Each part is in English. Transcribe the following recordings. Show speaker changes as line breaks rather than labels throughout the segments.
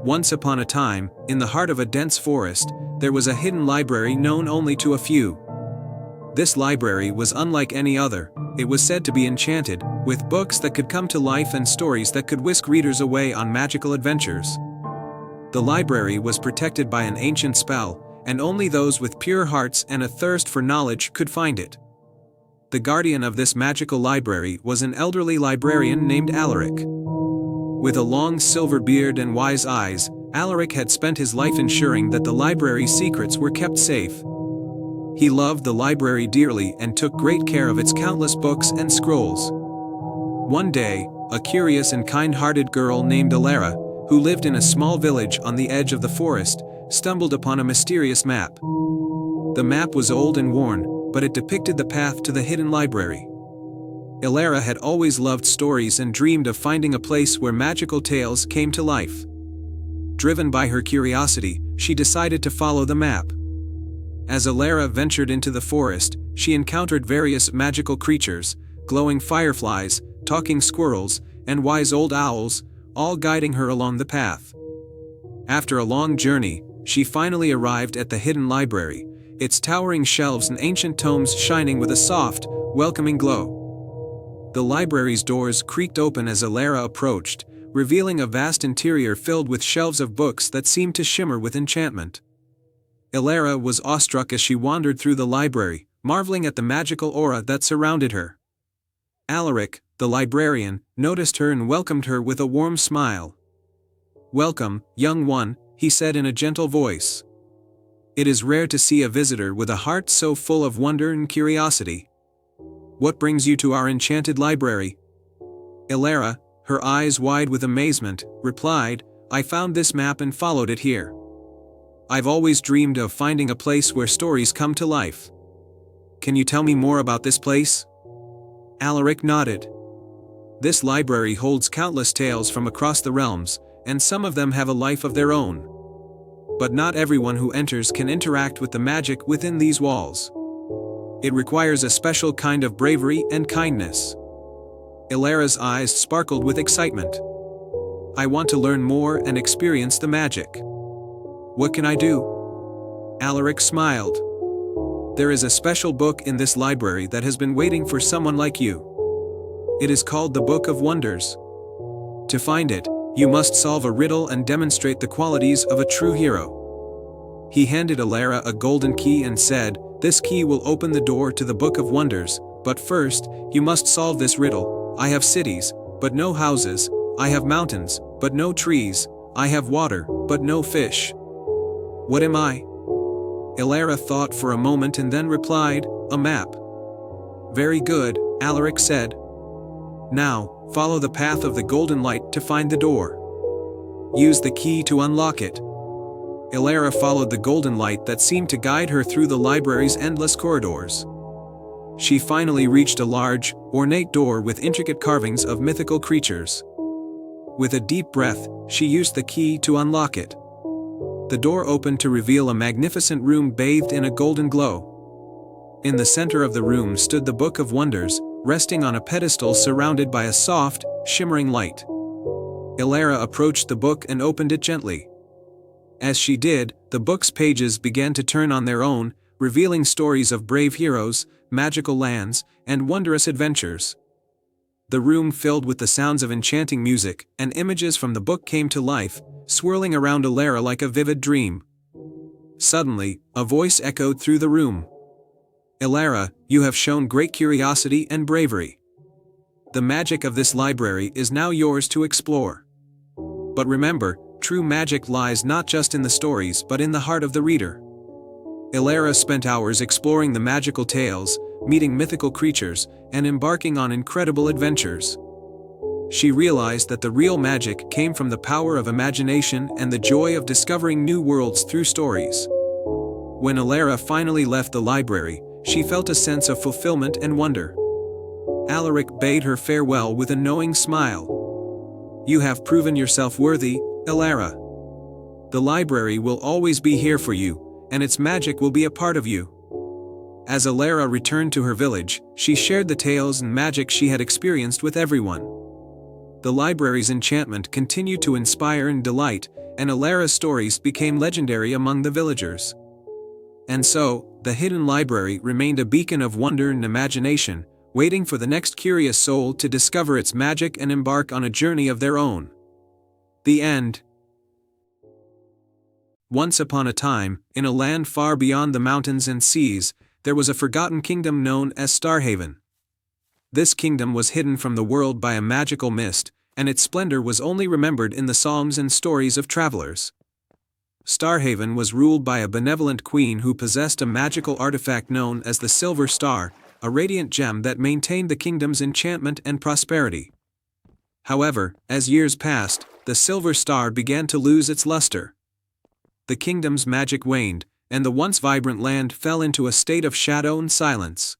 Once upon a time, in the heart of a dense forest, there was a hidden library known only to a few. This library was unlike any other. It was said to be enchanted, with books that could come to life and stories that could whisk readers away on magical adventures. The library was protected by an ancient spell, and only those with pure hearts and a thirst for knowledge could find it. The guardian of this magical library was an elderly librarian named Alaric. With a long silver beard and wise eyes, Alaric had spent his life ensuring that the library's secrets were kept safe. He loved the library dearly and took great care of its countless books and scrolls. One day, a curious and kind-hearted girl named Alara, who lived in a small village on the edge of the forest, stumbled upon a mysterious map. The map was old and worn, but it depicted the path to the hidden library. Alara had always loved stories and dreamed of finding a place where magical tales came to life. Driven by her curiosity, she decided to follow the map. As Alara ventured into the forest, she encountered various magical creatures, glowing fireflies, talking squirrels, and wise old owls, all guiding her along the path. After a long journey, she finally arrived at the hidden library, its towering shelves and ancient tomes shining with a soft, welcoming glow. The library's doors creaked open as Alara approached, revealing a vast interior filled with shelves of books that seemed to shimmer with enchantment. Alara was awestruck as she wandered through the library, marveling at the magical aura that surrounded her. Alaric, the librarian, noticed her and welcomed her with a warm smile. "Welcome, young one," he said in a gentle voice. "It is rare to see a visitor with a heart so full of wonder and curiosity. What brings you to our enchanted library?" Alara, her eyes wide with amazement, replied, "I found this map and followed it here. I've always dreamed of finding a place where stories come to life. Can you tell me more about this place?" Alaric nodded. "This library holds countless tales from across the realms, and some of them have a life of their own. But not everyone who enters can interact with the magic within these walls. It requires a special kind of bravery and kindness." Alara's eyes sparkled with excitement. "I want to learn more and experience the magic. What can I do?" Alaric smiled. "There is a special book in this library that has been waiting for someone like you. It is called the Book of Wonders. To find it, you must solve a riddle and demonstrate the qualities of a true hero." He handed Alara a golden key and said, "This key will open the door to the Book of Wonders, but first, you must solve this riddle. I have cities, but no houses. I have mountains, but no trees. I have water, but no fish. What am I?" Alara thought for a moment and then replied, "A map." "Very good," Alaric said. "Now, follow the path of the golden light to find the door. Use the key to unlock it." Alara followed the golden light that seemed to guide her through the library's endless corridors. She finally reached a large, ornate door with intricate carvings of mythical creatures. With a deep breath, she used the key to unlock it. The door opened to reveal a magnificent room bathed in a golden glow. In the center of the room stood the Book of Wonders, resting on a pedestal surrounded by a soft, shimmering light. Alara approached the book and opened it gently. As she did, the book's pages began to turn on their own, revealing stories of brave heroes, magical lands, and wondrous adventures. The room filled with the sounds of enchanting music, and images from the book came to life, swirling around Alara like a vivid dream. Suddenly, a voice echoed through the room. "Alara, you have shown great curiosity and bravery. The magic of this library is now yours to explore. But remember, true magic lies not just in the stories but in the heart of the reader." Alara spent hours exploring the magical tales, meeting mythical creatures, and embarking on incredible adventures. She realized that the real magic came from the power of imagination and the joy of discovering new worlds through stories. When Alara finally left the library, she felt a sense of fulfillment and wonder. Alaric bade her farewell with a knowing smile. "You have proven yourself worthy, Alara. The library will always be here for you, and its magic will be a part of you." As Alara returned to her village, she shared the tales and magic she had experienced with everyone. The library's enchantment continued to inspire and delight, and Alara's stories became legendary among the villagers. And so, the hidden library remained a beacon of wonder and imagination, waiting for the next curious soul to discover its magic and embark on a journey of their own. The end. Once upon a time, in a land far beyond the mountains and seas, there was a forgotten kingdom known as Starhaven. This kingdom was hidden from the world by a magical mist, and its splendor was only remembered in the songs and stories of travelers. Starhaven was ruled by a benevolent queen who possessed a magical artifact known as the Silver Star, a radiant gem that maintained the kingdom's enchantment and prosperity. However, as years passed, the Silver Star began to lose its luster. The kingdom's magic waned, and the once vibrant land fell into a state of shadow and silence.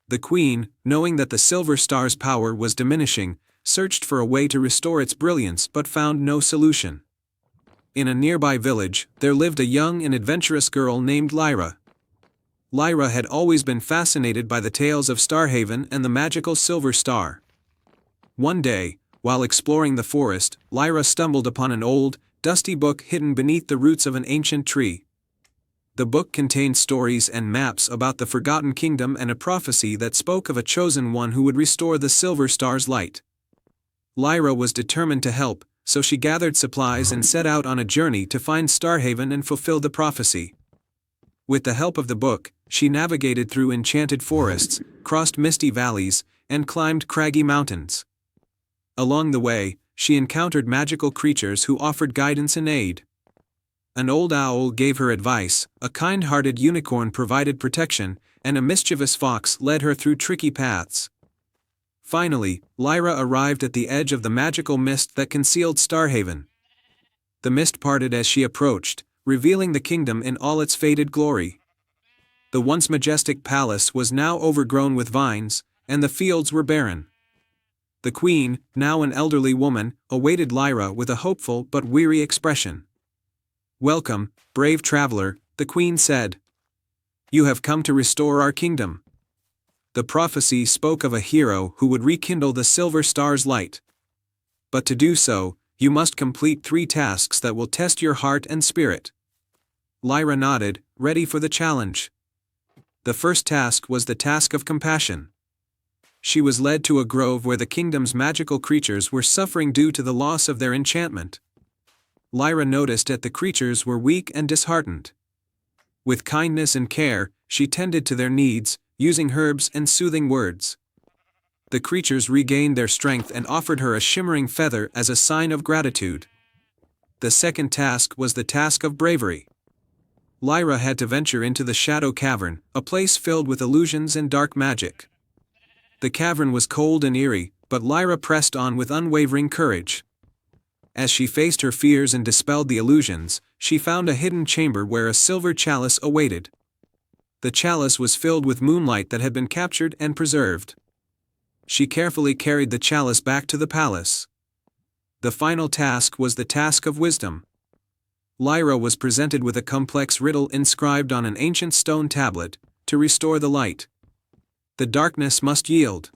The queen, knowing that the Silver Star's power was diminishing, searched for a way to restore its brilliance but found no solution. In a nearby village, there lived a young and adventurous girl named Lyra. Lyra had always been fascinated by the tales of Starhaven and the magical Silver Star. One day, while exploring the forest, Lyra stumbled upon an old, dusty book hidden beneath the roots of an ancient tree. The book contained stories and maps about the forgotten kingdom and a prophecy that spoke of a chosen one who would restore the Silver Star's light. Lyra was determined to help, so she gathered supplies and set out on a journey to find Starhaven and fulfill the prophecy. With the help of the book, she navigated through enchanted forests, crossed misty valleys, and climbed craggy mountains. Along the way, she encountered magical creatures who offered guidance and aid. An old owl gave her advice, a kind-hearted unicorn provided protection, and a mischievous fox led her through tricky paths. Finally, Lyra arrived at the edge of the magical mist that concealed Starhaven. The mist parted as she approached, revealing the kingdom in all its faded glory. The once majestic palace was now overgrown with vines, and the fields were barren. The queen, now an elderly woman, awaited Lyra with a hopeful but weary expression. "Welcome, brave traveler," the queen said. "You have come to restore our kingdom." The prophecy spoke of a hero who would rekindle the Silver Star's light. But to do so, you must complete 3 tasks that will test your heart and spirit. Lyra nodded, ready for the challenge. The first task was the task of compassion. She was led to a grove where the kingdom's magical creatures were suffering due to the loss of their enchantment. Lyra noticed that the creatures were weak and disheartened. With kindness and care, she tended to their needs, using herbs and soothing words. The creatures regained their strength and offered her a shimmering feather as a sign of gratitude. The second task was the task of bravery. Lyra had to venture into the Shadow Cavern, a place filled with illusions and dark magic. The cavern was cold and eerie, but Lyra pressed on with unwavering courage. As she faced her fears and dispelled the illusions, she found a hidden chamber where a silver chalice awaited. The chalice was filled with moonlight that had been captured and preserved. She carefully carried the chalice back to the palace. The final task was the task of wisdom. Lyra was presented with a complex riddle inscribed on an ancient stone tablet: to restore the light, the darkness must yield.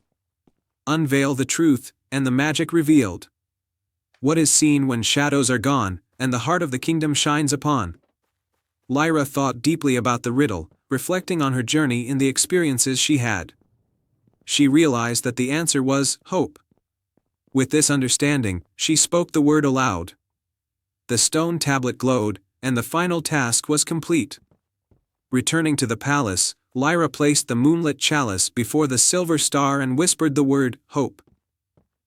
Unveil the truth, and the magic revealed. What is seen when shadows are gone, and the heart of the kingdom shines upon? Lyra thought deeply about the riddle, reflecting on her journey in the experiences she had. She realized that the answer was hope. With this understanding, she spoke the word aloud. The stone tablet glowed, and the final task was complete. Returning to the palace, Lyra placed the moonlit chalice before the Silver Star and whispered the word, hope.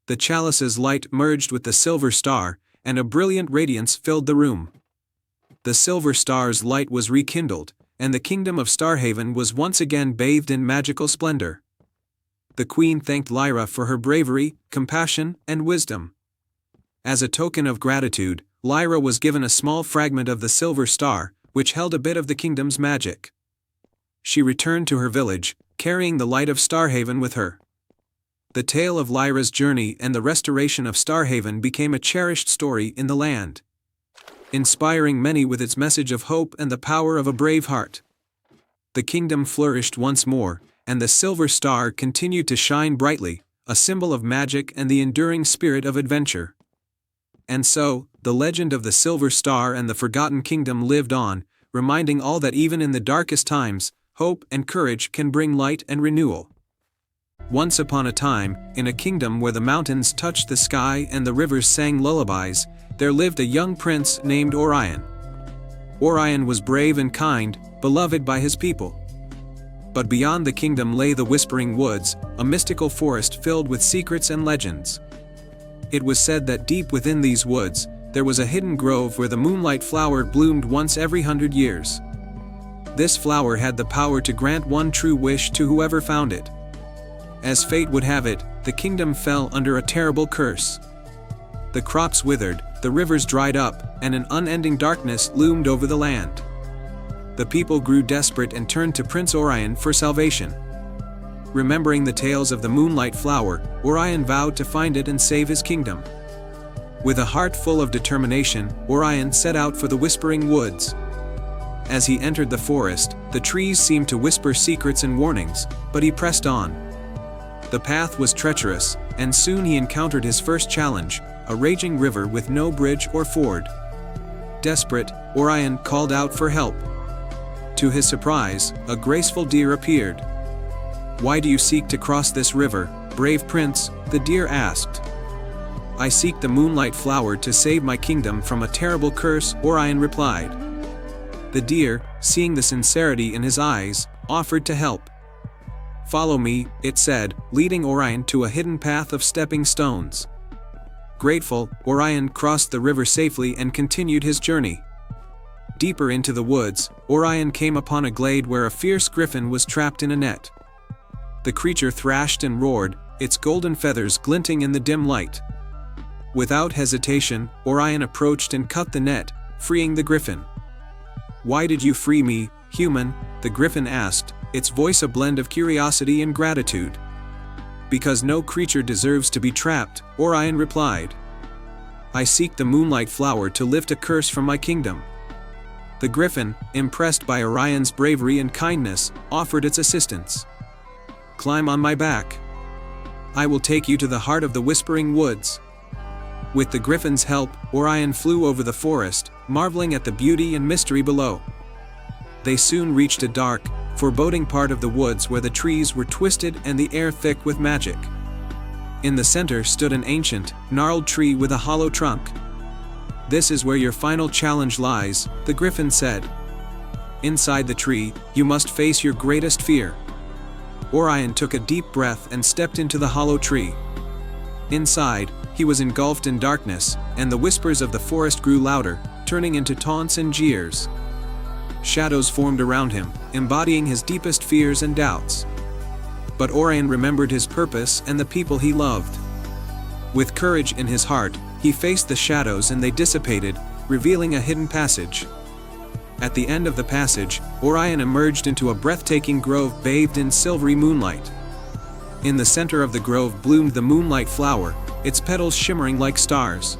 The chalice's light merged with the Silver Star, and a brilliant radiance filled the room. The Silver Star's light was rekindled, and the kingdom of Starhaven was once again bathed in magical splendor. The queen thanked Lyra for her bravery, compassion, and wisdom. As a token of gratitude, Lyra was given a small fragment of the Silver Star, which held a bit of the kingdom's magic. She returned to her village, carrying the light of Starhaven with her. The tale of Lyra's journey and the restoration of Starhaven became a cherished story in the land, inspiring many with its message of hope and the power of a brave heart. The kingdom flourished once more, and the Silver Star continued to shine brightly, a symbol of magic and the enduring spirit of adventure. And so, the legend of the Silver Star and the Forgotten Kingdom lived on, reminding all that even in the darkest times, hope and courage can bring light and renewal. Once upon a time, in a kingdom where the mountains touched the sky and the rivers sang lullabies, there lived a young prince named Orion. Orion was brave and kind, beloved by his people. But beyond the kingdom lay the Whispering Woods, a mystical forest filled with secrets and legends. It was said that deep within these woods, there was a hidden grove where the moonlight flower bloomed once every 100 years. This flower had the power to grant one true wish to whoever found it. As fate would have it, the kingdom fell under a terrible curse. The crops withered, the rivers dried up, and an unending darkness loomed over the land. The people grew desperate and turned to Prince Orion for salvation. Remembering the tales of the moonlight flower, Orion vowed to find it and save his kingdom. With a heart full of determination, Orion set out for the Whispering Woods. As he entered the forest, the trees seemed to whisper secrets and warnings, but he pressed on. The path was treacherous, and soon he encountered his first challenge, a raging river with no bridge or ford. Desperate, Orion called out for help. To his surprise, a graceful deer appeared. "Why do you seek to cross this river, brave prince?" the deer asked. "I seek the moonlight flower to save my kingdom from a terrible curse," Orion replied. The deer, seeing the sincerity in his eyes, offered to help. "Follow me," it said, leading Orion to a hidden path of stepping stones. Grateful, Orion crossed the river safely and continued his journey. Deeper into the woods, Orion came upon a glade where a fierce griffin was trapped in a net. The creature thrashed and roared, its golden feathers glinting in the dim light. Without hesitation, Orion approached and cut the net, freeing the griffin. "Why did you free me, human?" the griffin asked, its voice a blend of curiosity and gratitude. "Because no creature deserves to be trapped," Orion replied. "I seek the moonlight flower to lift a curse from my kingdom." The griffin, impressed by Orion's bravery and kindness, offered its assistance. "Climb on my back. I will take you to the heart of the Whispering Woods." With the griffin's help, Orion flew over the forest, marveling at the beauty and mystery below. They soon reached a dark, foreboding part of the woods where the trees were twisted and the air thick with magic. In the center stood an ancient, gnarled tree with a hollow trunk. "This is where your final challenge lies," the griffin said. "Inside the tree, you must face your greatest fear." Orion took a deep breath and stepped into the hollow tree. Inside, he was engulfed in darkness, and the whispers of the forest grew louder, turning into taunts and jeers. Shadows formed around him, embodying his deepest fears and doubts. But Orion remembered his purpose and the people he loved. With courage in his heart, he faced the shadows and they dissipated, revealing a hidden passage. At the end of the passage, Orion emerged into a breathtaking grove bathed in silvery moonlight. In the center of the grove bloomed the moonlight flower, its petals shimmering like stars.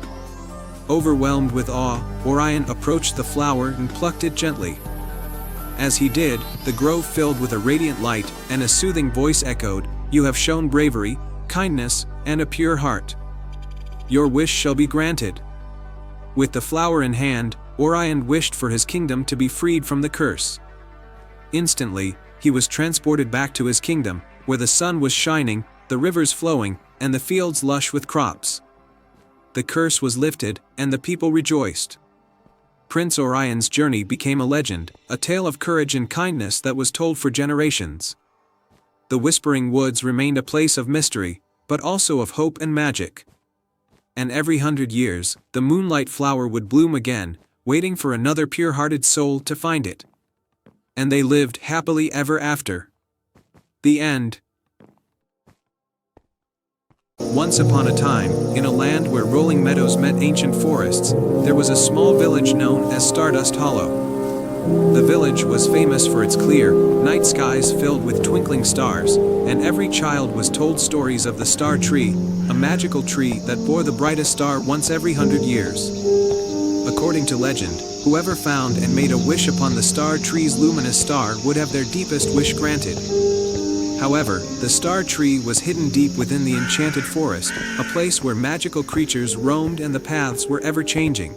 Overwhelmed with awe, Orion approached the flower and plucked it gently. As he did, the grove filled with a radiant light, and a soothing voice echoed, "You have shown bravery, kindness, and a pure heart. Your wish shall be granted." With the flower in hand, Orion wished for his kingdom to be freed from the curse. Instantly, he was transported back to his kingdom, where the sun was shining, the rivers flowing, and the fields lush with crops. The curse was lifted, and the people rejoiced. Prince Orion's journey became a legend, a tale of courage and kindness that was told for generations. The Whispering Woods remained a place of mystery, but also of hope and magic. And every 100 years, the moonlight flower would bloom again, waiting for another pure-hearted soul to find it. And they lived happily ever after. The end. Once upon a time, in a land where rolling meadows met ancient forests, there was a small village known as Stardust Hollow. The village was famous for its clear, night skies filled with twinkling stars, and every child was told stories of the Star Tree, a magical tree that bore the brightest star once every 100 years. According to legend, whoever found and made a wish upon the Star Tree's luminous star would have their deepest wish granted. However, the star tree was hidden deep within the enchanted forest, a place where magical creatures roamed and the paths were ever-changing.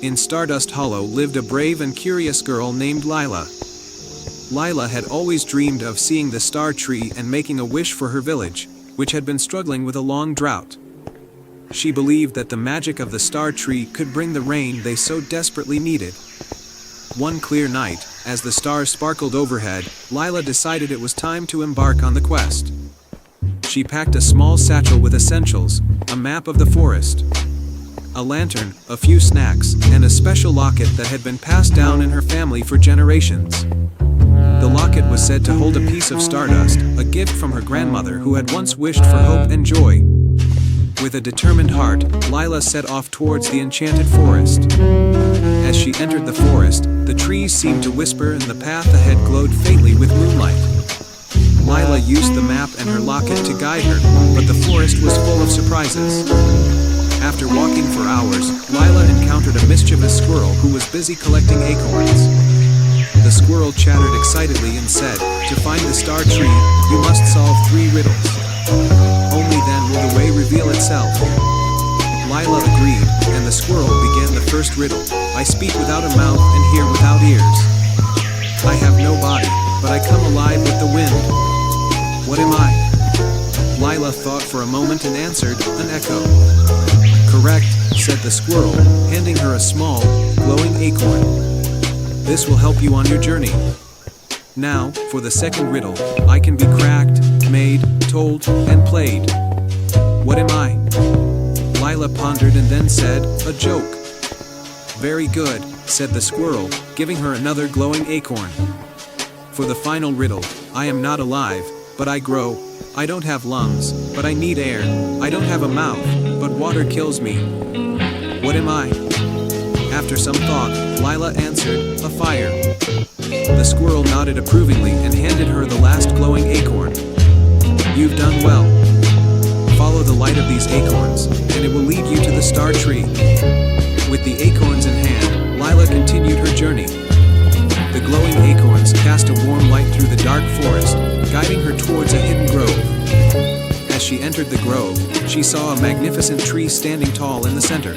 In Stardust Hollow lived a brave and curious girl named Lila. Lila had always dreamed of seeing the star tree and making a wish for her village, which had been struggling with a long drought. She believed that the magic of the star tree could bring the rain they so desperately needed. One clear night, as the stars sparkled overhead, Lila decided it was time to embark on the quest. She packed a small satchel with essentials, a map of the forest, a lantern, a few snacks, and a special locket that had been passed down in her family for generations. The locket was said to hold a piece of stardust, a gift from her grandmother who had once wished for hope and joy. With a determined heart, Lila set off towards the enchanted forest. As she entered the forest, the trees seemed to whisper and the path ahead glowed faintly with moonlight. Lila used the map and her locket to guide her, but the forest was full of surprises. After walking for hours, Lila encountered a mischievous squirrel who was busy collecting acorns. The squirrel chattered excitedly and said, "To find the star tree, you must solve 3 riddles. Only then will the way reveal itself." Lila agreed, and the squirrel began the first riddle. "I speak without a mouth and hear without ears. I have no body, but I come alive with the wind. What am I?" Lila thought for a moment and answered, "An echo." "Correct," said the squirrel, handing her a small, glowing acorn. "This will help you on your journey. Now, for the second riddle, I can be cracked, made, told, and played. What am I?" Lila pondered and then said, "A joke." "Very good," said the squirrel, giving her another glowing acorn. "For the final riddle, I am not alive, but I grow. I don't have lungs, but I need air. I don't have a mouth, but water kills me. What am I?" After some thought, Lila answered, "A fire." The squirrel nodded approvingly and handed her the last glowing acorn. "You've done well. Follow the light of these acorns, and it will lead you to the star tree." With the acorns in hand, Lila continued her journey. The glowing acorns cast a warm light through the dark forest, guiding her towards a hidden grove. As she entered the grove, she saw a magnificent tree standing tall in the center.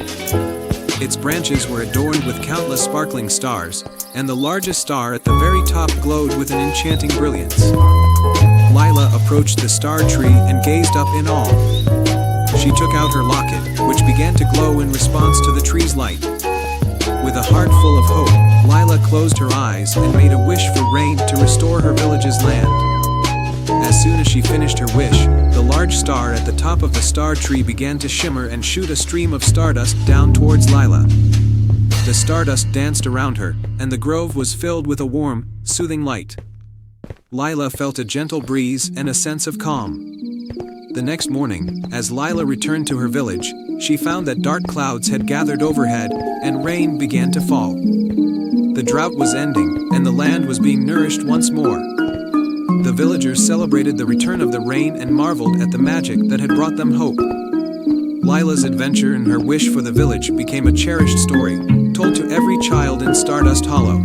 Its branches were adorned with countless sparkling stars, and the largest star at the very top glowed with an enchanting brilliance. Lila approached the star tree and gazed up in awe. She took out her locket, which began to glow in response to the tree's light. With a heart full of hope, Lila closed her eyes and made a wish for rain to restore her village's land. As soon as she finished her wish, the large star at the top of the star tree began to shimmer and shoot a stream of stardust down towards Lila. The stardust danced around her, and the grove was filled with a warm, soothing light. Lila felt a gentle breeze and a sense of calm. The next morning, as Lila returned to her village, she found that dark clouds had gathered overhead, and rain began to fall. The drought was ending, and the land was being nourished once more. The villagers celebrated the return of the rain and marveled at the magic that had brought them hope. Lila's adventure and her wish for the village became a cherished story, told to every child in Stardust Hollow.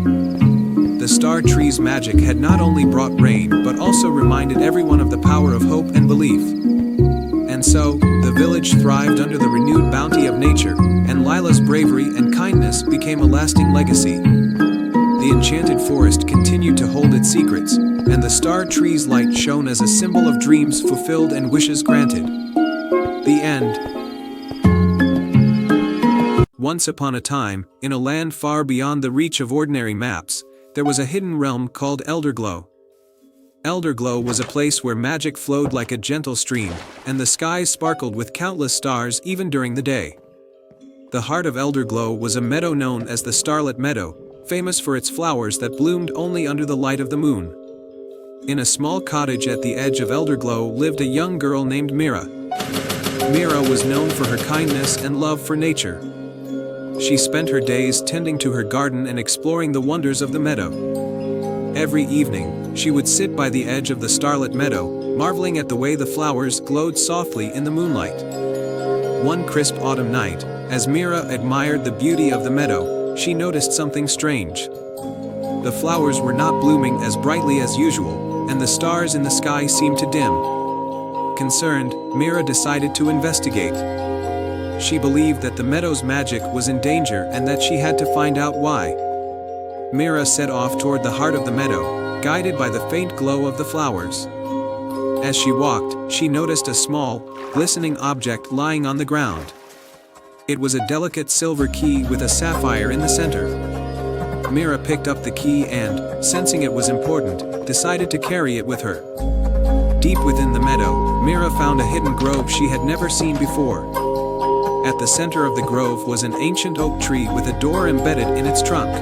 The star tree's magic had not only brought rain but also reminded everyone of the power of hope and belief. And so, the village thrived under the renewed bounty of nature, and Lila's bravery and kindness became a lasting legacy. The enchanted forest continued to hold its secrets, and the star tree's light shone as a symbol of dreams fulfilled and wishes granted. The end. Once upon a time, in a land far beyond the reach of ordinary maps, there was a hidden realm called Elderglow. Elderglow was a place where magic flowed like a gentle stream, and the skies sparkled with countless stars even during the day. The heart of Elderglow was a meadow known as the Starlit Meadow, famous for its flowers that bloomed only under the light of the moon. In a small cottage at the edge of Elderglow lived a young girl named Mira. Mira was known for her kindness and love for nature. She spent her days tending to her garden and exploring the wonders of the meadow. Every evening, she would sit by the edge of the starlit meadow, marveling at the way the flowers glowed softly in the moonlight. One crisp autumn night, as Mira admired the beauty of the meadow, she noticed something strange. The flowers were not blooming as brightly as usual, and the stars in the sky seemed to dim. Concerned, Mira decided to investigate. She believed that the meadow's magic was in danger and that she had to find out why. Mira set off toward the heart of the meadow, guided by the faint glow of the flowers. As she walked, she noticed a small, glistening object lying on the ground. It was a delicate silver key with a sapphire in the center. Mira picked up the key and, sensing it was important, decided to carry it with her. Deep within the meadow, Mira found a hidden grove she had never seen before. At the center of the grove was an ancient oak tree with a door embedded in its trunk.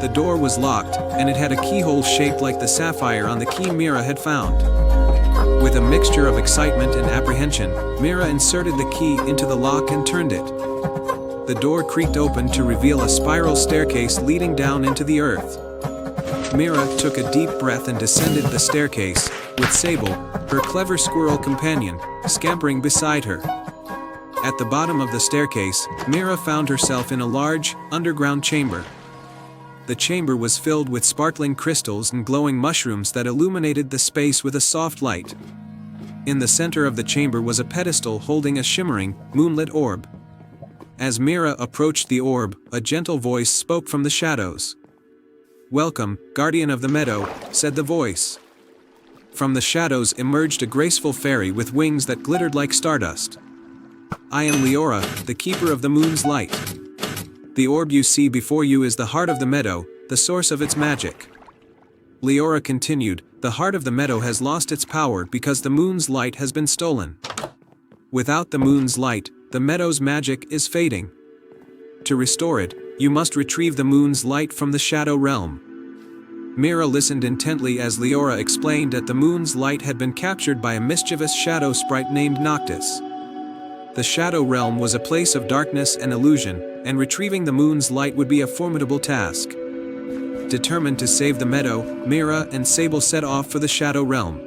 The door was locked, and it had a keyhole shaped like the sapphire on the key Mira had found. With a mixture of excitement and apprehension, Mira inserted the key into the lock and turned it. The door creaked open to reveal a spiral staircase leading down into the earth. Mira took a deep breath and descended the staircase, with Sable, her clever squirrel companion, scampering beside her. At the bottom of the staircase, Mira found herself in a large, underground chamber. The chamber was filled with sparkling crystals and glowing mushrooms that illuminated the space with a soft light. In the center of the chamber was a pedestal holding a shimmering, moonlit orb. As Mira approached the orb, a gentle voice spoke from the shadows. "Welcome, guardian of the meadow," said the voice. From the shadows emerged a graceful fairy with wings that glittered like stardust. "I am Leora, the keeper of the moon's light. The orb you see before you is the heart of the meadow, the source of its magic." Leora continued, "The heart of the meadow has lost its power because the moon's light has been stolen. Without the moon's light, the meadow's magic is fading. To restore it, you must retrieve the moon's light from the shadow realm." Mira listened intently as Leora explained that the moon's light had been captured by a mischievous shadow sprite named Noctis. The shadow realm was a place of darkness and illusion, and retrieving the moon's light would be a formidable task. Determined to save the meadow, Mira and Sable set off for the shadow realm.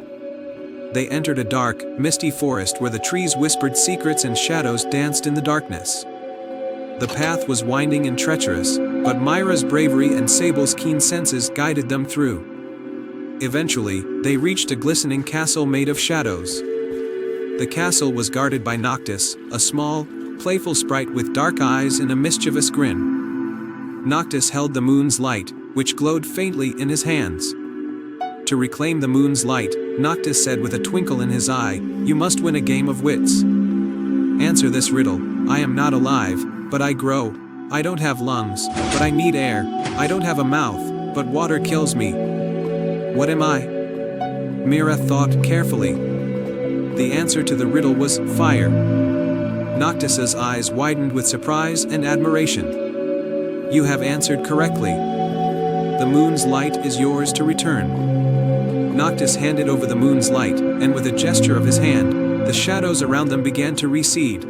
They entered a dark, misty forest where the trees whispered secrets and shadows danced in the darkness. The path was winding and treacherous, but Mira's bravery and Sable's keen senses guided them through. Eventually, they reached a glistening castle made of shadows. The castle was guarded by Noctis, a small, playful sprite with dark eyes and a mischievous grin. Noctis held the moon's light, which glowed faintly in his hands. To reclaim the moon's light, Noctis said with a twinkle in his eye, "You must win a game of wits. Answer this riddle: I am not alive, but I grow. I don't have lungs, but I need air. I don't have a mouth, but water kills me. What am I?" Mira thought carefully. The answer to the riddle was fire. Noctis's eyes widened with surprise and admiration. "You have answered correctly. The moon's light is yours to return." Noctis handed over the moon's light, and with a gesture of his hand, the shadows around them began to recede.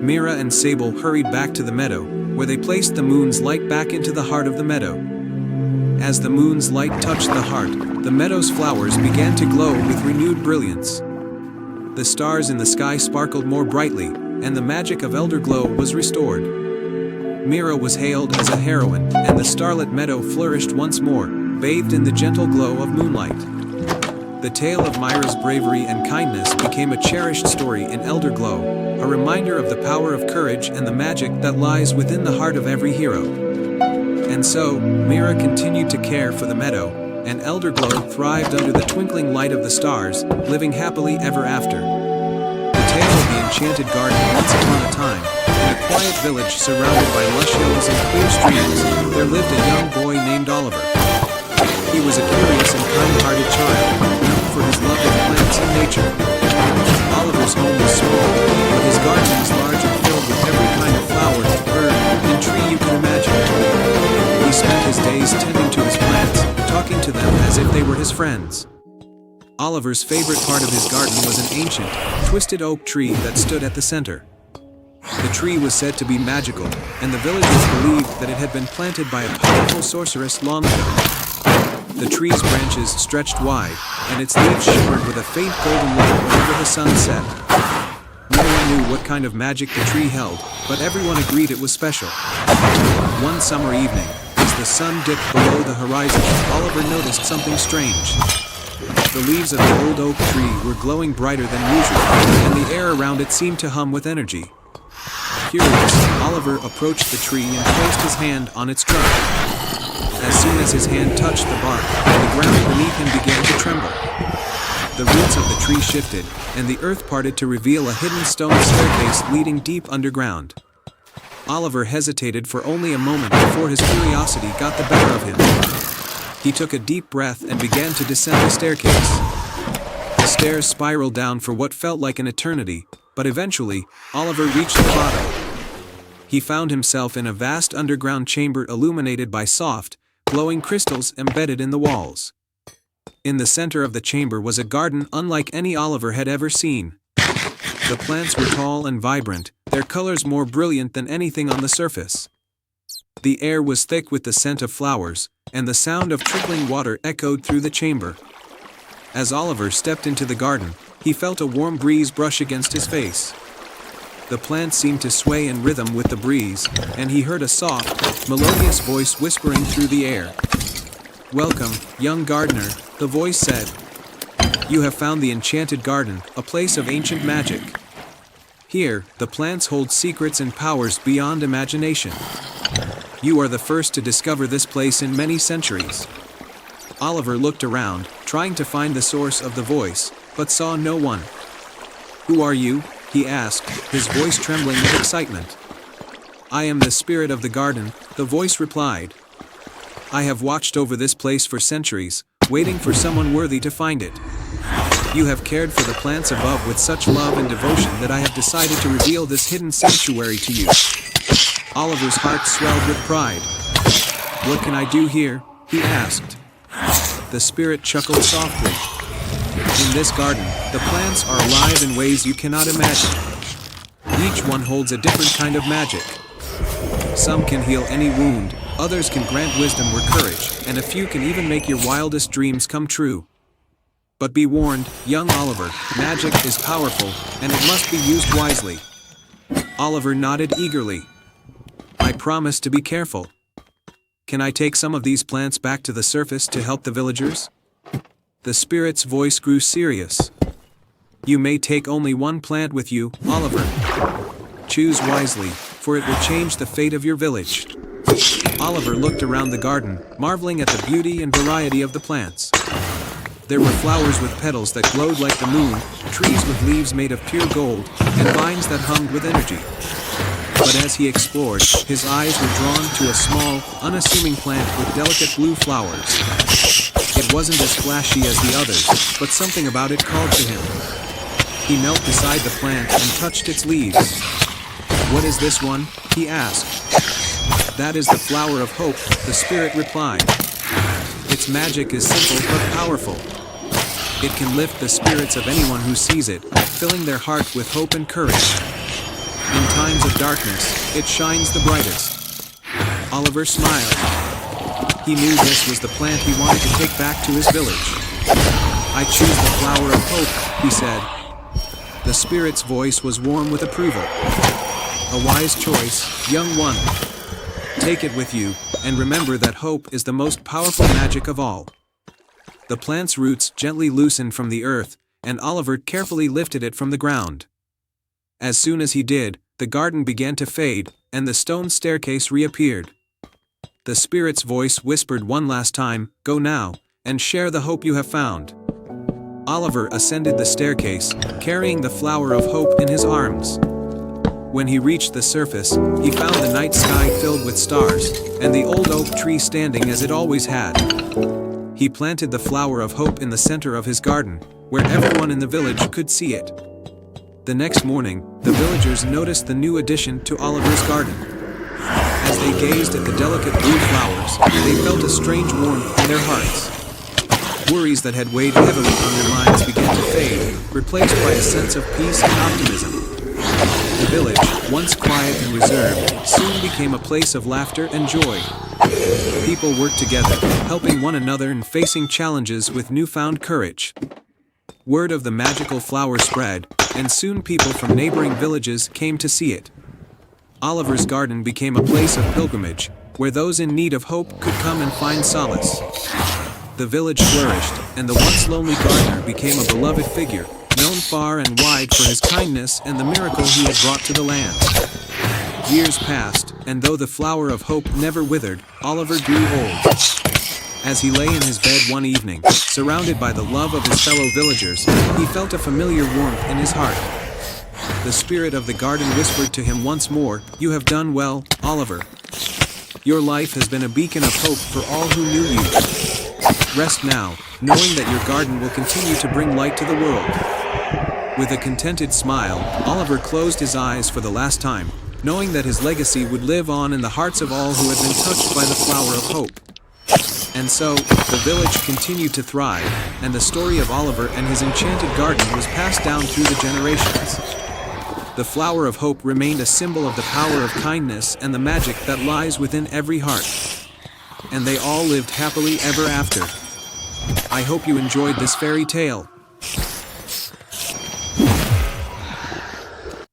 Mira and Sable hurried back to the meadow, where they placed the moon's light back into the heart of the meadow. As the moon's light touched the heart, the meadow's flowers began to glow with renewed brilliance. The stars in the sky sparkled more brightly, and the magic of Elderglow was restored. Mira was hailed as a heroine, and the starlit meadow flourished once more, bathed in the gentle glow of moonlight. The tale of Mira's bravery and kindness became a cherished story in Elderglow, a reminder of the power of courage and the magic that lies within the heart of every hero. And so, Mira continued to care for the meadow, and Elderglow thrived under the twinkling light of the stars, living happily ever after. The tale of the enchanted garden. Once upon a time, in a quiet village surrounded by lush hills and clear streams, there lived a young boy named Oliver. He was a curious and kind-hearted child, known for his love of plants and nature. Oliver's home was small, but his garden was large and filled with every kind of flower, bird, and tree you can imagine. He spent his days tending to his plants, talking to them as if they were his friends. Oliver's favorite part of his garden was an ancient, twisted oak tree that stood at the center. The tree was said to be magical, and the villagers believed that it had been planted by a powerful sorceress long ago. The tree's branches stretched wide, and its leaves shimmered with a faint golden light whenever the sun set. No one knew what kind of magic the tree held, but everyone agreed it was special. One summer evening, as the sun dipped below the horizon, Oliver noticed something strange. The leaves of the old oak tree were glowing brighter than usual, and the air around it seemed to hum with energy. Curious, Oliver approached the tree and placed his hand on its trunk. As soon as his hand touched the bark, the ground beneath him began to tremble. The roots of the tree shifted, and the earth parted to reveal a hidden stone staircase leading deep underground. Oliver hesitated for only a moment before his curiosity got the better of him. He took a deep breath and began to descend the staircase. The stairs spiraled down for what felt like an eternity, but eventually, Oliver reached the bottom. He found himself in a vast underground chamber illuminated by soft, glowing crystals embedded in the walls. In the center of the chamber was a garden unlike any Oliver had ever seen. The plants were tall and vibrant, their colors more brilliant than anything on the surface. The air was thick with the scent of flowers, and the sound of trickling water echoed through the chamber. As Oliver stepped into the garden, he felt a warm breeze brush against his face. The plants seemed to sway in rhythm with the breeze, and he heard a soft, melodious voice whispering through the air. "Welcome, young gardener," the voice said. "You have found the enchanted garden, a place of ancient magic. Here, the plants hold secrets and powers beyond imagination. You are the first to discover this place in many centuries." Oliver looked around, trying to find the source of the voice, but saw no one. "Who are you?" he asked, his voice trembling with excitement. "I am the spirit of the garden," the voice replied. "I have watched over this place for centuries, waiting for someone worthy to find it. You have cared for the plants above with such love and devotion that I have decided to reveal this hidden sanctuary to you." Oliver's heart swelled with pride. "What can I do here?" he asked. The spirit chuckled softly. "In this garden, the plants are alive in ways you cannot imagine. Each one holds a different kind of magic. Some can heal any wound, others can grant wisdom or courage, and a few can even make your wildest dreams come true. But be warned, young Oliver, magic is powerful, and it must be used wisely." Oliver nodded eagerly. "I promise to be careful. Can I take some of these plants back to the surface to help the villagers?" The spirit's voice grew serious. "You may take only one plant with you, Oliver. Choose wisely, for it will change the fate of your village." Oliver looked around the garden, marveling at the beauty and variety of the plants. There were flowers with petals that glowed like the moon, trees with leaves made of pure gold, and vines that hummed with energy. But as he explored, his eyes were drawn to a small, unassuming plant with delicate blue flowers. It wasn't as flashy as the others, but something about it called to him. He knelt beside the plant and touched its leaves. "What is this one?" he asked. "That is the flower of hope," the spirit replied. "Its magic is simple but powerful. It can lift the spirits of anyone who sees it, filling their heart with hope and courage. In times of darkness, it shines the brightest." Oliver smiled. He knew this was the plant he wanted to take back to his village. "I choose the flower of hope," he said. The spirit's voice was warm with approval. "A wise choice, young one. Take it with you, and remember that hope is the most powerful magic of all." The plant's roots gently loosened from the earth, and Oliver carefully lifted it from the ground. As soon as he did, the garden began to fade, and the stone staircase reappeared. The spirit's voice whispered one last time, "Go now, and share the hope you have found." Oliver ascended the staircase, carrying the flower of hope in his arms. When he reached the surface, he found the night sky filled with stars, and the old oak tree standing as it always had. He planted the flower of hope in the center of his garden, where everyone in the village could see it. The next morning, the villagers noticed the new addition to Oliver's garden. As they gazed at the delicate blue flowers, they felt a strange warmth in their hearts. Worries that had weighed heavily on their minds began to fade, replaced by a sense of peace and optimism. The village, once quiet and reserved, soon became a place of laughter and joy. People worked together, helping one another and facing challenges with newfound courage. Word of the magical flower spread, and soon people from neighboring villages came to see it. Oliver's garden became a place of pilgrimage, where those in need of hope could come and find solace. the village flourished, and the once lonely gardener became a beloved figure, known far and wide for his kindness and the miracle he had brought to the land. Years passed, and though the flower of hope never withered, Oliver grew old. As he lay in his bed one evening, surrounded by the love of his fellow villagers, he felt a familiar warmth in his heart. The spirit of the garden whispered to him once more, "You have done well, Oliver. Your life has been a beacon of hope for all who knew you. Rest now, knowing that your garden will continue to bring light to the world." With a contented smile, Oliver closed his eyes for the last time, knowing that his legacy would live on in the hearts of all who had been touched by the flower of hope. And so, the village continued to thrive, and the story of Oliver and his enchanted garden was passed down through the generations. The flower of hope remained a symbol of the power of kindness and the magic that lies within every heart. And they all lived happily ever after. I hope you enjoyed this fairy tale.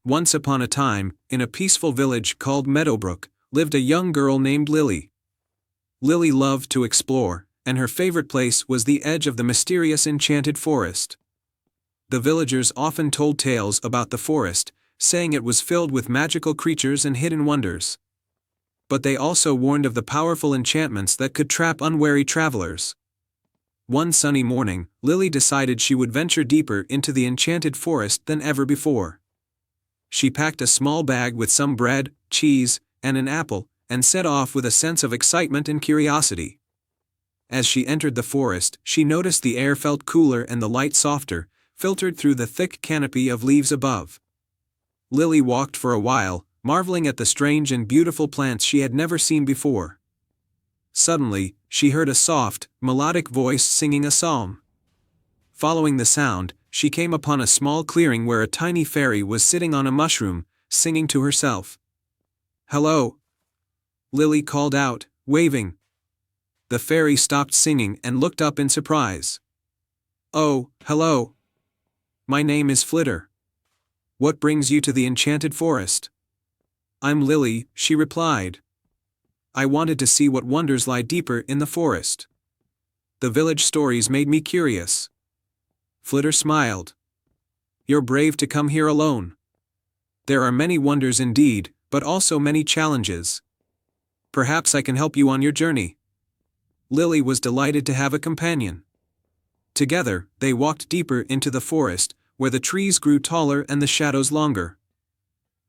Once upon a time, in a peaceful village called Meadowbrook, lived a young girl named Lily. Lily loved to explore, and her favorite place was the edge of the mysterious enchanted forest. The villagers often told tales about the forest, saying it was filled with magical creatures and hidden wonders. But they also warned of the powerful enchantments that could trap unwary travelers. One sunny morning, Lily decided she would venture deeper into the enchanted forest than ever before. She packed a small bag with some bread, cheese, and an apple, and set off with a sense of excitement and curiosity. As she entered the forest, she noticed the air felt cooler and the light softer, filtered through the thick canopy of leaves above. Lily walked for a while, marveling at the strange and beautiful plants she had never seen before. Suddenly, she heard a soft, melodic voice singing a psalm. Following the sound, she came upon a small clearing where a tiny fairy was sitting on a mushroom, singing to herself. "Hello!" Lily called out, waving. The fairy stopped singing and looked up in surprise. "Oh, hello. My name is Flitter. What brings you to the enchanted forest?" "I'm Lily," she replied. "I wanted to see what wonders lie deeper in the forest. The village stories made me curious." Flitter smiled. "You're brave to come here alone. There are many wonders indeed, but also many challenges. Perhaps I can help you on your journey." Lily was delighted to have a companion. Together, they walked deeper into the forest, where the trees grew taller and the shadows longer.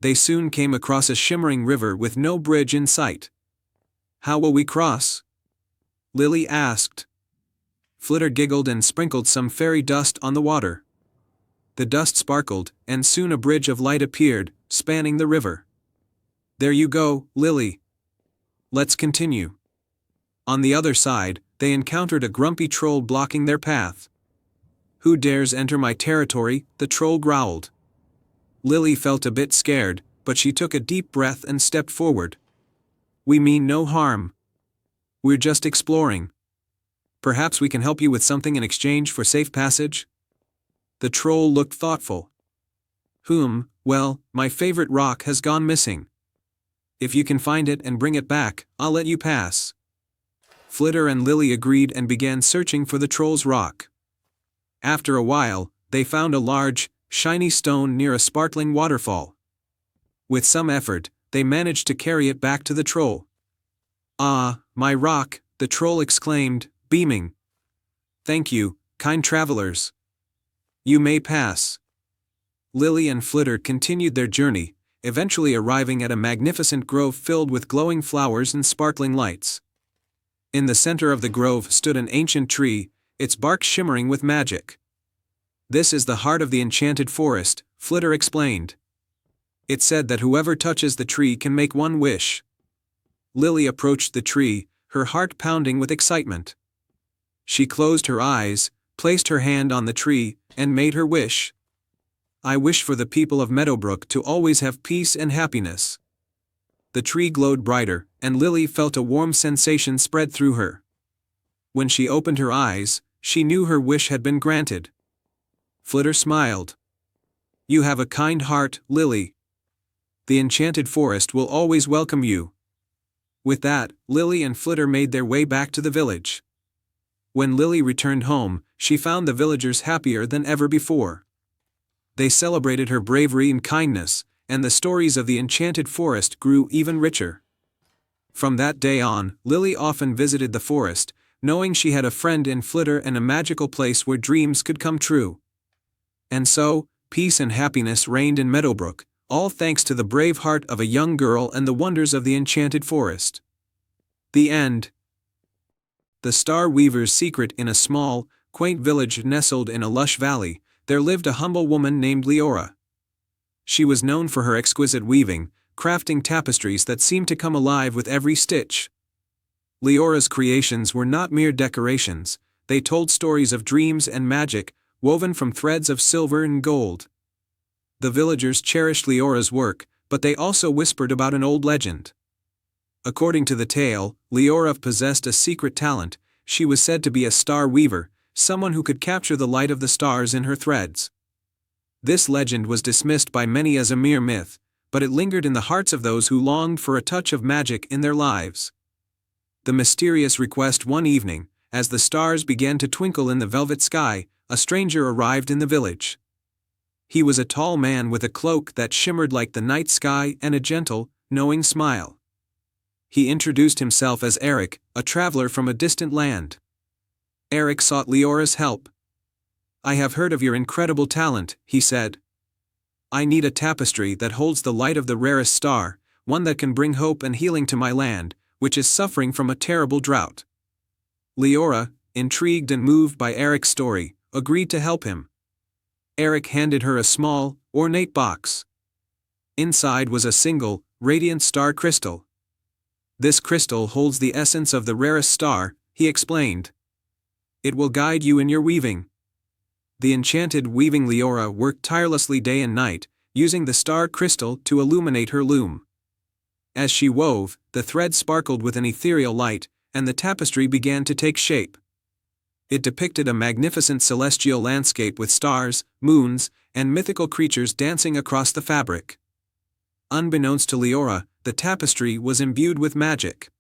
They soon came across a shimmering river with no bridge in sight. "How will we cross?" Lily asked. Flitter giggled and sprinkled some fairy dust on the water. The dust sparkled, and soon a bridge of light appeared, spanning the river. "There you go, Lily. Let's continue." On the other side, they encountered a grumpy troll blocking their path. "Who dares enter my territory?" the troll growled. Lily felt a bit scared, but she took a deep breath and stepped forward. "We mean no harm. We're just exploring. Perhaps we can help you with something in exchange for safe passage?" The troll looked thoughtful. Well, my favorite rock has gone missing. If you can find it and bring it back, I'll let you pass." Flitter and Lily agreed and began searching for the troll's rock. After a while, they found a large, shiny stone near a sparkling waterfall. With some effort, they managed to carry it back to the troll. "Ah, my rock," the troll exclaimed, beaming. "Thank you, kind travelers. You may pass." Lily and Flitter continued their journey, eventually arriving at a magnificent grove filled with glowing flowers and sparkling lights. In the center of the grove stood an ancient tree, its bark shimmering with magic. "This is the heart of the enchanted forest," Flitter explained. "It's said that whoever touches the tree can make one wish." Lily approached the tree, her heart pounding with excitement. She closed her eyes, placed her hand on the tree, and made her wish. "I wish for the people of Meadowbrook to always have peace and happiness." The tree glowed brighter, and Lily felt a warm sensation spread through her. When she opened her eyes, she knew her wish had been granted. Flitter smiled. "You have a kind heart, Lily. The enchanted forest will always welcome you." With that, Lily and Flitter made their way back to the village. When Lily returned home, she found the villagers happier than ever before. They celebrated her bravery and kindness, and the stories of the enchanted forest grew even richer. From that day on, Lily often visited the forest, knowing she had a friend in Flitter and a magical place where dreams could come true. And so, peace and happiness reigned in Meadowbrook, all thanks to the brave heart of a young girl and the wonders of the enchanted forest. The end. The Star Weaver's secret. In a small, quaint village nestled in a lush valley, there lived a humble woman named Leora. She was known for her exquisite weaving, crafting tapestries that seemed to come alive with every stitch. Leora's creations were not mere decorations, they told stories of dreams and magic, woven from threads of silver and gold. The villagers cherished Leora's work, but they also whispered about an old legend. According to the tale, Leora possessed a secret talent. She was said to be a star weaver, someone who could capture the light of the stars in her threads. This legend was dismissed by many as a mere myth, but it lingered in the hearts of those who longed for a touch of magic in their lives. The mysterious request. One evening, as the stars began to twinkle in the velvet sky, a stranger arrived in the village. He was a tall man with a cloak that shimmered like the night sky and a gentle, knowing smile. He introduced himself as Eric, a traveler from a distant land. Eric sought Leora's help. "I have heard of your incredible talent," he said. "I need a tapestry that holds the light of the rarest star, one that can bring hope and healing to my land, which is suffering from a terrible drought." Leora, intrigued and moved by Eric's story, agreed to help him. Eric handed her a small, ornate box. Inside was a single, radiant star crystal. "This crystal holds the essence of the rarest star," he explained. "It will guide you in your weaving." The enchanted weaving Leora worked tirelessly day and night, using the star crystal to illuminate her loom. As she wove, the thread sparkled with an ethereal light, and the tapestry began to take shape. It depicted a magnificent celestial landscape with stars, moons, and mythical creatures dancing across the fabric. Unbeknownst to Leora, the tapestry was imbued with magic.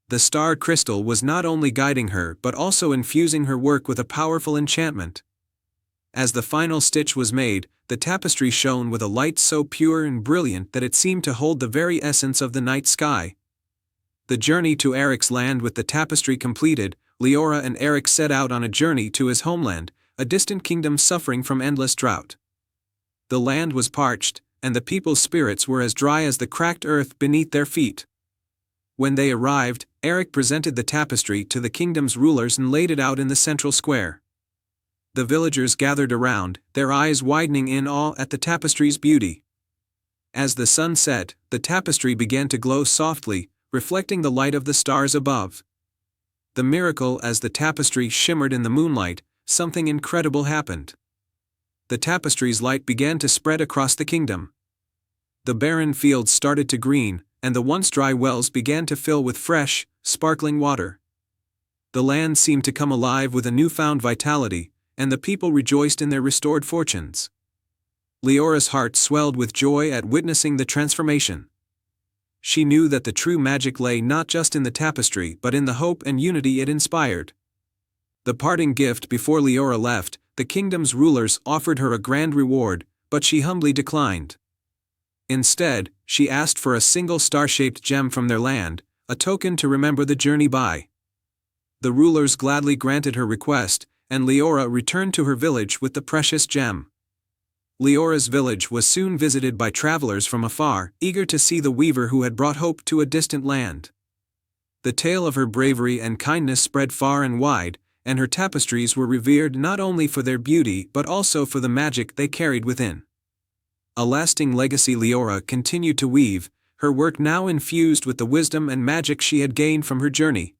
The star crystal was not only guiding her but also infusing her work with a powerful enchantment. As the final stitch was made, the tapestry shone with a light so pure and brilliant that it seemed to hold the very essence of the night sky. The journey to Eric's land. With the tapestry completed, Leora and Eric set out on a journey to his homeland, a distant kingdom suffering from endless drought. The land was parched, and the people's spirits were as dry as the cracked earth beneath their feet. When they arrived, Eric presented the tapestry to the kingdom's rulers and laid it out in the central square. The villagers gathered around, their eyes widening in awe at the tapestry's beauty. As the sun set, the tapestry began to glow softly, reflecting the light of the stars above. The miracle. As the tapestry shimmered in the moonlight, something incredible happened. The tapestry's light began to spread across the kingdom. The barren fields started to green, and the once dry wells began to fill with fresh, sparkling water. The land seemed to come alive with a newfound vitality, and the people rejoiced in their restored fortunes. Leora's heart swelled with joy at witnessing the transformation. She knew that the true magic lay not just in the tapestry but in the hope and unity it inspired. The parting gift. Before Leora left, the kingdom's rulers offered her a grand reward, but she humbly declined. Instead, she asked for a single star-shaped gem from their land, a token to remember the journey by. The rulers gladly granted her request, and Leora returned to her village with the precious gem. Leora's village was soon visited by travelers from afar, eager to see the weaver who had brought hope to a distant land. The tale of her bravery and kindness spread far and wide, and her tapestries were revered not only for their beauty but also for the magic they carried within. A lasting legacy. Leora continued to weave, her work now infused with the wisdom and magic she had gained from her journey.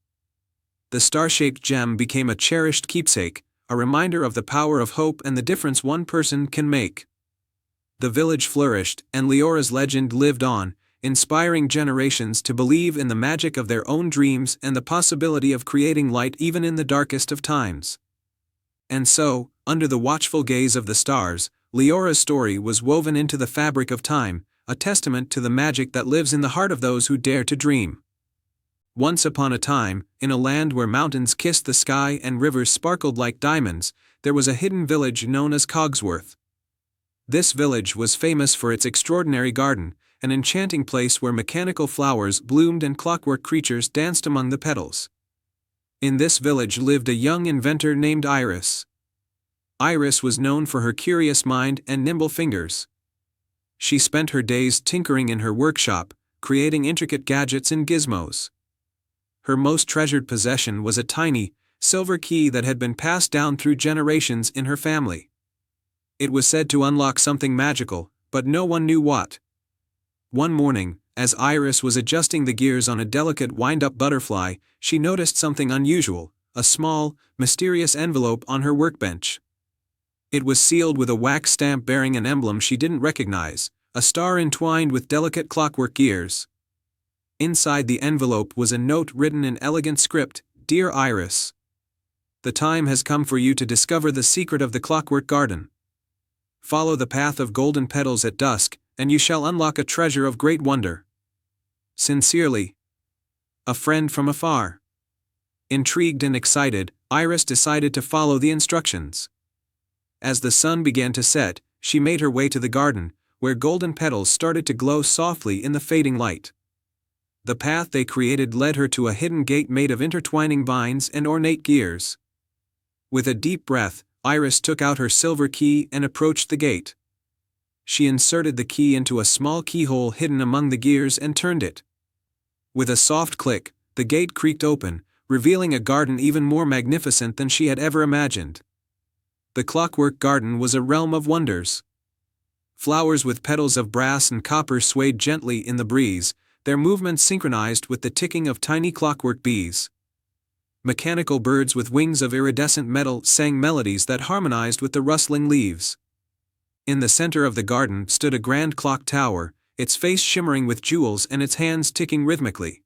The star-shaped gem became a cherished keepsake, a reminder of the power of hope and the difference one person can make. The village flourished, and Leora's legend lived on, inspiring generations to believe in the magic of their own dreams and the possibility of creating light even in the darkest of times. And so, under the watchful gaze of the stars, Leora's story was woven into the fabric of time, a testament to the magic that lives in the heart of those who dare to dream. Once upon a time, in a land where mountains kissed the sky and rivers sparkled like diamonds, there was a hidden village known as Cogsworth. This village was famous for its extraordinary garden, an enchanting place where mechanical flowers bloomed and clockwork creatures danced among the petals. In this village lived a young inventor named Iris. Iris was known for her curious mind and nimble fingers. She spent her days tinkering in her workshop, creating intricate gadgets and gizmos. Her most treasured possession was a tiny, silver key that had been passed down through generations in her family. It was said to unlock something magical, but no one knew what. One morning, as Iris was adjusting the gears on a delicate wind-up butterfly, she noticed something unusual, a small, mysterious envelope on her workbench. It was sealed with a wax stamp bearing an emblem she didn't recognize, a star entwined with delicate clockwork gears. Inside the envelope was a note written in elegant script, "Dear Iris. The time has come for you to discover the secret of the clockwork garden. Follow the path of golden petals at dusk, and you shall unlock a treasure of great wonder. Sincerely, a friend from afar." Intrigued and excited, Iris decided to follow the instructions. As the sun began to set, she made her way to the garden, where golden petals started to glow softly in the fading light. The path they created led her to a hidden gate made of intertwining vines and ornate gears. With a deep breath, Iris took out her silver key and approached the gate. She inserted the key into a small keyhole hidden among the gears and turned it. With a soft click, the gate creaked open, revealing a garden even more magnificent than she had ever imagined. The clockwork garden was a realm of wonders. Flowers with petals of brass and copper swayed gently in the breeze, their movements synchronized with the ticking of tiny clockwork bees. Mechanical birds with wings of iridescent metal sang melodies that harmonized with the rustling leaves. In the center of the garden stood a grand clock tower, its face shimmering with jewels and its hands ticking rhythmically.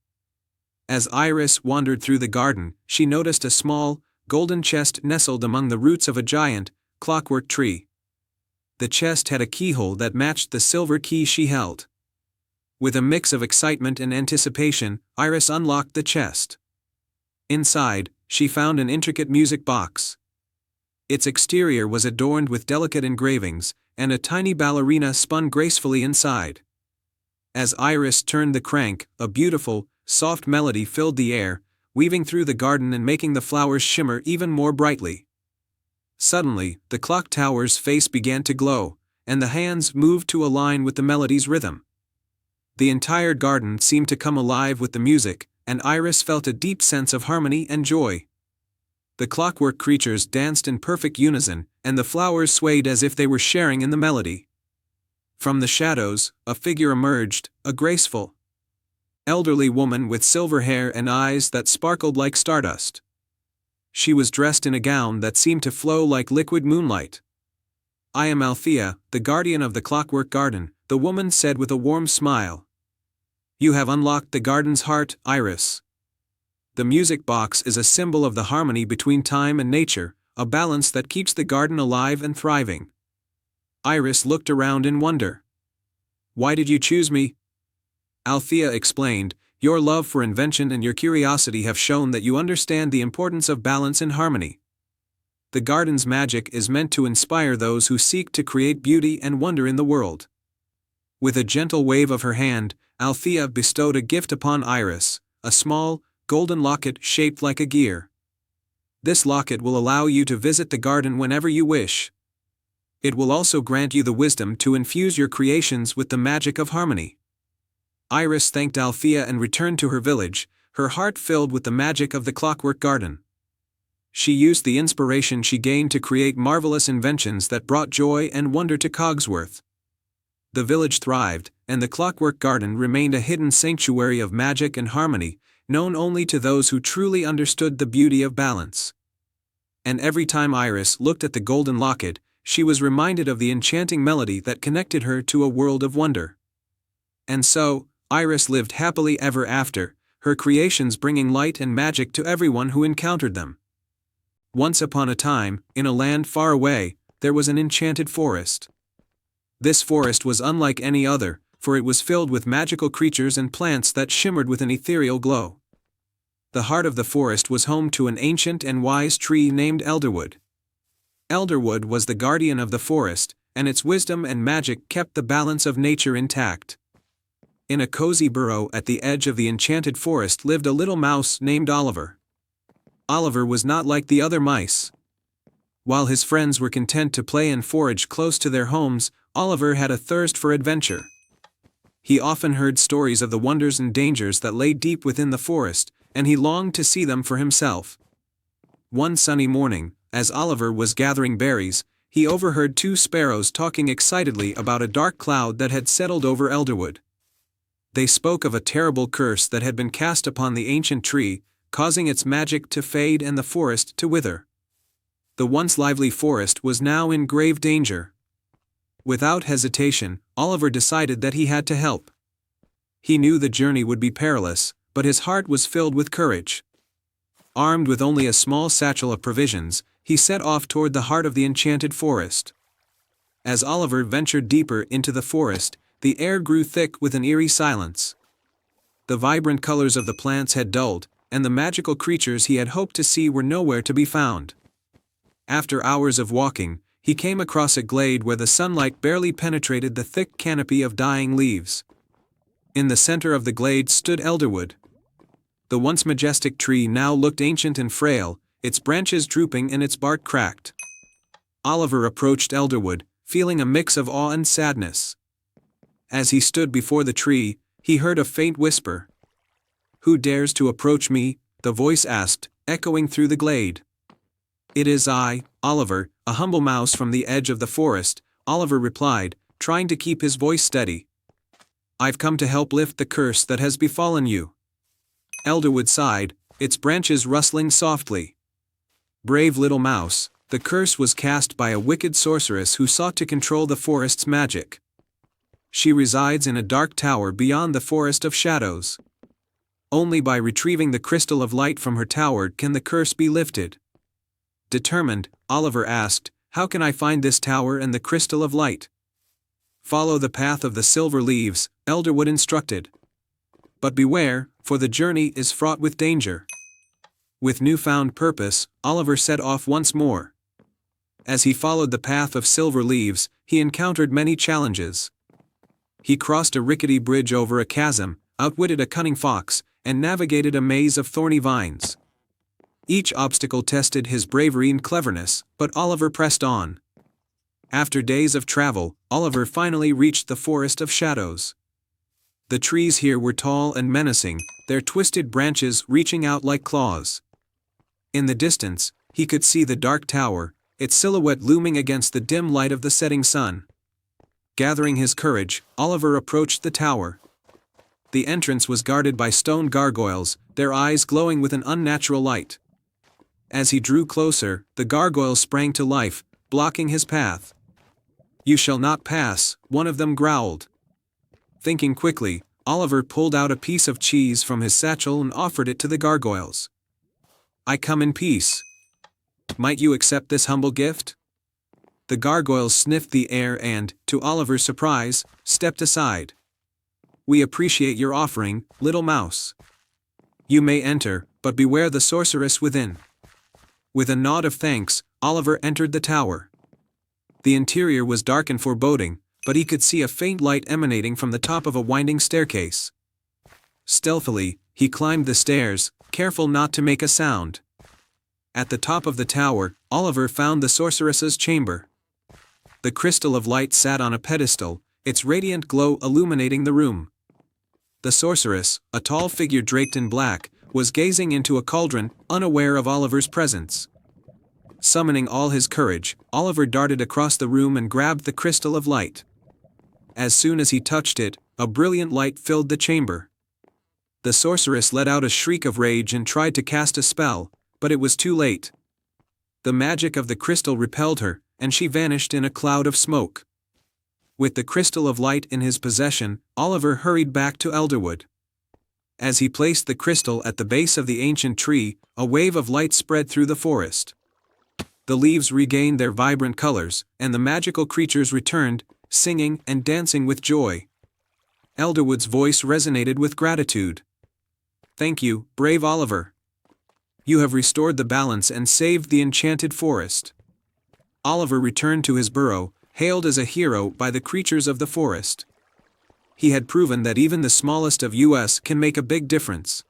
As Iris wandered through the garden, she noticed a small, golden chest nestled among the roots of a giant, clockwork tree. The chest had a keyhole that matched the silver key she held. With a mix of excitement and anticipation, Iris unlocked the chest. Inside, she found an intricate music box. Its exterior was adorned with delicate engravings, and a tiny ballerina spun gracefully inside. As Iris turned the crank, a beautiful, soft melody filled the air, weaving through the garden and making the flowers shimmer even more brightly. Suddenly, the clock tower's face began to glow, and the hands moved to align with the melody's rhythm. The entire garden seemed to come alive with the music, and Iris felt a deep sense of harmony and joy. The clockwork creatures danced in perfect unison, and the flowers swayed as if they were sharing in the melody. From the shadows, a figure emerged, a graceful, elderly woman with silver hair and eyes that sparkled like stardust. She was dressed in a gown that seemed to flow like liquid moonlight. "I am Althea, the guardian of the clockwork garden," the woman said with a warm smile. "You have unlocked the garden's heart, Iris. The music box is a symbol of the harmony between time and nature, a balance that keeps the garden alive and thriving." Iris looked around in wonder. "Why did you choose me?" Althea explained, "Your love for invention and your curiosity have shown that you understand the importance of balance and harmony. The garden's magic is meant to inspire those who seek to create beauty and wonder in the world." With a gentle wave of her hand, Althea bestowed a gift upon Iris, a small, golden locket shaped like a gear. "This locket will allow you to visit the garden whenever you wish. It will also grant you the wisdom to infuse your creations with the magic of harmony." Iris thanked Althea and returned to her village, her heart filled with the magic of the clockwork garden. She used the inspiration she gained to create marvelous inventions that brought joy and wonder to Cogsworth. The village thrived, and the clockwork garden remained a hidden sanctuary of magic and harmony, known only to those who truly understood the beauty of balance. And every time Iris looked at the golden locket, she was reminded of the enchanting melody that connected her to a world of wonder. And so, Iris lived happily ever after, her creations bringing light and magic to everyone who encountered them. Once upon a time, in a land far away, there was an enchanted forest. This forest was unlike any other, for it was filled with magical creatures and plants that shimmered with an ethereal glow. The heart of the forest was home to an ancient and wise tree named Elderwood. Elderwood was the guardian of the forest, and its wisdom and magic kept the balance of nature intact. In a cozy burrow at the edge of the enchanted forest lived a little mouse named Oliver. Oliver was not like the other mice. While his friends were content to play and forage close to their homes, Oliver had a thirst for adventure. He often heard stories of the wonders and dangers that lay deep within the forest, and he longed to see them for himself. One sunny morning, as Oliver was gathering berries, he overheard two sparrows talking excitedly about a dark cloud that had settled over Elderwood. They spoke of a terrible curse that had been cast upon the ancient tree, causing its magic to fade and the forest to wither. The once lively forest was now in grave danger. Without hesitation, Oliver decided that he had to help. He knew the journey would be perilous, but his heart was filled with courage. Armed with only a small satchel of provisions, he set off toward the heart of the enchanted forest. As Oliver ventured deeper into the forest, the air grew thick with an eerie silence. The vibrant colors of the plants had dulled, and the magical creatures he had hoped to see were nowhere to be found. After hours of walking, he came across a glade where the sunlight barely penetrated the thick canopy of dying leaves. In the center of the glade stood Elderwood. The once majestic tree now looked ancient and frail, its branches drooping and its bark cracked. Oliver approached Elderwood, feeling a mix of awe and sadness. As he stood before the tree, he heard a faint whisper. "Who dares to approach me?" the voice asked, echoing through the glade. "It is I, Oliver, a humble mouse from the edge of the forest," Oliver replied, trying to keep his voice steady. "I've come to help lift the curse that has befallen you." Elderwood sighed, its branches rustling softly. "Brave little mouse, the curse was cast by a wicked sorceress who sought to control the forest's magic. She resides in a dark tower beyond the Forest of Shadows. Only by retrieving the crystal of light from her tower can the curse be lifted." Determined, Oliver asked, "How can I find this tower and the crystal of light?" "Follow the path of the silver leaves," Elderwood instructed. "But beware, for the journey is fraught with danger." With newfound purpose, Oliver set off once more. As he followed the path of silver leaves, he encountered many challenges. He crossed a rickety bridge over a chasm, outwitted a cunning fox, and navigated a maze of thorny vines. Each obstacle tested his bravery and cleverness, but Oliver pressed on. After days of travel, Oliver finally reached the Forest of Shadows. The trees here were tall and menacing, their twisted branches reaching out like claws. In the distance, he could see the dark tower, its silhouette looming against the dim light of the setting sun. Gathering his courage, Oliver approached the tower. The entrance was guarded by stone gargoyles, their eyes glowing with an unnatural light. As he drew closer, the gargoyles sprang to life, blocking his path. "You shall not pass," one of them growled. Thinking quickly, Oliver pulled out a piece of cheese from his satchel and offered it to the gargoyles. "I come in peace. Might you accept this humble gift?" The gargoyles sniffed the air and, to Oliver's surprise, stepped aside. "We appreciate your offering, little mouse. You may enter, but beware the sorceress within." With a nod of thanks, Oliver entered the tower. The interior was dark and foreboding, but he could see a faint light emanating from the top of a winding staircase. Stealthily, he climbed the stairs, careful not to make a sound. At the top of the tower, Oliver found the sorceress's chamber. The crystal of light sat on a pedestal, its radiant glow illuminating the room. The sorceress, a tall figure draped in black, was gazing into a cauldron, unaware of Oliver's presence. Summoning all his courage, Oliver darted across the room and grabbed the crystal of light. As soon as he touched it, a brilliant light filled the chamber. The sorceress let out a shriek of rage and tried to cast a spell, but it was too late. The magic of the crystal repelled her, and she vanished in a cloud of smoke. With the crystal of light in his possession, Oliver hurried back to Elderwood. As he placed the crystal at the base of the ancient tree, a wave of light spread through the forest. The leaves regained their vibrant colors, and the magical creatures returned, singing and dancing with joy. Elderwood's voice resonated with gratitude. "Thank you, brave Oliver. You have restored the balance and saved the enchanted forest." Oliver returned to his burrow, hailed as a hero by the creatures of the forest. He had proven that even the smallest of us can make a big difference.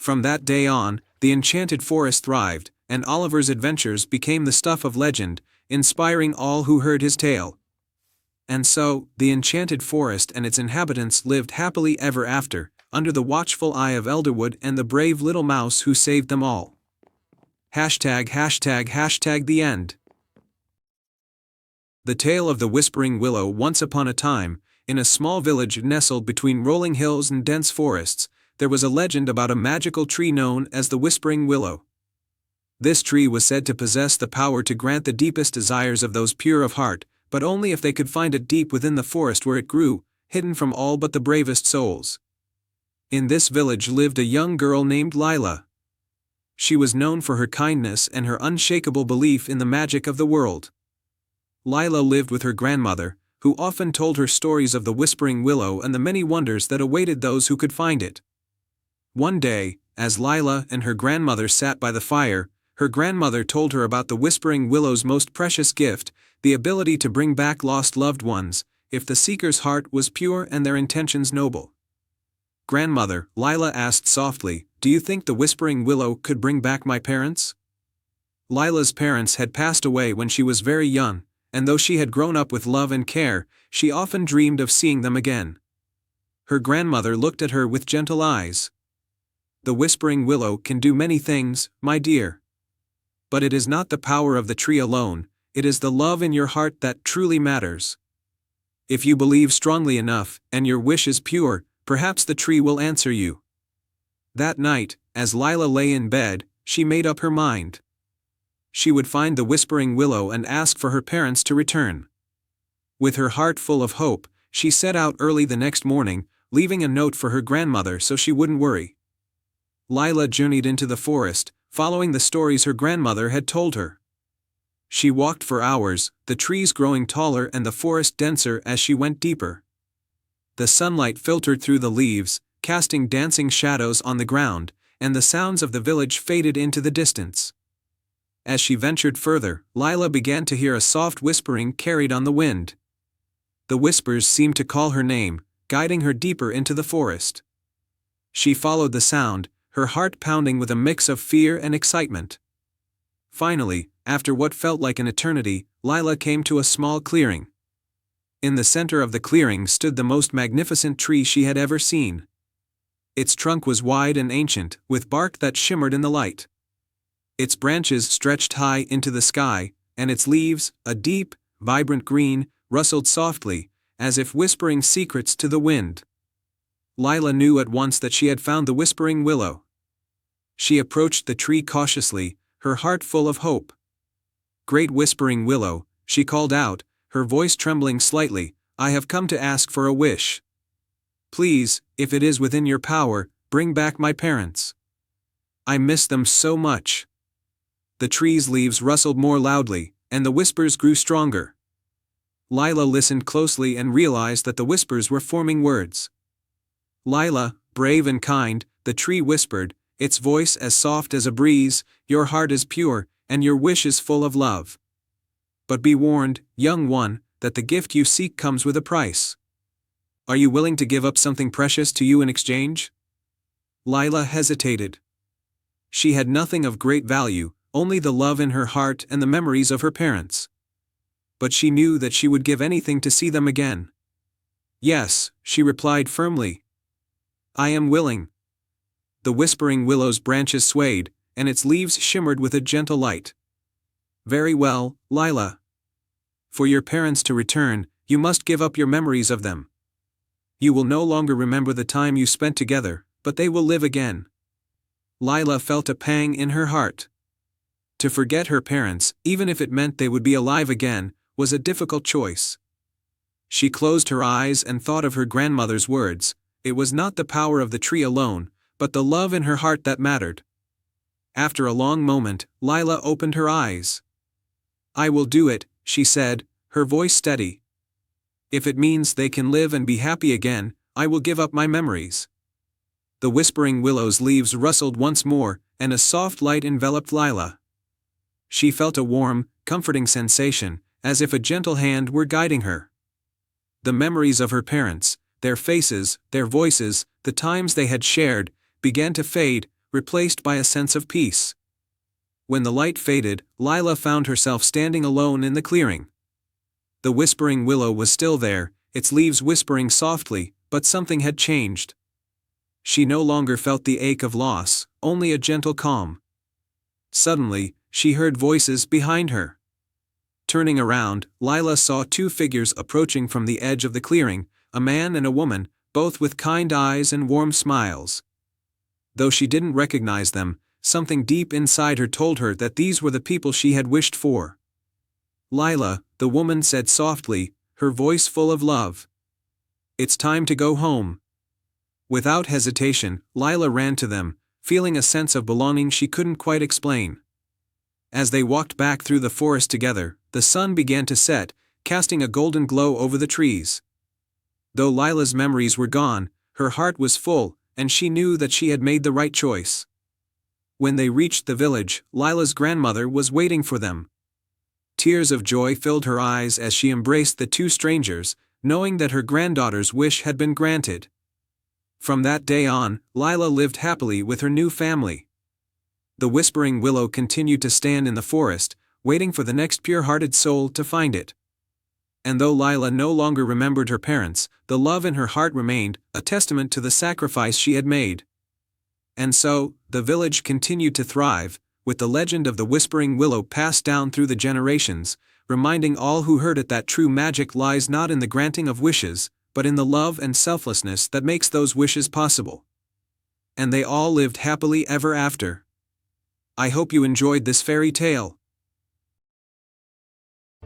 From that day on, the enchanted forest thrived, and Oliver's adventures became the stuff of legend, inspiring all who heard his tale. And so, the enchanted forest and its inhabitants lived happily ever after, under the watchful eye of Elderwood and the brave little mouse who saved them all. ###the end. The Tale of the Whispering Willow. Once upon a time, in a small village nestled between rolling hills and dense forests, there was a legend about a magical tree known as the Whispering Willow. This tree was said to possess the power to grant the deepest desires of those pure of heart, but only if they could find it deep within the forest where it grew, hidden from all but the bravest souls. In this village lived a young girl named Lila. She was known for her kindness and her unshakable belief in the magic of the world. Lila lived with her grandmother, who often told her stories of the Whispering Willow and the many wonders that awaited those who could find it. One day, as Lila and her grandmother sat by the fire, her grandmother told her about the Whispering Willow's most precious gift, the ability to bring back lost loved ones, if the seeker's heart was pure and their intentions noble. "Grandmother," Lila asked softly, "do you think the Whispering Willow could bring back my parents?" Lila's parents had passed away when she was very young, and though she had grown up with love and care, she often dreamed of seeing them again. Her grandmother looked at her with gentle eyes. "The Whispering Willow can do many things, my dear. But it is not the power of the tree alone, it is the love in your heart that truly matters. If you believe strongly enough, and your wish is pure, perhaps the tree will answer you." That night, as Lila lay in bed, she made up her mind. She would find the Whispering Willow and ask for her parents to return. With her heart full of hope, she set out early the next morning, leaving a note for her grandmother so she wouldn't worry. Lila journeyed into the forest, following the stories her grandmother had told her. She walked for hours, the trees growing taller and the forest denser as she went deeper. The sunlight filtered through the leaves, casting dancing shadows on the ground, and the sounds of the village faded into the distance. As she ventured further, Lila began to hear a soft whispering carried on the wind. The whispers seemed to call her name, guiding her deeper into the forest. She followed the sound, her heart pounding with a mix of fear and excitement. Finally, after what felt like an eternity, Lila came to a small clearing. In the center of the clearing stood the most magnificent tree she had ever seen. Its trunk was wide and ancient, with bark that shimmered in the light. Its branches stretched high into the sky, and its leaves, a deep, vibrant green, rustled softly, as if whispering secrets to the wind. Lila knew at once that she had found the Whispering Willow. She approached the tree cautiously, her heart full of hope. "Great Whispering Willow," she called out, her voice trembling slightly, "I have come to ask for a wish. Please, if it is within your power, bring back my parents. I miss them so much." The tree's leaves rustled more loudly, and the whispers grew stronger. Lila listened closely and realized that the whispers were forming words. "Lila, brave and kind," the tree whispered, its voice as soft as a breeze, "your heart is pure, and your wish is full of love. But be warned, young one, that the gift you seek comes with a price. Are you willing to give up something precious to you in exchange?" Lila hesitated. She had nothing of great value, only the love in her heart and the memories of her parents. But she knew that she would give anything to see them again. "Yes," she replied firmly. "I am willing." The Whispering Willow's branches swayed, and its leaves shimmered with a gentle light. "Very well, Lila. For your parents to return, you must give up your memories of them. You will no longer remember the time you spent together, but they will live again." Lila felt a pang in her heart. To forget her parents, even if it meant they would be alive again, was a difficult choice. She closed her eyes and thought of her grandmother's words. It was not the power of the tree alone, but the love in her heart that mattered. After a long moment, Lila opened her eyes. "I will do it," she said, her voice steady. "If it means they can live and be happy again, I will give up my memories." The Whispering Willow's leaves rustled once more, and a soft light enveloped Lila. She felt a warm, comforting sensation, as if a gentle hand were guiding her. The memories of her parents, their faces, their voices, the times they had shared, began to fade, replaced by a sense of peace. When the light faded, Lila found herself standing alone in the clearing. The whispering willow was still there, its leaves whispering softly, but something had changed. She no longer felt the ache of loss, only a gentle calm. Suddenly, she heard voices behind her. Turning around, Lila saw two figures approaching from the edge of the clearing, a man and a woman, both with kind eyes and warm smiles. Though she didn't recognize them, something deep inside her told her that these were the people she had wished for. "Lila," the woman said softly, her voice full of love. "It's time to go home." Without hesitation, Lila ran to them, feeling a sense of belonging she couldn't quite explain. As they walked back through the forest together, the sun began to set, casting a golden glow over the trees. Though Lila's memories were gone, her heart was full, and she knew that she had made the right choice. When they reached the village, Lila's grandmother was waiting for them. Tears of joy filled her eyes as she embraced the two strangers, knowing that her granddaughter's wish had been granted. From that day on, Lila lived happily with her new family. The whispering willow continued to stand in the forest, waiting for the next pure-hearted soul to find it. And though Lila no longer remembered her parents, the love in her heart remained, a testament to the sacrifice she had made. And so, the village continued to thrive, with the legend of the whispering willow passed down through the generations, reminding all who heard it that true magic lies not in the granting of wishes, but in the love and selflessness that makes those wishes possible. And they all lived happily ever after. I hope you enjoyed this fairy tale.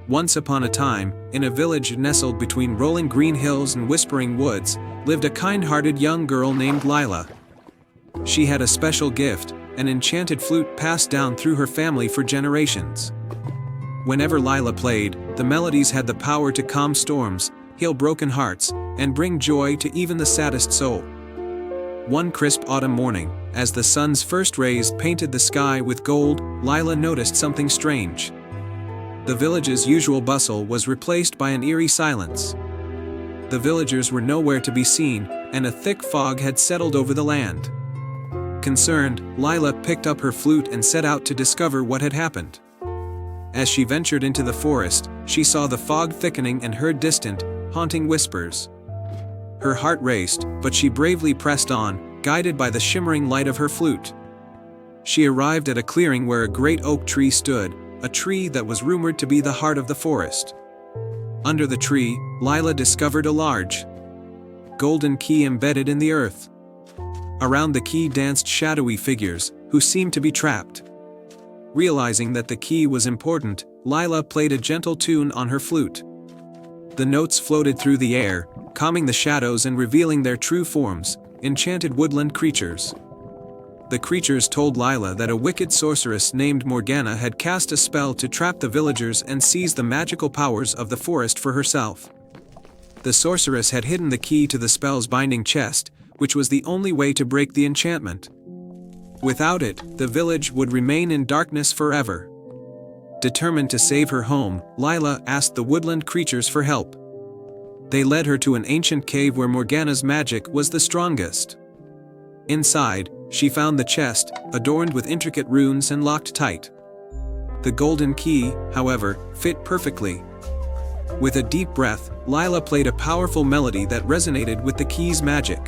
Once upon a time, in a village nestled between rolling green hills and whispering woods, lived a kind-hearted young girl named Lila. She had a special gift, an enchanted flute passed down through her family for generations. Whenever Lila played, the melodies had the power to calm storms, heal broken hearts, and bring joy to even the saddest soul. One crisp autumn morning, as the sun's first rays painted the sky with gold, Lila noticed something strange. The village's usual bustle was replaced by an eerie silence. The villagers were nowhere to be seen, and a thick fog had settled over the land. Concerned, Lila picked up her flute and set out to discover what had happened. As she ventured into the forest, she saw the fog thickening and heard distant, haunting whispers. Her heart raced, but she bravely pressed on, guided by the shimmering light of her flute. She arrived at a clearing where a great oak tree stood, a tree that was rumored to be the heart of the forest. Under the tree, Lila discovered a large, golden key embedded in the earth. Around the key danced shadowy figures, who seemed to be trapped. Realizing that the key was important, Lila played a gentle tune on her flute. The notes floated through the air, calming the shadows and revealing their true forms, enchanted woodland creatures. The creatures told Lila that a wicked sorceress named Morgana had cast a spell to trap the villagers and seize the magical powers of the forest for herself. The sorceress had hidden the key to the spell's binding chest, which was the only way to break the enchantment. Without it, the village would remain in darkness forever. Determined to save her home, Lila asked the woodland creatures for help. They led her to an ancient cave where Morgana's magic was the strongest. Inside, she found the chest, adorned with intricate runes and locked tight. The golden key, however, fit perfectly. With a deep breath, Lila played a powerful melody that resonated with the key's magic.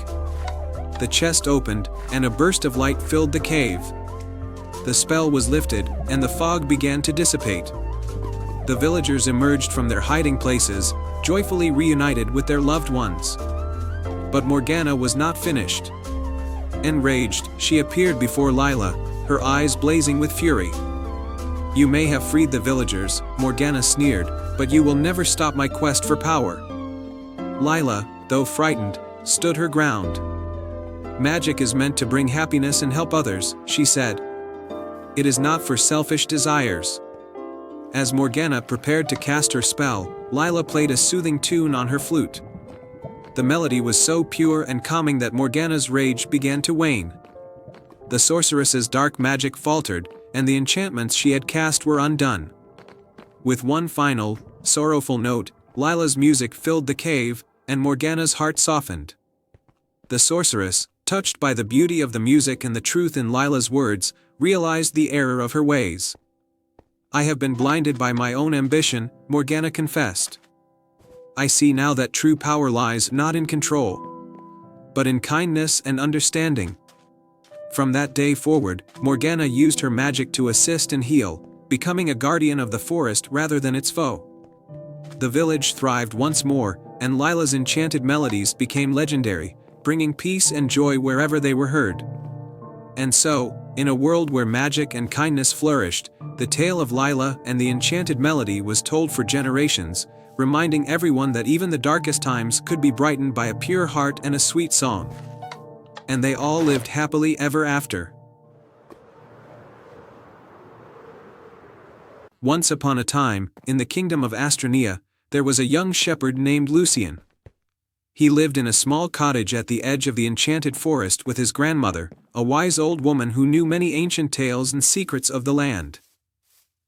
The chest opened, and a burst of light filled the cave. The spell was lifted, and the fog began to dissipate. The villagers emerged from their hiding places, joyfully reunited with their loved ones. But Morgana was not finished. Enraged, she appeared before Lila, her eyes blazing with fury. "You may have freed the villagers," Morgana sneered, "but you will never stop my quest for power." Lila, though frightened, stood her ground. "Magic is meant to bring happiness and help others," she said. "It is not for selfish desires." As Morgana prepared to cast her spell, Lila played a soothing tune on her flute. The melody was so pure and calming that Morgana's rage began to wane. the sorceress's dark magic faltered, and the enchantments she had cast were undone. With one final, sorrowful note, Lila's music filled the cave, and Morgana's heart softened. The sorceress, touched by the beauty of the music and the truth in Lila's words, realized the error of her ways. "I have been blinded by my own ambition," Morgana confessed. "I see now that true power lies not in control, but in kindness and understanding." From that day forward, Morgana used her magic to assist and heal, becoming a guardian of the forest rather than its foe. The village thrived once more, and Lila's enchanted melodies became legendary, bringing peace and joy wherever they were heard. And so, in a world where magic and kindness flourished, the tale of Lila and the enchanted melody was told for generations, reminding everyone that even the darkest times could be brightened by a pure heart and a sweet song. And they all lived happily ever after. Once upon a time, in the kingdom of Astrania, there was a young shepherd named Lucian. He lived in a small cottage at the edge of the enchanted forest with his grandmother, a wise old woman who knew many ancient tales and secrets of the land.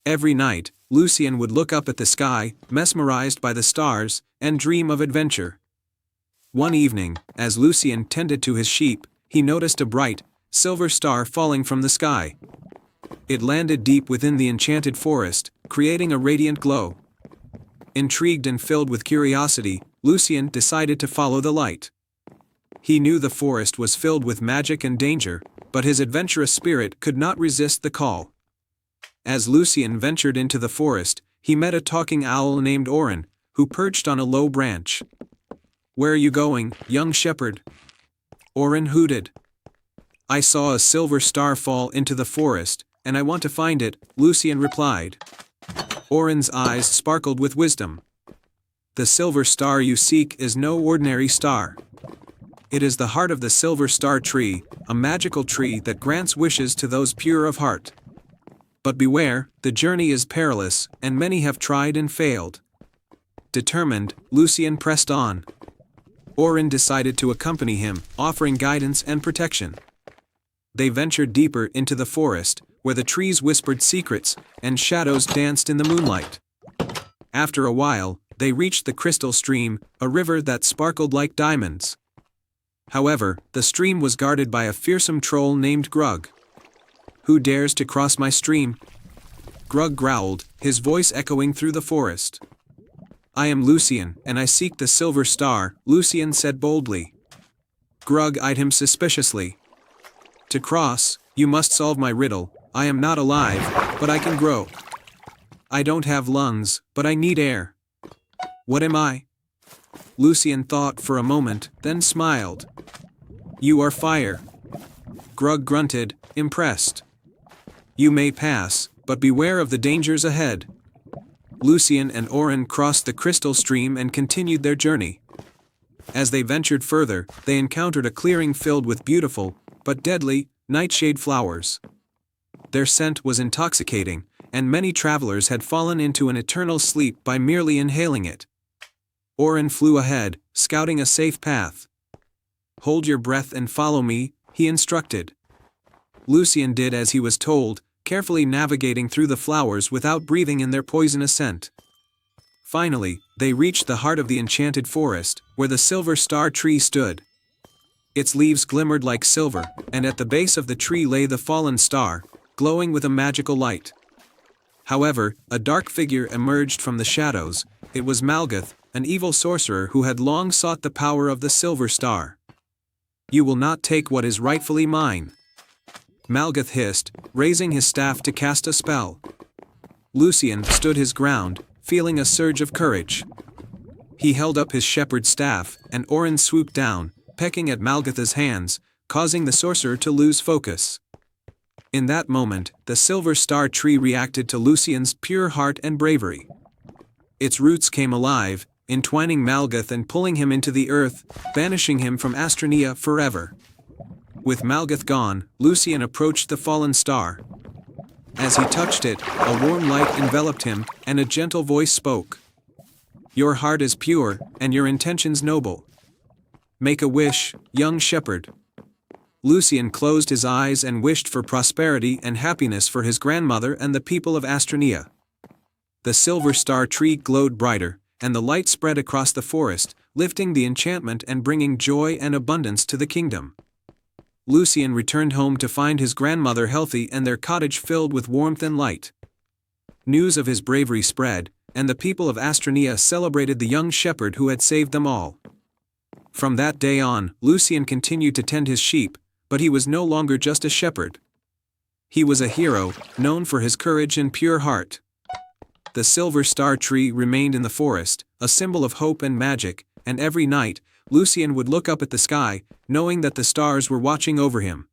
Every night, Lucian would look up at the sky, mesmerized by the stars, and dream of adventure. One evening, as Lucian tended to his sheep, he noticed a bright, silver star falling from the sky. It landed deep within the enchanted forest, creating a radiant glow. Intrigued and filled with curiosity, Lucian decided to follow the light. He knew the forest was filled with magic and danger, but his adventurous spirit could not resist the call. As Lucian ventured into the forest, he met a talking owl named Orin, who perched on a low branch. "Where are you going, young shepherd?" Orin hooted. "I saw a silver star fall into the forest, and I want to find it," Lucian replied. Orin's eyes sparkled with wisdom. "The silver star you seek is no ordinary star. It is the heart of the silver star tree, a magical tree that grants wishes to those pure of heart. But beware, the journey is perilous, and many have tried and failed." Determined, Lucian pressed on. Orin decided to accompany him, offering guidance and protection. They ventured deeper into the forest, where the trees whispered secrets, and shadows danced in the moonlight. After a while, they reached the crystal stream, a river that sparkled like diamonds. However, the stream was guarded by a fearsome troll named Grug. "Who dares to cross my stream?" Grug growled, his voice echoing through the forest. "I am Lucian, and I seek the silver star," Lucian said boldly. Grug eyed him suspiciously. "To cross, you must solve my riddle. I am not alive, but I can grow. I don't have lungs, but I need air. What am I?" Lucian thought for a moment, then smiled. "You are fire." Grug grunted, impressed. "You may pass, but beware of the dangers ahead." Lucian and Orin crossed the crystal stream and continued their journey. As they ventured further, they encountered a clearing filled with beautiful, but deadly, nightshade flowers. Their scent was intoxicating, and many travelers had fallen into an eternal sleep by merely inhaling it. Orin flew ahead, scouting a safe path. "Hold your breath and follow me," he instructed. Lucian did as he was told, carefully navigating through the flowers without breathing in their poisonous scent. Finally, they reached the heart of the enchanted forest, where the silver star tree stood. Its leaves glimmered like silver, and at the base of the tree lay the fallen star, glowing with a magical light. However, a dark figure emerged from the shadows. It was Malgath, an evil sorcerer who had long sought the power of the silver star. "You will not take what is rightfully mine," Malgath hissed, raising his staff to cast a spell. Lucian stood his ground, feeling a surge of courage. He held up his shepherd's staff, and Orin swooped down, pecking at Malgath's hands, causing the sorcerer to lose focus. In that moment, the silver star tree reacted to Lucian's pure heart and bravery. Its roots came alive, entwining Malgath and pulling him into the earth, banishing him from Astrania forever. With Malgath gone, Lucian approached the fallen star. As he touched it, a warm light enveloped him, and a gentle voice spoke. "Your heart is pure, and your intentions noble. Make a wish, young shepherd." Lucian closed his eyes and wished for prosperity and happiness for his grandmother and the people of Astrania. The silver star tree glowed brighter, and the light spread across the forest, lifting the enchantment and bringing joy and abundance to the kingdom. Lucian returned home to find his grandmother healthy and their cottage filled with warmth and light. News of his bravery spread, and the people of Astrania celebrated the young shepherd who had saved them all. From that day on, Lucian continued to tend his sheep, but he was no longer just a shepherd. He was a hero, known for his courage and pure heart. The silver star tree remained in the forest, a symbol of hope and magic, and every night, Lucian would look up at the sky, knowing that the stars were watching over him.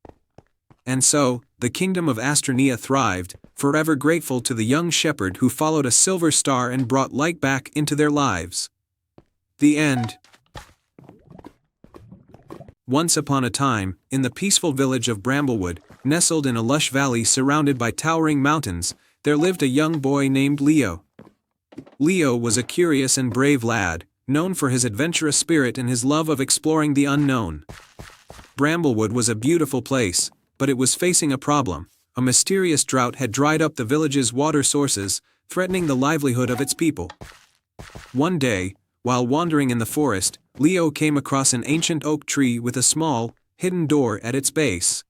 And so, the kingdom of Astrania thrived, forever grateful to the young shepherd who followed a silver star and brought light back into their lives. The end. Once upon a time, in the peaceful village of Bramblewood, nestled in a lush valley surrounded by towering mountains, there lived a young boy named Leo. Leo was a curious and brave lad, known for his adventurous spirit and his love of exploring the unknown. Bramblewood was a beautiful place, but it was facing a problem. A mysterious drought had dried up the village's water sources, threatening the livelihood of its people. One day, while wandering in the forest, Leo came across an ancient oak tree with a small, hidden door at its base.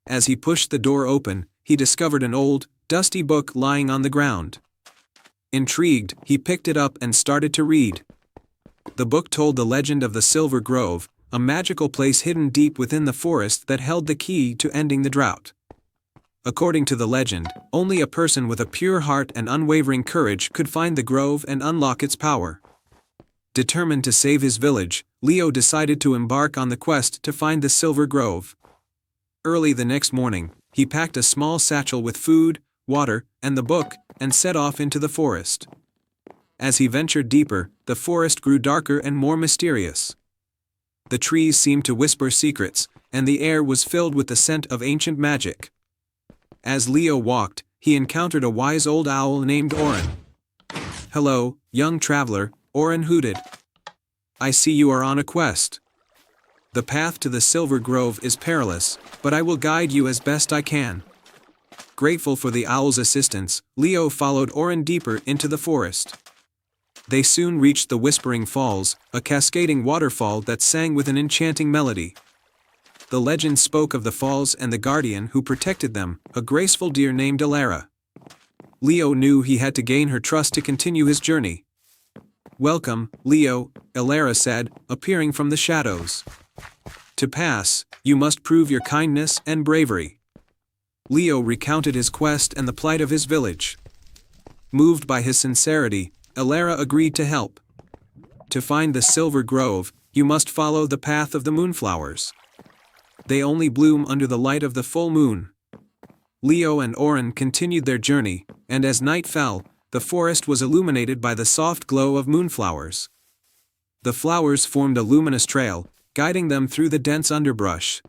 As he pushed the door open, he discovered an old, dusty book lying on the ground. Intrigued, he picked it up and started to read. The book told the legend of the Silver Grove, a magical place hidden deep within the forest that held the key to ending the drought. According to the legend, only a person with a pure heart and unwavering courage could find the grove and unlock its power. Determined to save his village, Leo decided to embark on the quest to find the Silver Grove. Early the next morning, he packed a small satchel with food, water, and the book, and set off into the forest. As he ventured deeper, the forest grew darker and more mysterious. The trees seemed to whisper secrets, and the air was filled with the scent of ancient magic. As Leo walked, he encountered a wise old owl named Oren. "Hello, young traveler," Oren hooted. "I see you are on a quest. The path to the Silver Grove is perilous, but I will guide you as best I can." Grateful for the owl's assistance, Leo followed Oren deeper into the forest. They soon reached the Whispering Falls, a cascading waterfall that sang with an enchanting melody. The legend spoke of the falls and the guardian who protected them, a graceful deer named Elara. Leo knew he had to gain her trust to continue his journey. "Welcome, Leo," Elara said, appearing from the shadows. "To pass, you must prove your kindness and bravery." Leo recounted his quest and the plight of his village. Moved by his sincerity, Elara agreed to help. "To find the Silver Grove, you must follow the path of the moonflowers. They only bloom under the light of the full moon." Leo and Oren continued their journey, and as night fell, the forest was illuminated by the soft glow of moonflowers. The flowers formed a luminous trail, guiding them through the dense underbrush.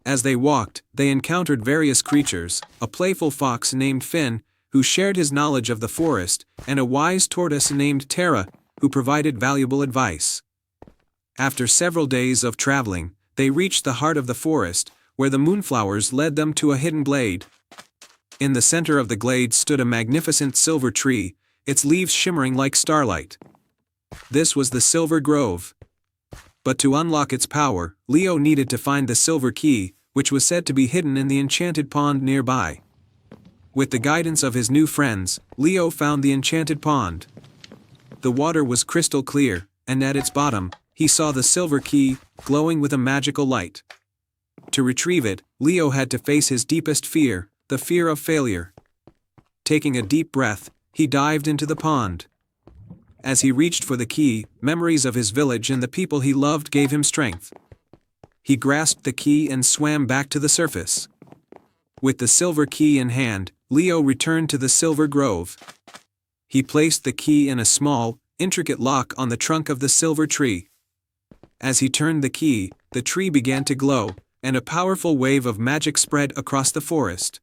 As they walked, they encountered various creatures, a playful fox named Finn, who shared his knowledge of the forest, and a wise tortoise named Tara, who provided valuable advice. After several days of traveling, they reached the heart of the forest, where the moonflowers led them to a hidden glade. In the center of the glade stood a magnificent silver tree, its leaves shimmering like starlight. This was the Silver Grove. But to unlock its power, Leo needed to find the silver key, which was said to be hidden in the enchanted pond nearby. With the guidance of his new friends, Leo found the enchanted pond. The water was crystal clear, and at its bottom, he saw the silver key, glowing with a magical light. To retrieve it, Leo had to face his deepest fear, the fear of failure. Taking a deep breath, he dived into the pond. As he reached for the key, memories of his village and the people he loved gave him strength. He grasped the key and swam back to the surface. With the silver key in hand, Leo returned to the Silver Grove. He placed the key in a small, intricate lock on the trunk of the silver tree. As he turned the key, the tree began to glow, and a powerful wave of magic spread across the forest.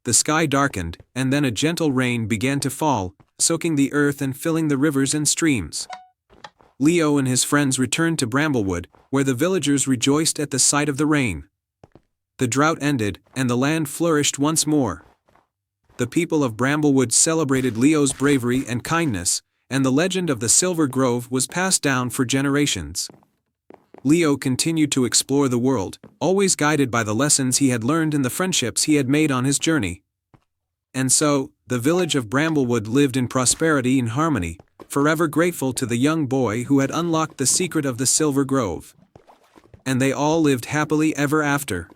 The sky darkened, and then a gentle rain began to fall, soaking the earth and filling the rivers and streams. Leo and his friends returned to Bramblewood, where the villagers rejoiced at the sight of the rain. The drought ended, and the land flourished once more. The people of Bramblewood celebrated Leo's bravery and kindness, and the legend of the Silver Grove was passed down for generations. Leo continued to explore the world, always guided by the lessons he had learned and the friendships he had made on his journey. And so, the village of Bramblewood lived in prosperity and harmony, forever grateful to the young boy who had unlocked the secret of the Silver Grove. And they all lived happily ever after.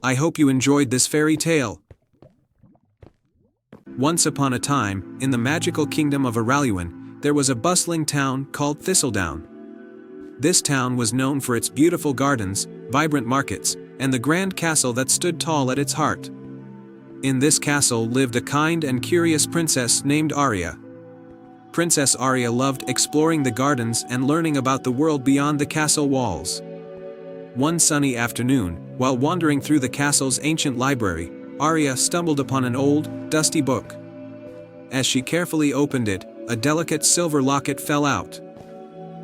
I hope you enjoyed this fairy tale. Once upon a time, in the magical kingdom of Araluan, there was a bustling town called Thistledown. This town was known for its beautiful gardens, vibrant markets, and the grand castle that stood tall at its heart. In this castle lived a kind and curious princess named Aria. Princess Aria loved exploring the gardens and learning about the world beyond the castle walls. One sunny afternoon, while wandering through the castle's ancient library, Aria stumbled upon an old, dusty book. As she carefully opened it, a delicate silver locket fell out.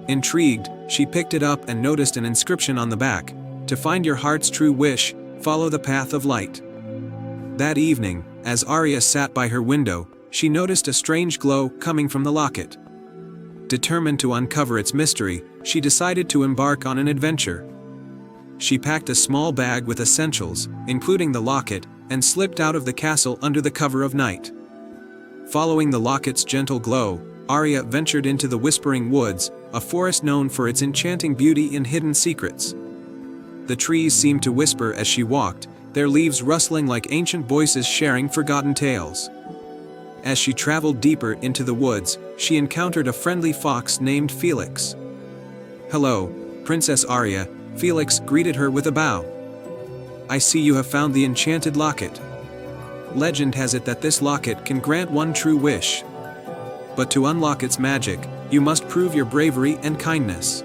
Intrigued, she picked it up and noticed an inscription on the back: "To find your heart's true wish, follow the path of light." That evening, as Aria sat by her window, she noticed a strange glow coming from the locket. Determined to uncover its mystery, she decided to embark on an adventure. She packed a small bag with essentials, including the locket, and slipped out of the castle under the cover of night. Following the locket's gentle glow, Aria ventured into the Whispering Woods, a forest known for its enchanting beauty and hidden secrets. The trees seemed to whisper as she walked, their leaves rustling like ancient voices sharing forgotten tales. As she traveled deeper into the woods, she encountered a friendly fox named Felix. "Hello, Princess Aria," Felix greeted her with a bow. "I see you have found the enchanted locket. Legend has it that this locket can grant one true wish. But to unlock its magic, you must prove your bravery and kindness."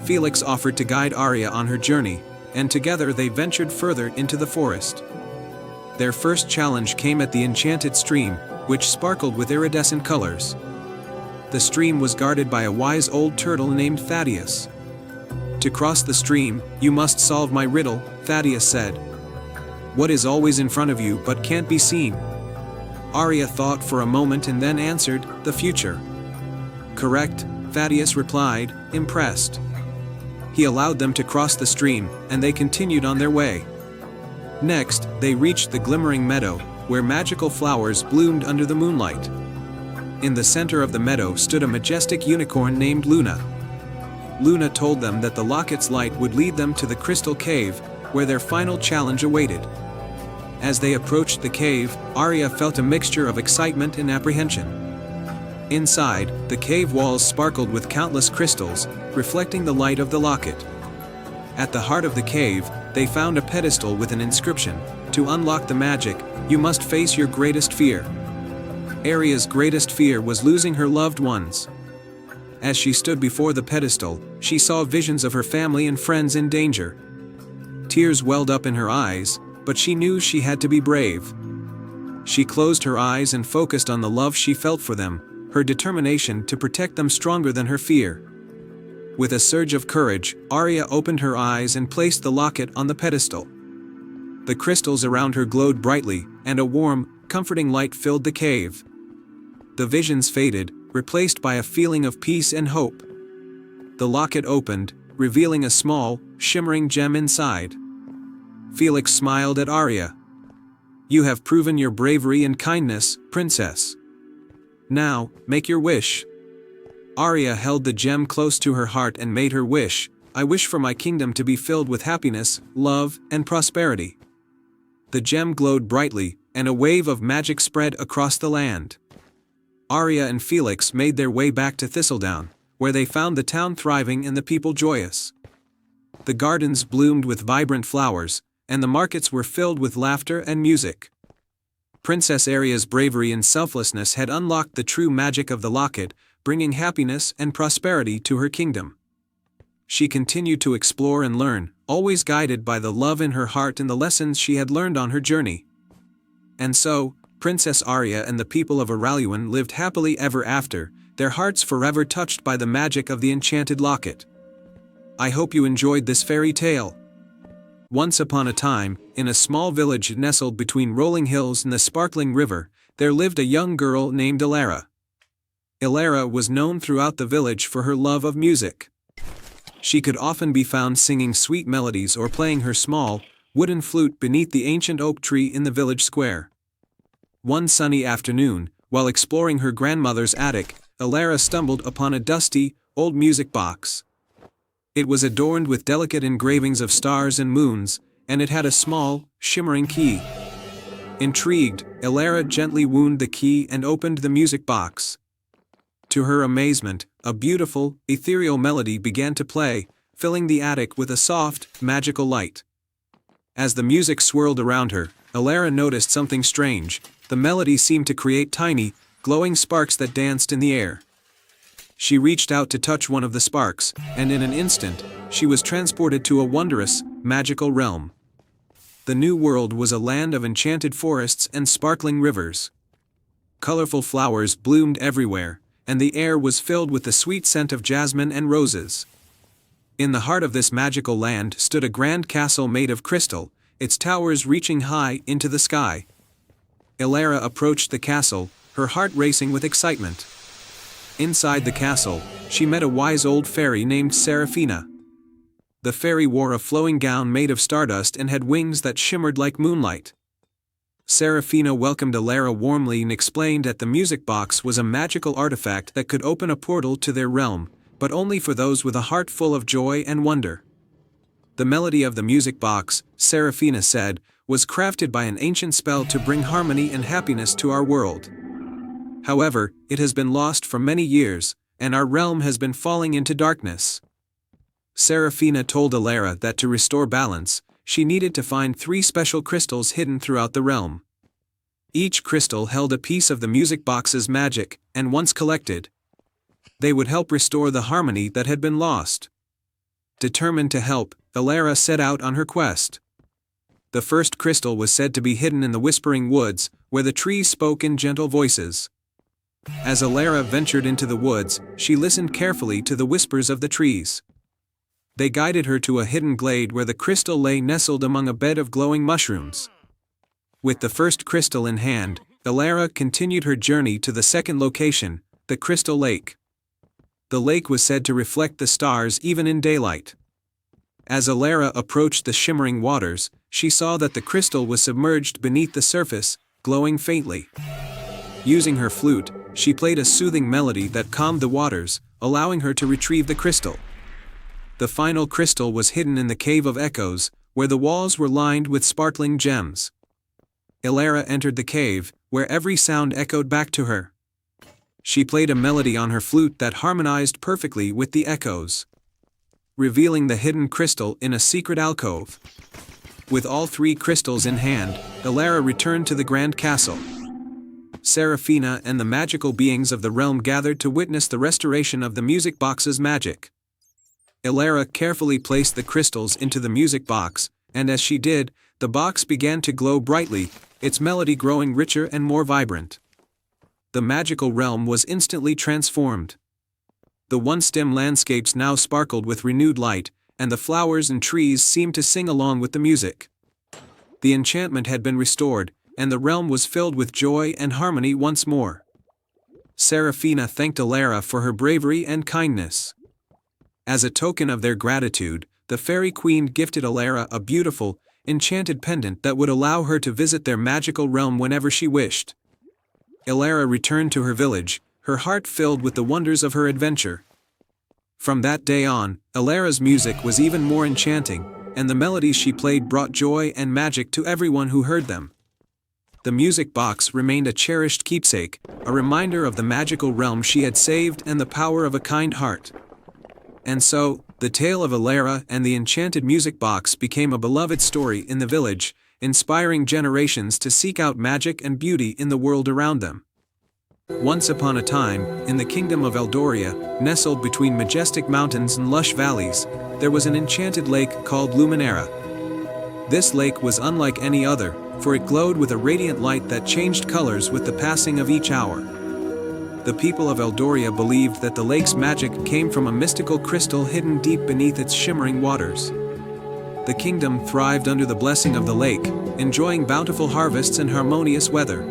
Felix offered to guide Aria on her journey, and together they ventured further into the forest. Their first challenge came at the enchanted stream, which sparkled with iridescent colors. The stream was guarded by a wise old turtle named Thaddeus. "To cross the stream, you must solve my riddle," Thaddeus said. "What is always in front of you but can't be seen?" Aria thought for a moment and then answered, "The future." "Correct," Thaddeus replied, impressed. He allowed them to cross the stream, and they continued on their way. Next, they reached the glimmering meadow, where magical flowers bloomed under the moonlight. In the center of the meadow stood a majestic unicorn named Luna. Luna told them that the locket's light would lead them to the Crystal Cave, where their final challenge awaited. As they approached the cave, Aria felt a mixture of excitement and apprehension. Inside, the cave walls sparkled with countless crystals, reflecting the light of the locket. At the heart of the cave, they found a pedestal with an inscription: "To unlock the magic, you must face your greatest fear." Aria's greatest fear was losing her loved ones. As she stood before the pedestal, she saw visions of her family and friends in danger. Tears welled up in her eyes, but she knew she had to be brave. She closed her eyes and focused on the love she felt for them, her determination to protect them stronger than her fear. With a surge of courage, Aria opened her eyes and placed the locket on the pedestal. The crystals around her glowed brightly, and a warm, comforting light filled the cave. The visions faded, replaced by a feeling of peace and hope. The locket opened, revealing a small, shimmering gem inside. Felix smiled at Aria. "You have proven your bravery and kindness, princess. Now, make your wish." Aria held the gem close to her heart and made her wish: "I wish for my kingdom to be filled with happiness, love, and prosperity." The gem glowed brightly, and a wave of magic spread across the land. Aria and Felix made their way back to Thistledown, where they found the town thriving and the people joyous. The gardens bloomed with vibrant flowers, and the markets were filled with laughter and music. Princess Aria's bravery and selflessness had unlocked the true magic of the locket, bringing happiness and prosperity to her kingdom. She continued to explore and learn, always guided by the love in her heart and the lessons she had learned on her journey. And so, Princess Aria and the people of Araluan lived happily ever after, their hearts forever touched by the magic of the enchanted locket. I hope you enjoyed this fairy tale. Once upon a time, in a small village nestled between rolling hills and the sparkling river, there lived a young girl named Elara. Elara was known throughout the village for her love of music. She could often be found singing sweet melodies or playing her small, wooden flute beneath the ancient oak tree in the village square. One sunny afternoon, while exploring her grandmother's attic, Elara stumbled upon a dusty, old music box. It was adorned with delicate engravings of stars and moons, and it had a small, shimmering key. Intrigued, Elara gently wound the key and opened the music box. To her amazement, a beautiful, ethereal melody began to play, filling the attic with a soft, magical light. As the music swirled around her, Elara noticed something strange. The melody seemed to create tiny, glowing sparks that danced in the air. She reached out to touch one of the sparks, and in an instant, she was transported to a wondrous, magical realm. The new world was a land of enchanted forests and sparkling rivers. Colorful flowers bloomed everywhere, and the air was filled with the sweet scent of jasmine and roses. In the heart of this magical land stood a grand castle made of crystal, its towers reaching high into the sky. Elara approached the castle, her heart racing with excitement. Inside the castle, she met a wise old fairy named Serafina. The fairy wore a flowing gown made of stardust and had wings that shimmered like moonlight. Serafina welcomed Elara warmly and explained that the music box was a magical artifact that could open a portal to their realm, but only for those with a heart full of joy and wonder. The melody of the music box, Serafina said, was crafted by an ancient spell to bring harmony and happiness to our world. However, it has been lost for many years, and our realm has been falling into darkness. Serafina told Elara that to restore balance, she needed to find 3 special crystals hidden throughout the realm. Each crystal held a piece of the music box's magic, and once collected, they would help restore the harmony that had been lost. Determined to help, Elara set out on her quest. The first crystal was said to be hidden in the Whispering Woods, where the trees spoke in gentle voices. As Elara ventured into the woods, she listened carefully to the whispers of the trees. They guided her to a hidden glade where the crystal lay nestled among a bed of glowing mushrooms. With the first crystal in hand, Elara continued her journey to the second location, the Crystal Lake. The lake was said to reflect the stars even in daylight. As Elara approached the shimmering waters, she saw that the crystal was submerged beneath the surface, glowing faintly. Using her flute, she played a soothing melody that calmed the waters, allowing her to retrieve the crystal. The final crystal was hidden in the Cave of Echoes, where the walls were lined with sparkling gems. Elara entered the cave, where every sound echoed back to her. She played a melody on her flute that harmonized perfectly with the echoes, revealing the hidden crystal in a secret alcove. With all 3 crystals in hand, Elara returned to the grand castle. Serafina and the magical beings of the realm gathered to witness the restoration of the music box's magic. Elara carefully placed the crystals into the music box, and as she did, the box began to glow brightly, its melody growing richer and more vibrant. The magical realm was instantly transformed. The once-dim landscapes now sparkled with renewed light, and the flowers and trees seemed to sing along with the music. The enchantment had been restored, and the realm was filled with joy and harmony once more. Serafina thanked Elara for her bravery and kindness. As a token of their gratitude, the fairy queen gifted Elara a beautiful, enchanted pendant that would allow her to visit their magical realm whenever she wished. Elara returned to her village, her heart filled with the wonders of her adventure. From that day on, Elara's music was even more enchanting, and the melodies she played brought joy and magic to everyone who heard them. The music box remained a cherished keepsake, a reminder of the magical realm she had saved and the power of a kind heart. And so, the tale of Elara and the enchanted music box became a beloved story in the village, inspiring generations to seek out magic and beauty in the world around them. Once upon a time, in the kingdom of Eldoria, nestled between majestic mountains and lush valleys, there was an enchanted lake called Luminera. This lake was unlike any other, for it glowed with a radiant light that changed colors with the passing of each hour. The people of Eldoria believed that the lake's magic came from a mystical crystal hidden deep beneath its shimmering waters. The kingdom thrived under the blessing of the lake, enjoying bountiful harvests and harmonious weather.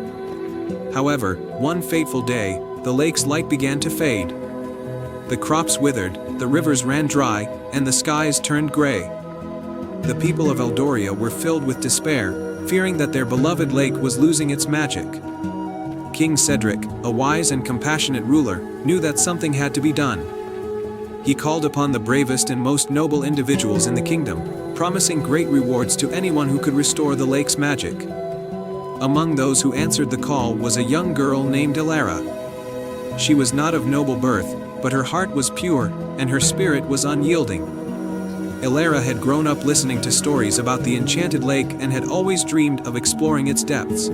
However, one fateful day, the lake's light began to fade. The crops withered, the rivers ran dry, and the skies turned gray. The people of Eldoria were filled with despair, fearing that their beloved lake was losing its magic. King Cedric, a wise and compassionate ruler, knew that something had to be done. He called upon the bravest and most noble individuals in the kingdom, promising great rewards to anyone who could restore the lake's magic. Among those who answered the call was a young girl named Elara. She was not of noble birth, but her heart was pure, and her spirit was unyielding. Elara had grown up listening to stories about the enchanted lake and had always dreamed of exploring its depths.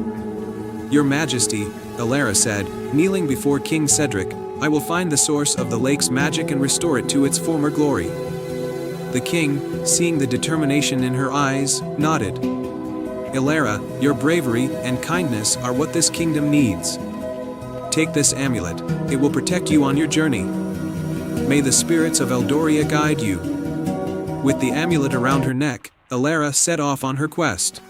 "Your Majesty," Elara said, kneeling before King Cedric, "I will find the source of the lake's magic and restore it to its former glory." The king, seeing the determination in her eyes, nodded. "Elara, your bravery and kindness are what this kingdom needs. Take this amulet, it will protect you on your journey. May the spirits of Eldoria guide you." With the amulet around her neck, Elara set off on her quest.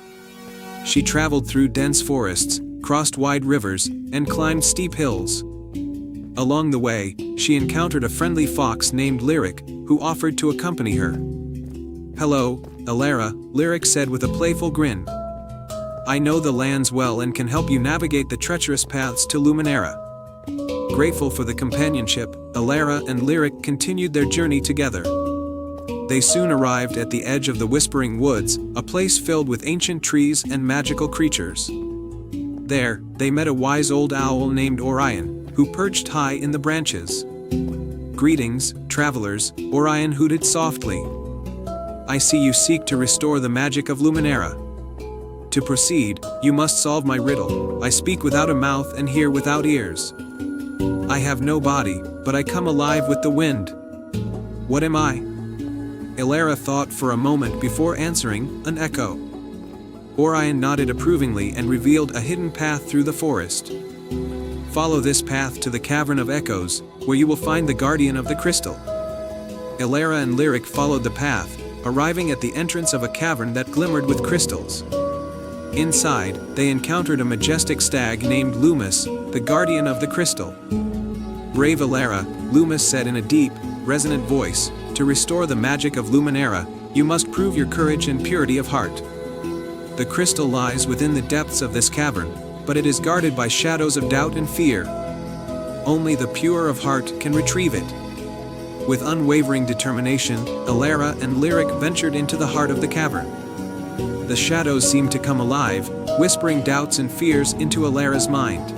She traveled through dense forests, crossed wide rivers, and climbed steep hills. Along the way, she encountered a friendly fox named Lyric, who offered to accompany her. "Hello, Elara," Lyric said with a playful grin. "I know the lands well and can help you navigate the treacherous paths to Luminera." Grateful for the companionship, Elara and Lyric continued their journey together. They soon arrived at the edge of the Whispering Woods, a place filled with ancient trees and magical creatures. There, they met a wise old owl named Orion, who perched high in the branches. "Greetings, travelers," Orion hooted softly. "I see you seek to restore the magic of Luminera. To proceed, you must solve my riddle. I speak without a mouth and hear without ears. I have no body, but I come alive with the wind. What am I?" Elara thought for a moment before answering, "An echo." Orion nodded approvingly and revealed a hidden path through the forest. "Follow this path to the Cavern of Echoes, where you will find the guardian of the crystal." Elara and Lyric followed the path, arriving at the entrance of a cavern that glimmered with crystals. Inside, they encountered a majestic stag named Loomis, the guardian of the crystal. "Brave Elara," Loomis said in a deep, resonant voice, "to restore the magic of Luminera, you must prove your courage and purity of heart. The crystal lies within the depths of this cavern, but it is guarded by shadows of doubt and fear. Only the pure of heart can retrieve it." With unwavering determination, Elara and Lyric ventured into the heart of the cavern. The shadows seemed to come alive, whispering doubts and fears into Elara's mind.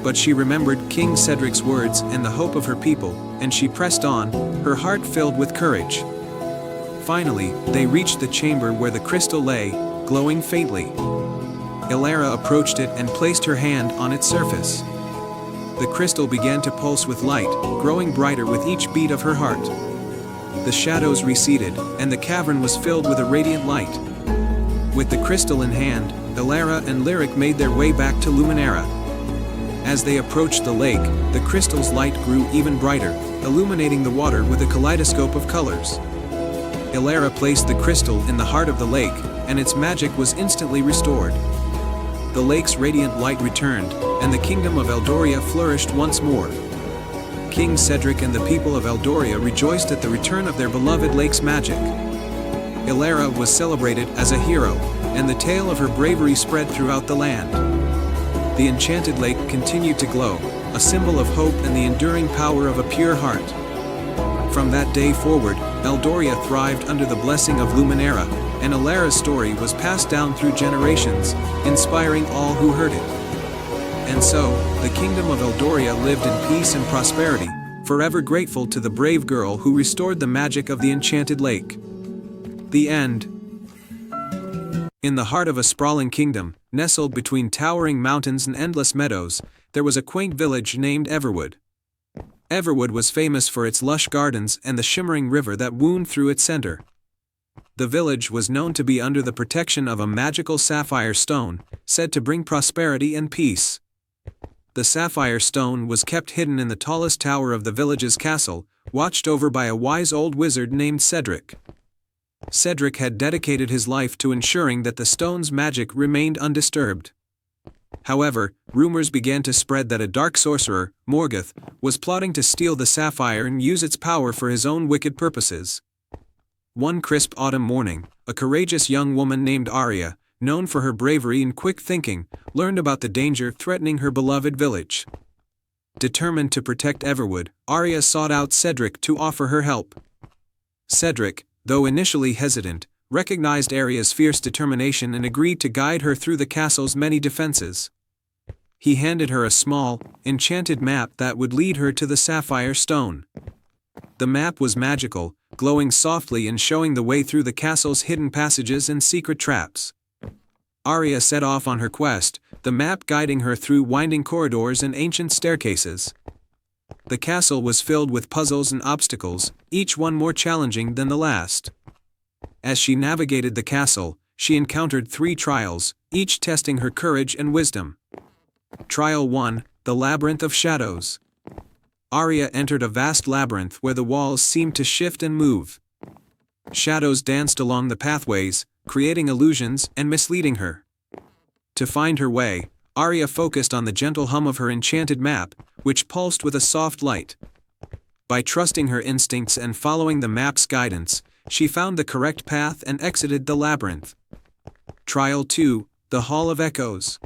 But she remembered King Cedric's words and the hope of her people, and she pressed on, her heart filled with courage. Finally, they reached the chamber where the crystal lay, glowing faintly. Elara approached it and placed her hand on its surface. The crystal began to pulse with light, growing brighter with each beat of her heart. The shadows receded, and the cavern was filled with a radiant light. With the crystal in hand, Elara and Lyric made their way back to Luminera. As they approached the lake, the crystal's light grew even brighter, illuminating the water with a kaleidoscope of colors. Elara placed the crystal in the heart of the lake, and its magic was instantly restored. The lake's radiant light returned, and the kingdom of Eldoria flourished once more. King Cedric and the people of Eldoria rejoiced at the return of their beloved lake's magic. Elara was celebrated as a hero, and the tale of her bravery spread throughout the land. The enchanted lake continued to glow, a symbol of hope and the enduring power of a pure heart. From that day forward, Eldoria thrived under the blessing of Luminera, and Elara's story was passed down through generations, inspiring all who heard it. And so, the kingdom of Eldoria lived in peace and prosperity, forever grateful to the brave girl who restored the magic of the enchanted lake. The end. In the heart of a sprawling kingdom, nestled between towering mountains and endless meadows, there was a quaint village named Everwood. Everwood was famous for its lush gardens and the shimmering river that wound through its center. The village was known to be under the protection of a magical sapphire stone, said to bring prosperity and peace. the sapphire stone was kept hidden in the tallest tower of the village's castle, watched over by a wise old wizard named Cedric. Cedric had dedicated his life to ensuring that the stone's magic remained undisturbed. However, rumors began to spread that a dark sorcerer, Morgoth, was plotting to steal the sapphire and use its power for his own wicked purposes. One crisp autumn morning, a courageous young woman named Arya, known for her bravery and quick thinking, learned about the danger threatening her beloved village. Determined to protect Everwood, Arya sought out Cedric to offer her help. Cedric, though initially hesitant, recognized Arya's fierce determination and agreed to guide her through the castle's many defenses. He handed her a small, enchanted map that would lead her to the sapphire stone. The map was magical, glowing softly and showing the way through the castle's hidden passages and secret traps. Arya set off on her quest, the map guiding her through winding corridors and ancient staircases. The castle was filled with puzzles and obstacles, each one more challenging than the last. As she navigated the castle, she encountered 3 trials, each testing her courage and wisdom. Trial 1, the Labyrinth of Shadows. Arya entered a vast labyrinth where the walls seemed to shift and move. Shadows danced along the pathways, creating illusions and misleading her. To find her way, Arya focused on the gentle hum of her enchanted map, which pulsed with a soft light. By trusting her instincts and following the map's guidance, she found the correct path and exited the labyrinth. Trial 2, the Hall of Echoes.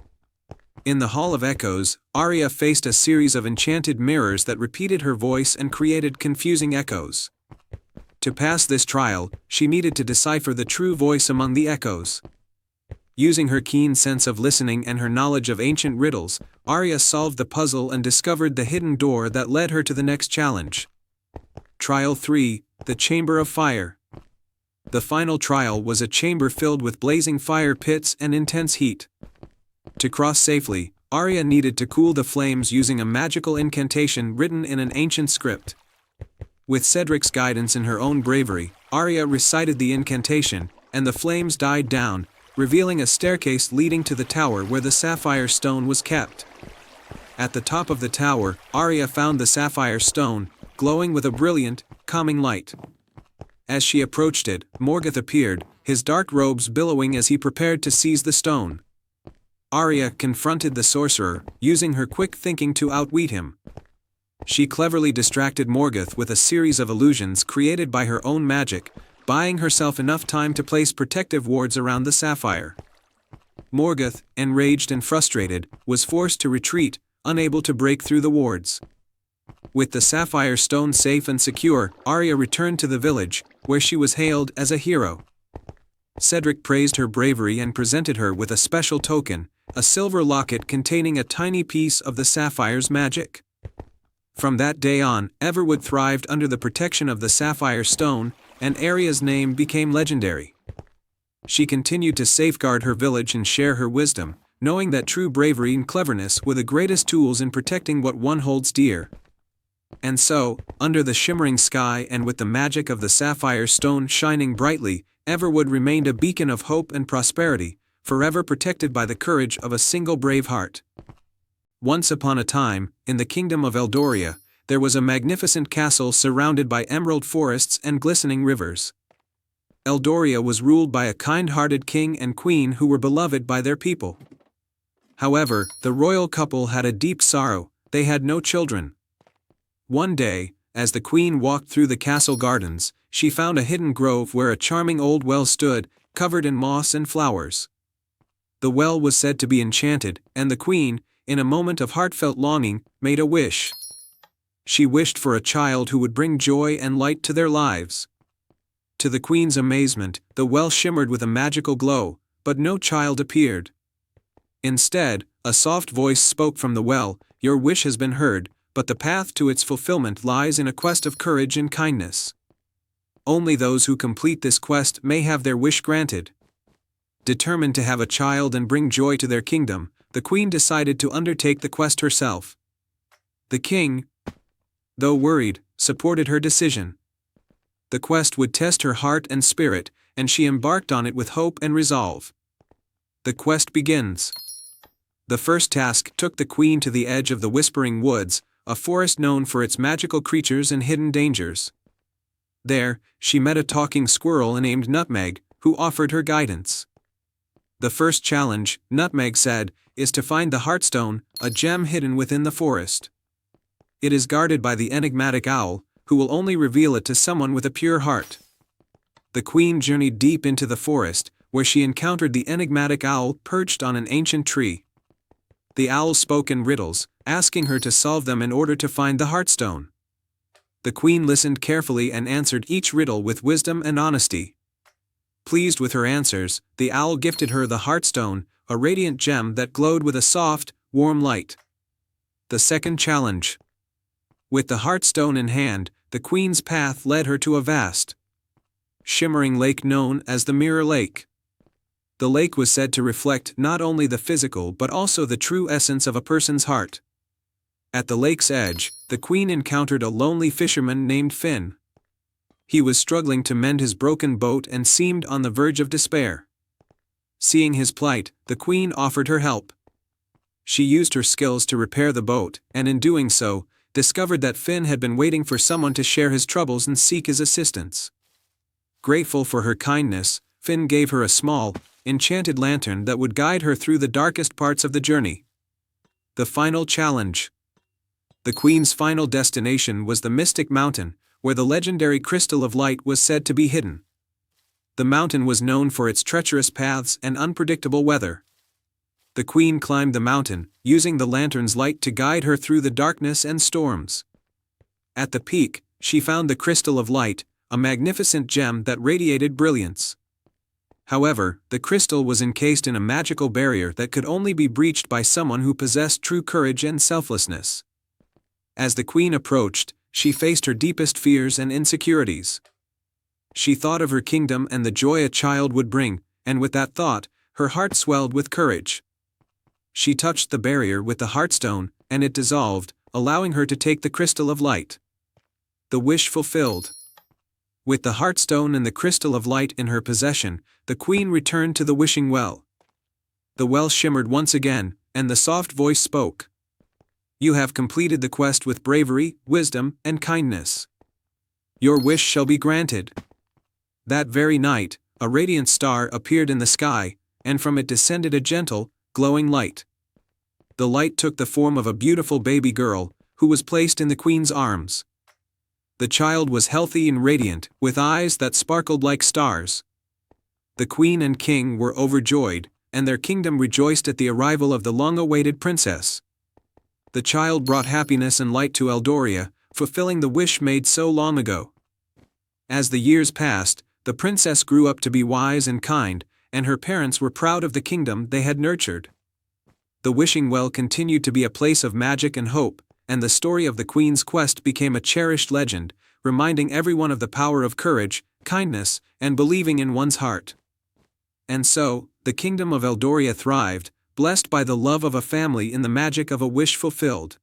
In the Hall of Echoes, Arya faced a series of enchanted mirrors that repeated her voice and created confusing echoes. To pass this trial, she needed to decipher the true voice among the echoes. Using her keen sense of listening and her knowledge of ancient riddles, Arya solved the puzzle and discovered the hidden door that led her to the next challenge. Trial 3, the Chamber of Fire. The final trial was a chamber filled with blazing fire pits and intense heat. To cross safely, Arya needed to cool the flames using a magical incantation written in an ancient script. With Cedric's guidance and her own bravery, Arya recited the incantation, and the flames died down, revealing a staircase leading to the tower where the sapphire stone was kept. At the top of the tower, Arya found the sapphire stone, glowing with a brilliant, calming light. As she approached it, Morgoth appeared, his dark robes billowing as he prepared to seize the stone. Arya confronted the sorcerer, using her quick thinking to outwit him. She cleverly distracted Morgoth with a series of illusions created by her own magic, buying herself enough time to place protective wards around the sapphire. Morgoth, enraged and frustrated, was forced to retreat, unable to break through the wards. With the sapphire stone safe and secure, Arya returned to the village, where she was hailed as a hero. Cedric praised her bravery and presented her with a special token, a silver locket containing a tiny piece of the sapphire's magic. From that day on, Everwood thrived under the protection of the sapphire stone, and Arya's name became legendary. She continued to safeguard her village and share her wisdom, knowing that true bravery and cleverness were the greatest tools in protecting what one holds dear. And so, under the shimmering sky and with the magic of the sapphire stone shining brightly, Everwood remained a beacon of hope and prosperity, forever protected by the courage of a single brave heart. Once upon a time, in the kingdom of Eldoria, there was a magnificent castle surrounded by emerald forests and glistening rivers. Eldoria was ruled by a kind-hearted king and queen who were beloved by their people. However, the royal couple had a deep sorrow: they had no children. One day, as the queen walked through the castle gardens, she found a hidden grove where a charming old well stood, covered in moss and flowers. The well was said to be enchanted, and the queen, in a moment of heartfelt longing, made a wish. She wished for a child who would bring joy and light to their lives. To the queen's amazement, the well shimmered with a magical glow, but no child appeared. Instead, a soft voice spoke from the well: "Your wish has been heard, but the path to its fulfillment lies in a quest of courage and kindness. Only those who complete this quest may have their wish granted." Determined to have a child and bring joy to their kingdom, the queen decided to undertake the quest herself. The king, though worried, supported her decision. The quest would test her heart and spirit, and she embarked on it with hope and resolve. The quest begins. The first task took the queen to the edge of the Whispering Woods, a forest known for its magical creatures and hidden dangers. There, she met a talking squirrel named Nutmeg, who offered her guidance. The first challenge, Nutmeg said, is to find the Heartstone, a gem hidden within the forest. It is guarded by the enigmatic owl, who will only reveal it to someone with a pure heart. The queen journeyed deep into the forest, where she encountered the enigmatic owl perched on an ancient tree. The owl spoke in riddles, asking her to solve them in order to find the Heartstone. The queen listened carefully and answered each riddle with wisdom and honesty. Pleased with her answers, the owl gifted her the Heartstone, a radiant gem that glowed with a soft, warm light. The second challenge. With the Heartstone in hand, the queen's path led her to a vast, shimmering lake known as the Mirror Lake. The lake was said to reflect not only the physical but also the true essence of a person's heart. At the lake's edge, the queen encountered a lonely fisherman named Finn. He was struggling to mend his broken boat and seemed on the verge of despair. Seeing his plight, the queen offered her help. She used her skills to repair the boat, and in doing so, discovered that Finn had been waiting for someone to share his troubles and seek his assistance. Grateful for her kindness, Finn gave her a small, enchanted lantern that would guide her through the darkest parts of the journey. The final challenge. The queen's final destination was the Mystic Mountain, where the legendary Crystal of Light was said to be hidden. The mountain was known for its treacherous paths and unpredictable weather. The queen climbed the mountain, using the lantern's light to guide her through the darkness and storms. At the peak, she found the Crystal of Light, a magnificent gem that radiated brilliance. However, the crystal was encased in a magical barrier that could only be breached by someone who possessed true courage and selflessness. As the queen approached, she faced her deepest fears and insecurities. She thought of her kingdom and the joy a child would bring, and with that thought, her heart swelled with courage. She touched the barrier with the Heartstone, and it dissolved, allowing her to take the Crystal of Light. The wish fulfilled. With the Heartstone and the Crystal of Light in her possession, the queen returned to the wishing well. The well shimmered once again, and the soft voice spoke. You have completed the quest with bravery, wisdom, and kindness. Your wish shall be granted. That very night, a radiant star appeared in the sky, and from it descended a gentle, glowing light. The light took the form of a beautiful baby girl, who was placed in the queen's arms. The child was healthy and radiant, with eyes that sparkled like stars. The queen and king were overjoyed, and their kingdom rejoiced at the arrival of the long-awaited princess. The child brought happiness and light to Eldoria, fulfilling the wish made so long ago. As the years passed, the princess grew up to be wise and kind, and her parents were proud of the kingdom they had nurtured. The wishing well continued to be a place of magic and hope, and the story of the queen's quest became a cherished legend, reminding everyone of the power of courage, kindness, and believing in one's heart. And so, the kingdom of Eldoria thrived, blessed by the love of a family in the magic of a wish fulfilled.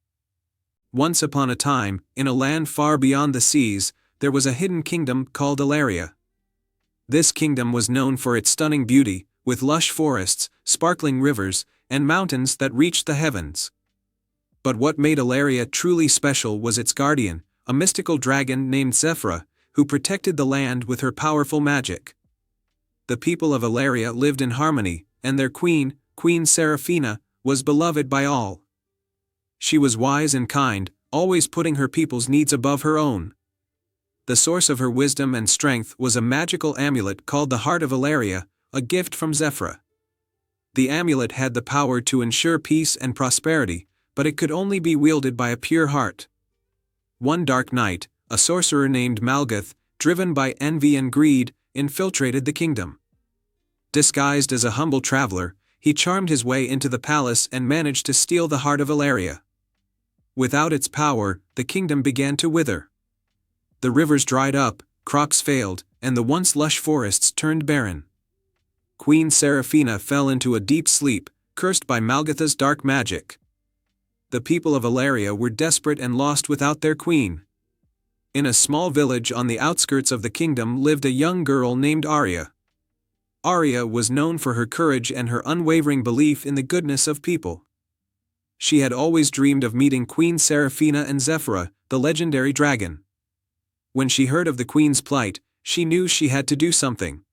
Once upon a time, in a land far beyond the seas, there was a hidden kingdom called Elaria. This kingdom was known for its stunning beauty, with lush forests, sparkling rivers, and mountains that reached the heavens. But what made Elaria truly special was its guardian, a mystical dragon named Zephyra, who protected the land with her powerful magic. The people of Elaria lived in harmony, and their queen, Queen Seraphina, was beloved by all. She was wise and kind, always putting her people's needs above her own. The source of her wisdom and strength was a magical amulet called the Heart of Elaria, a gift from Zephyra. The amulet had the power to ensure peace and prosperity, but it could only be wielded by a pure heart. One dark night, a sorcerer named Malgath, driven by envy and greed, infiltrated the kingdom. Disguised as a humble traveler, he charmed his way into the palace and managed to steal the heart of Elaria. Without its power, the kingdom began to wither. The rivers dried up, crops failed, and the once lush forests turned barren. Queen Seraphina fell into a deep sleep, cursed by Malgath's dark magic. The people of Elaria were desperate and lost without their queen. In a small village on the outskirts of the kingdom lived a young girl named Arya. Arya was known for her courage and her unwavering belief in the goodness of people. she had always dreamed of meeting Queen Seraphina and Zephyra, the legendary dragon. When she heard of the queen's plight, she knew she had to do something.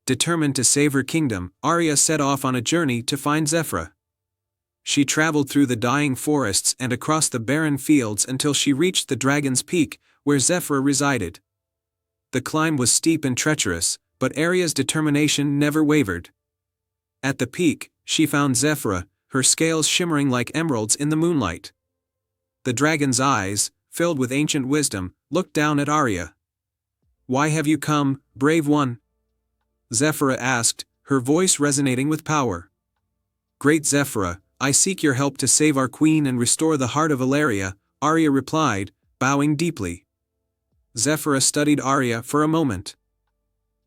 Determined to save her kingdom, Arya set off on a journey to find Zephyra. She traveled through the dying forests and across the barren fields until she reached the Dragon's Peak, where Zephyra resided. The climb was steep and treacherous, but Arya's determination never wavered. At the peak, she found Zephyra, her scales shimmering like emeralds in the moonlight. The dragon's eyes, filled with ancient wisdom, looked down at Arya. "Why have you come, brave one?" Zephyra asked, her voice resonating with power. "Great Zephyra, I seek your help to save our queen and restore the heart of Valeria," Arya replied, bowing deeply. Zephyra studied Arya for a moment.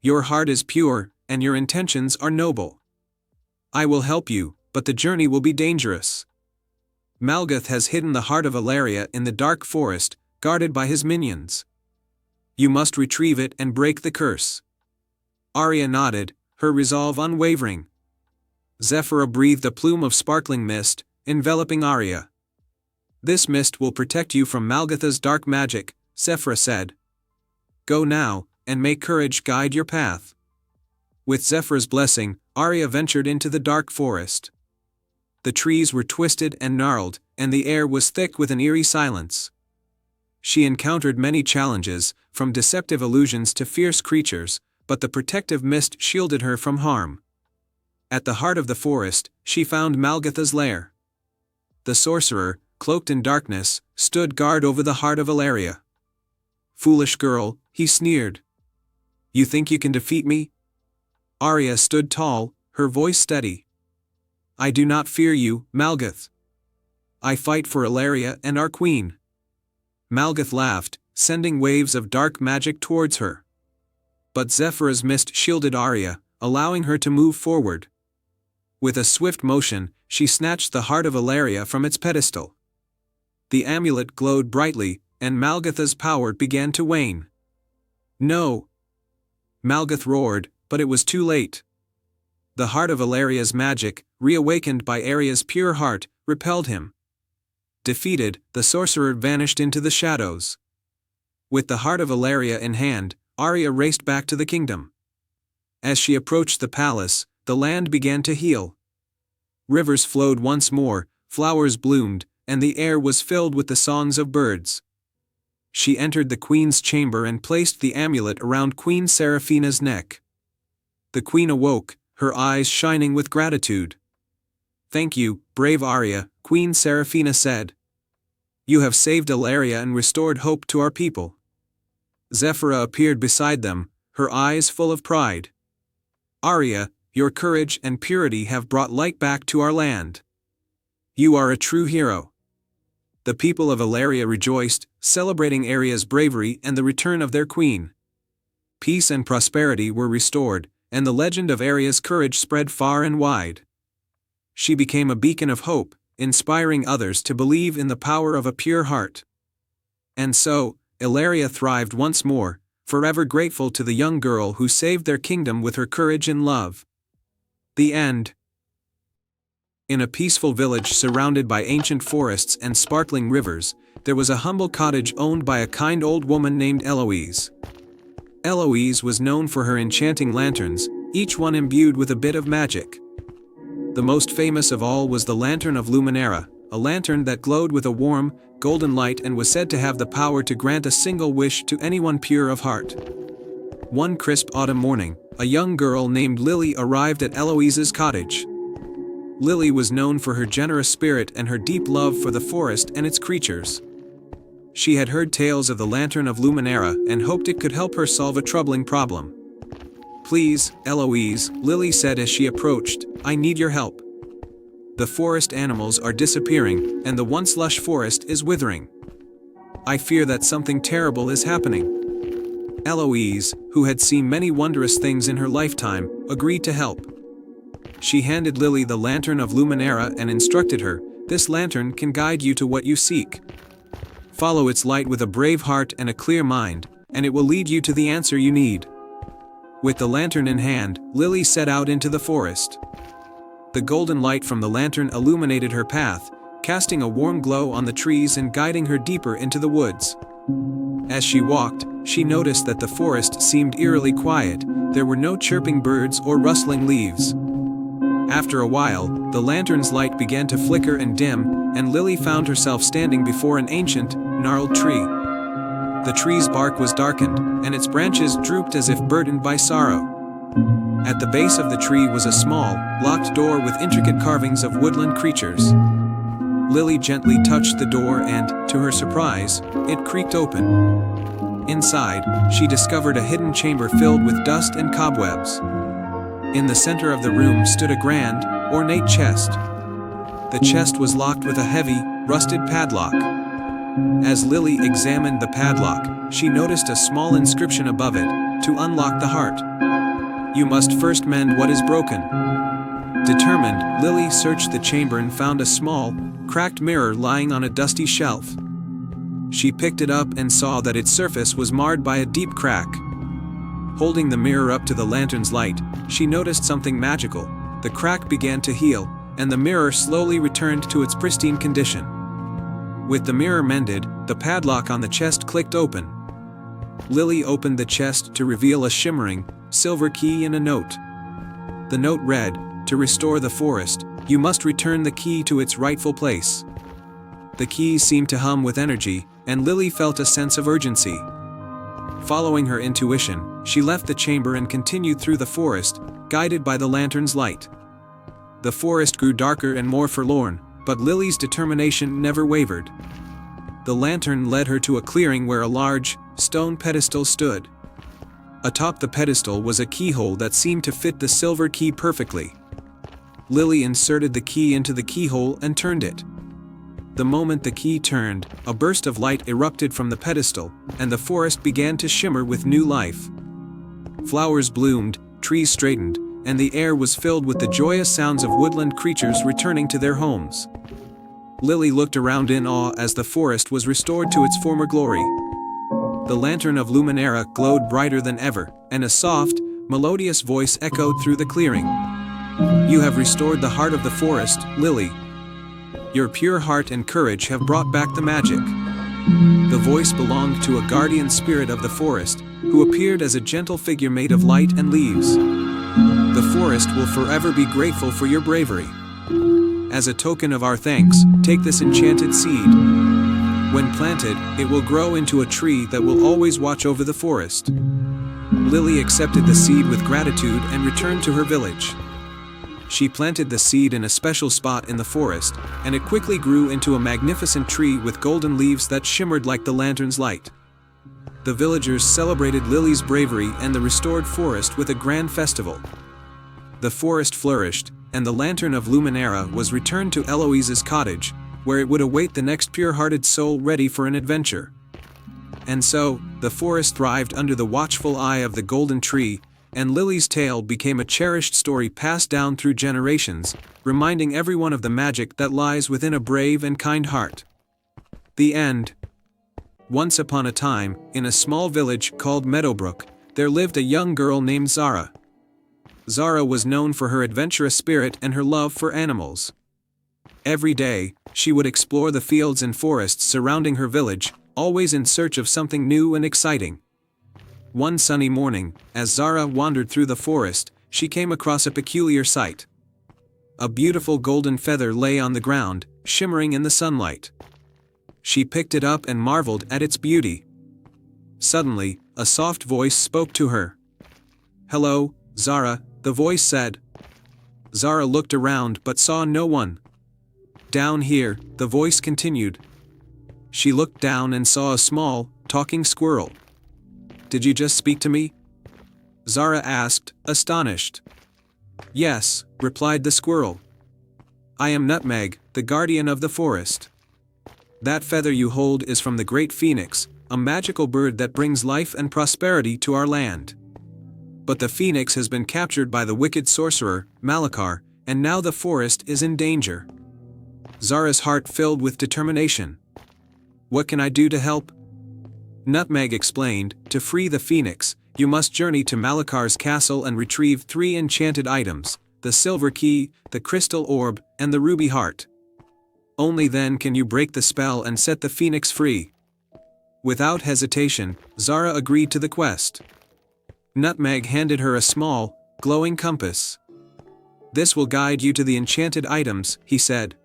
"Your heart is pure, and your intentions are noble. I will help you, but the journey will be dangerous. Malgath has hidden the heart of Valeria in the dark forest, guarded by his minions. You must retrieve it and break the curse." Arya nodded, her resolve unwavering. Zephyra breathed a plume of sparkling mist, enveloping Arya. "This mist will protect you from Malgatha's dark magic," Zephyra said. "Go now, and may courage guide your path." With Zephyra's blessing, Arya ventured into the dark forest. The trees were twisted and gnarled, and the air was thick with an eerie silence. She encountered many challenges, from deceptive illusions to fierce creatures, but the protective mist shielded her from harm. At the heart of the forest, she found Malgatha's lair. The sorcerer, cloaked in darkness, stood guard over the heart of Valeria. "Foolish girl," he sneered. "You think you can defeat me?" Arya stood tall, her voice steady. "I do not fear you, Malgath. I fight for Valeria and our queen." Malgath laughed, sending waves of dark magic towards her. But Zephyra's mist shielded Arya, allowing her to move forward. With a swift motion, she snatched the heart of Valeria from its pedestal. The amulet glowed brightly, and Malgatha's power began to wane. "No!" Malgath roared, but it was too late. The heart of Valeria's magic, reawakened by Arya's pure heart, repelled him. Defeated, the sorcerer vanished into the shadows. With the heart of Valeria in hand, Arya raced back to the kingdom. As she approached the palace, the land began to heal. Rivers flowed once more, flowers bloomed, and the air was filled with the songs of birds. She entered the queen's chamber and placed the amulet around Queen Seraphina's neck. The queen awoke, her eyes shining with gratitude. "Thank you, brave Arya," Queen Seraphina said. "You have saved Valeria and restored hope to our people." Zephyra appeared beside them, her eyes full of pride. "Arya, your courage and purity have brought light back to our land. You are a true hero." The people of Valeria rejoiced, celebrating Arya's bravery and the return of their queen. Peace and prosperity were restored, and the legend of Arya's courage spread far and wide. She became a beacon of hope, inspiring others to believe in the power of a pure heart. And so, Valeria thrived once more, forever grateful to the young girl who saved their kingdom with her courage and love. The end. In a peaceful village surrounded by ancient forests and sparkling rivers, there was a humble cottage owned by a kind old woman named Eloise. Eloise was known for her enchanting lanterns, each one imbued with a bit of magic. The most famous of all was the Lantern of Luminera, a lantern that glowed with a warm, golden light and was said to have the power to grant a single wish to anyone pure of heart. One crisp autumn morning, a young girl named Lily arrived at Eloise's cottage. Lily was known for her generous spirit and her deep love for the forest and its creatures. She had heard tales of the Lantern of Luminera and hoped it could help her solve a troubling problem. "Please, Eloise," Lily said as she approached, "I need your help. The forest animals are disappearing, and the once lush forest is withering. I fear that something terrible is happening." Eloise, who had seen many wondrous things in her lifetime, agreed to help. She handed Lily the Lantern of Luminera and instructed her, "This lantern can guide you to what you seek. Follow its light with a brave heart and a clear mind, and it will lead you to the answer you need." With the lantern in hand, Lily set out into the forest. The golden light from the lantern illuminated her path, casting a warm glow on the trees and guiding her deeper into the woods. As she walked, she noticed that the forest seemed eerily quiet. There were no chirping birds or rustling leaves. After a while, the lantern's light began to flicker and dim, and Lily found herself standing before an ancient, gnarled tree. The tree's bark was darkened, and its branches drooped as if burdened by sorrow. At the base of the tree was a small, locked door with intricate carvings of woodland creatures. Lily gently touched the door and, to her surprise, it creaked open. Inside, she discovered a hidden chamber filled with dust and cobwebs. In the center of the room stood a grand, ornate chest. The chest was locked with a heavy, rusted padlock. As Lily examined the padlock, she noticed a small inscription above it, "To unlock the heart. You must first mend what is broken." Determined, Lily searched the chamber and found a small, cracked mirror lying on a dusty shelf. She picked it up and saw that its surface was marred by a deep crack. Holding the mirror up to the lantern's light, she noticed something magical. The crack began to heal, and the mirror slowly returned to its pristine condition. With the mirror mended, the padlock on the chest clicked open. Lily opened the chest to reveal a shimmering, silver key and a note. The note read, "To restore the forest, you must return the key to its rightful place." The key seemed to hum with energy, and Lily felt a sense of urgency. Following her intuition, she left the chamber and continued through the forest, guided by the lantern's light. The forest grew darker and more forlorn, but Lily's determination never wavered. The lantern led her to a clearing where a large, stone pedestal stood. Atop the pedestal was a keyhole that seemed to fit the silver key perfectly. Lily inserted the key into the keyhole and turned it. The moment the key turned, a burst of light erupted from the pedestal, and the forest began to shimmer with new life. Flowers bloomed, trees straightened, and the air was filled with the joyous sounds of woodland creatures returning to their homes. Lily looked around in awe as the forest was restored to its former glory. The lantern of Luminera glowed brighter than ever, and a soft, melodious voice echoed through the clearing. "You have restored the heart of the forest, Lily. Your pure heart and courage have brought back the magic." The voice belonged to a guardian spirit of the forest, who appeared as a gentle figure made of light and leaves. "The forest will forever be grateful for your bravery. As a token of our thanks, take this enchanted seed. When planted, it will grow into a tree that will always watch over the forest." Lily accepted the seed with gratitude and returned to her village. She planted the seed in a special spot in the forest, and it quickly grew into a magnificent tree with golden leaves that shimmered like the lantern's light. The villagers celebrated Lily's bravery and the restored forest with a grand festival. The forest flourished, and the lantern of Luminera was returned to Eloise's cottage, where it would await the next pure-hearted soul ready for an adventure. And so, the forest thrived under the watchful eye of the golden tree, and Lily's tale became a cherished story passed down through generations, reminding everyone of the magic that lies within a brave and kind heart. The end. Once upon a time, in a small village called Meadowbrook, there lived a young girl named Zara. Zara was known for her adventurous spirit and her love for animals. Every day, she would explore the fields and forests surrounding her village, always in search of something new and exciting. One sunny morning, as Zara wandered through the forest, she came across a peculiar sight. A beautiful golden feather lay on the ground, shimmering in the sunlight. She picked it up and marveled at its beauty. Suddenly, a soft voice spoke to her. "Hello, Zara," the voice said. Zara looked around but saw no one. "Down here," the voice continued. She looked down and saw a small, talking squirrel. "Did you just speak to me?" Zara asked, astonished. "Yes," replied the squirrel. "I am Nutmeg, the guardian of the forest. That feather you hold is from the great phoenix, a magical bird that brings life and prosperity to our land. But the phoenix has been captured by the wicked sorcerer, Malakar, and now the forest is in danger." Zara's heart filled with determination. "What can I do to help?" Nutmeg explained, "To free the phoenix, you must journey to Malakar's castle and retrieve 3 enchanted items, the silver key, the crystal orb, and the ruby heart. Only then can you break the spell and set the phoenix free. Without hesitation, Zara agreed to the quest. Nutmeg handed her a small, glowing compass. "This will guide you to the enchanted items," he said.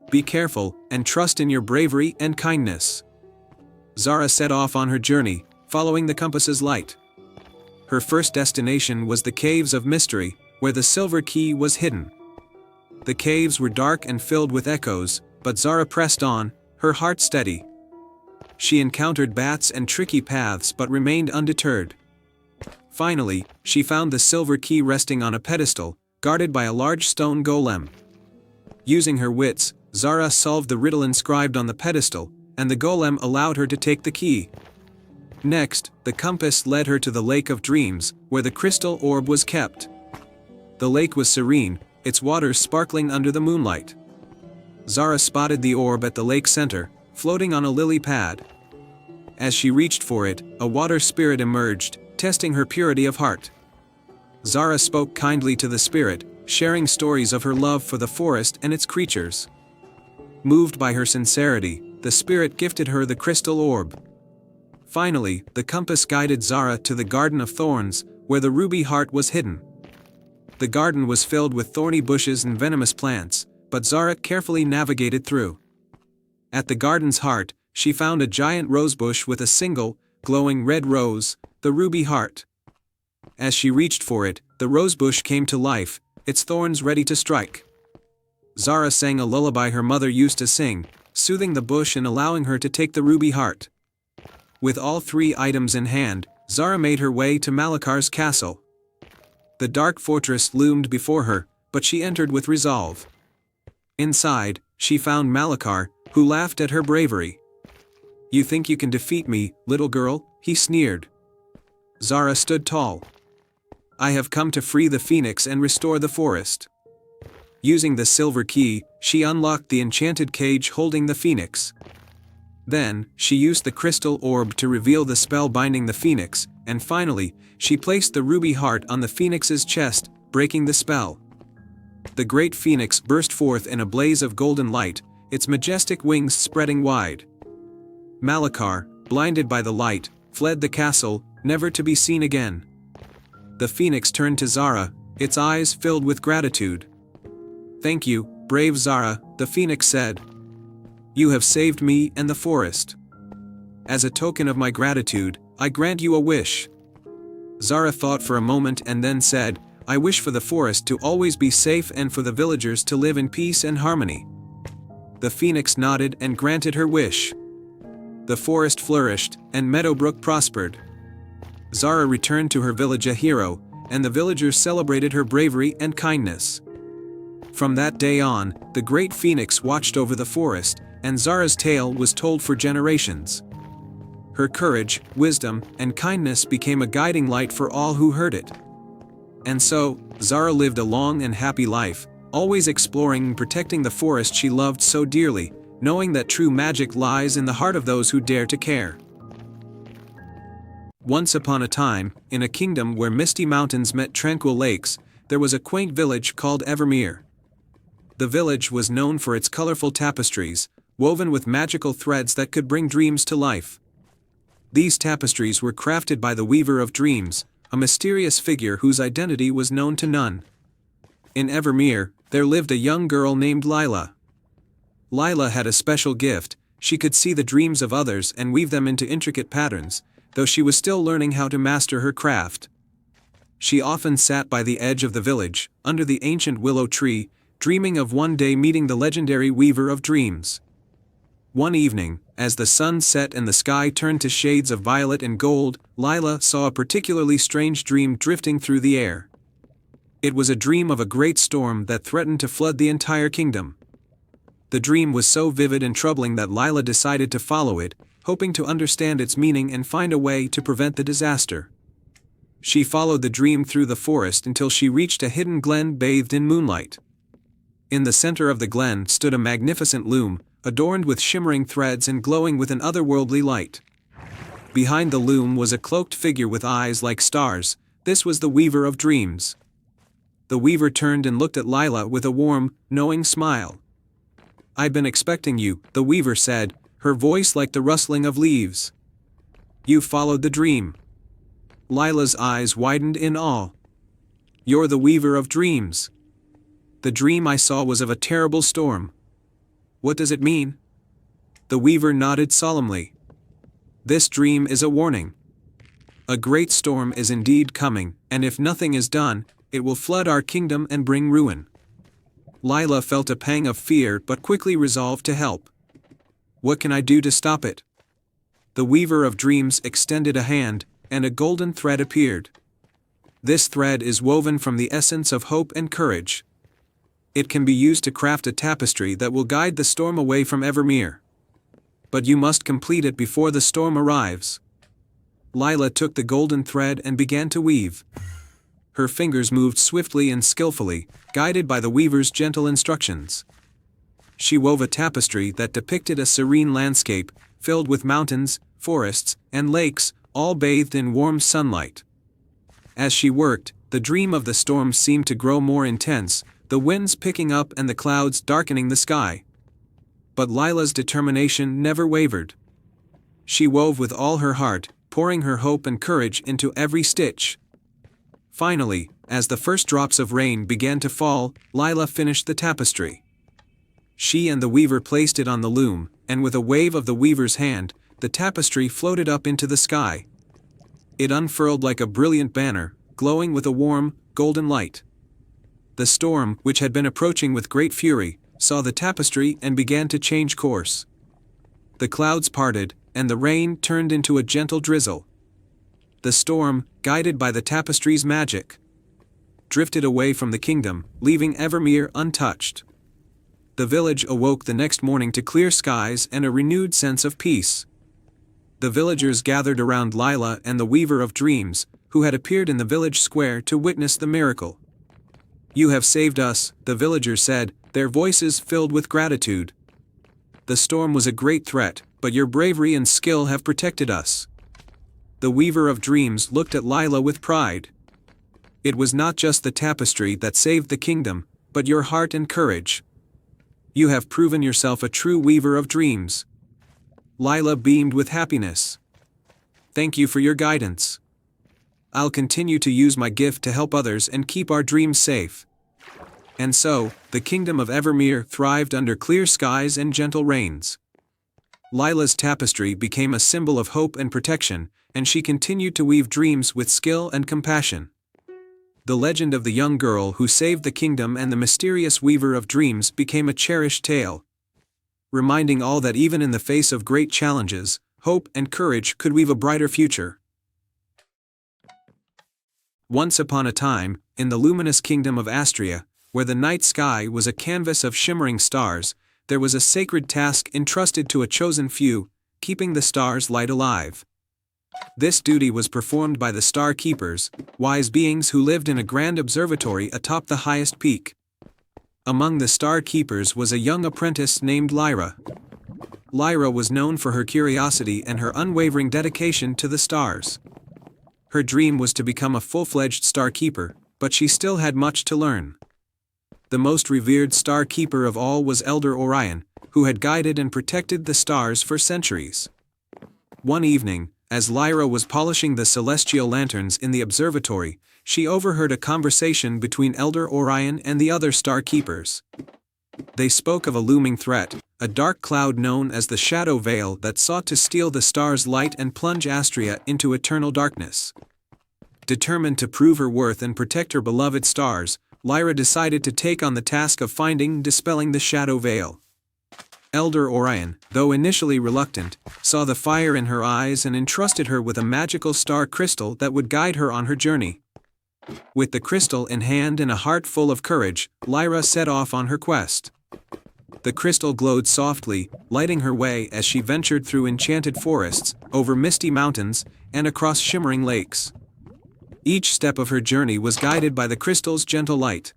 "Be careful, and trust in your bravery and kindness." Zara set off on her journey, following the compass's light. Her first destination was the Caves of Mystery, where the silver key was hidden. The caves were dark and filled with echoes, but Zara pressed on, her heart steady. She encountered bats and tricky paths but remained undeterred. Finally, she found the silver key resting on a pedestal, guarded by a large stone golem. Using her wits, Zara solved the riddle inscribed on the pedestal, and the golem allowed her to take the key. Next, the compass led her to the Lake of Dreams, where the crystal orb was kept. The lake was serene, its waters sparkling under the moonlight. Zara spotted the orb at the lake center, floating on a lily pad. As she reached for it, a water spirit emerged, testing her purity of heart. Zara spoke kindly to the spirit, sharing stories of her love for the forest and its creatures. Moved by her sincerity, the spirit gifted her the crystal orb. Finally, the compass guided Zara to the Garden of Thorns, where the ruby heart was hidden. The garden was filled with thorny bushes and venomous plants, but Zara carefully navigated through. At the garden's heart, she found a giant rosebush with a single, glowing red rose, the ruby heart. As she reached for it, the rosebush came to life, its thorns ready to strike. Zara sang a lullaby her mother used to sing, soothing the bush and allowing her to take the ruby heart. With all three items in hand, Zara made her way to Malakar's castle. The dark fortress loomed before her, but she entered with resolve. Inside, she found Malakar, who laughed at her bravery. "You think you can defeat me, little girl?" he sneered. Zara stood tall. "I have come to free the phoenix and restore the forest." Using the silver key, she unlocked the enchanted cage holding the phoenix. Then, she used the crystal orb to reveal the spell binding the phoenix, and finally, she placed the ruby heart on the phoenix's chest, breaking the spell. The great phoenix burst forth in a blaze of golden light, its majestic wings spreading wide. Malakar, blinded by the light, fled the castle, never to be seen again. The phoenix turned to Zara, its eyes filled with gratitude. "Thank you, brave Zara," the phoenix said. "You have saved me and the forest. As a token of my gratitude, I grant you a wish." Zara thought for a moment and then said, "I wish for the forest to always be safe and for the villagers to live in peace and harmony." The phoenix nodded and granted her wish. The forest flourished, and Meadowbrook prospered. Zara returned to her village a hero, and the villagers celebrated her bravery and kindness. From that day on, the great phoenix watched over the forest, and Zara's tale was told for generations. Her courage, wisdom, and kindness became a guiding light for all who heard it. And so, Zara lived a long and happy life, always exploring and protecting the forest she loved so dearly, knowing that true magic lies in the heart of those who dare to care. Once upon a time, in a kingdom where misty mountains met tranquil lakes, there was a quaint village called Evermere. The village was known for its colorful tapestries, woven with magical threads that could bring dreams to life. These tapestries were crafted by the Weaver of Dreams, a mysterious figure whose identity was known to none. In Evermere, there lived a young girl named Lila. Lila had a special gift. She could see the dreams of others and weave them into intricate patterns, though she was still learning how to master her craft. She often sat by the edge of the village, under the ancient willow tree, dreaming of one day meeting the legendary Weaver of Dreams. One evening, as the sun set and the sky turned to shades of violet and gold, Lila saw a particularly strange dream drifting through the air. It was a dream of a great storm that threatened to flood the entire kingdom. The dream was so vivid and troubling that Lila decided to follow it, hoping to understand its meaning and find a way to prevent the disaster. She followed the dream through the forest until she reached a hidden glen bathed in moonlight. In the center of the glen stood a magnificent loom, adorned with shimmering threads and glowing with an otherworldly light. Behind the loom was a cloaked figure with eyes like stars. This was the Weaver of Dreams. The weaver turned and looked at Lila with a warm, knowing smile. "I've been expecting you," the weaver said, her voice like the rustling of leaves. "You followed the dream." Lila's eyes widened in awe. "You're the weaver of dreams." "The dream I saw was of a terrible storm." "What does it mean?" The weaver nodded solemnly. "This dream is a warning. A great storm is indeed coming, and if nothing is done, it will flood our kingdom and bring ruin." Lila felt a pang of fear but quickly resolved to help. "What can I do to stop it?" The weaver of dreams extended a hand, and a golden thread appeared. This thread is woven from the essence of hope and courage. It can be used to craft a tapestry that will guide the storm away from Evermere. But you must complete it before the storm arrives. Lila took the golden thread and began to weave. Her fingers moved swiftly and skillfully, guided by the weaver's gentle instructions. She wove a tapestry that depicted a serene landscape, filled with mountains, forests, and lakes, all bathed in warm sunlight. As she worked, the dream of the storm seemed to grow more intense, the winds picking up and the clouds darkening the sky. But Lila's determination never wavered. She wove with all her heart, pouring her hope and courage into every stitch. Finally, as the first drops of rain began to fall, Lila finished the tapestry. She and the weaver placed it on the loom, and with a wave of the weaver's hand, the tapestry floated up into the sky. It unfurled like a brilliant banner, glowing with a warm, golden light. The storm, which had been approaching with great fury, saw the tapestry and began to change course. The clouds parted, and the rain turned into a gentle drizzle. The storm, guided by the tapestry's magic, drifted away from the kingdom, leaving Evermere untouched. The village awoke the next morning to clear skies and a renewed sense of peace. The villagers gathered around Lila and the weaver of dreams, who had appeared in the village square to witness the miracle. "You have saved us," the villagers said, their voices filled with gratitude. "The storm was a great threat, but your bravery and skill have protected us." The weaver of dreams looked at Lila with pride. "It was not just the tapestry that saved the kingdom, but your heart and courage. You have proven yourself a true weaver of dreams." Lila beamed with happiness. "Thank you for your guidance. I'll continue to use my gift to help others and keep our dreams safe." And so, the kingdom of Evermere thrived under clear skies and gentle rains. Lila's tapestry became a symbol of hope and protection, and she continued to weave dreams with skill and compassion. The legend of the young girl who saved the kingdom and the mysterious weaver of dreams became a cherished tale, reminding all that even in the face of great challenges, hope and courage could weave a brighter future. Once upon a time, in the luminous kingdom of Astria, where the night sky was a canvas of shimmering stars, there was a sacred task entrusted to a chosen few, keeping the stars' light alive. This duty was performed by the Star Keepers, wise beings who lived in a grand observatory atop the highest peak. Among the Star Keepers was a young apprentice named Lyra. Lyra was known for her curiosity and her unwavering dedication to the stars. Her dream was to become a full-fledged Star Keeper, but she still had much to learn. The most revered Star Keeper of all was Elder Orion, who had guided and protected the stars for centuries. One evening, as Lyra was polishing the celestial lanterns in the observatory, she overheard a conversation between Elder Orion and the other Star Keepers. They spoke of a looming threat, a dark cloud known as the Shadow Veil that sought to steal the stars' light and plunge Astria into eternal darkness. Determined to prove her worth and protect her beloved stars, Lyra decided to take on the task of finding and dispelling the Shadow Veil. Elder Orion, though initially reluctant, saw the fire in her eyes and entrusted her with a magical star crystal that would guide her on her journey. With the crystal in hand and a heart full of courage, Lyra set off on her quest. The crystal glowed softly, lighting her way as she ventured through enchanted forests, over misty mountains, and across shimmering lakes. Each step of her journey was guided by the crystal's gentle light.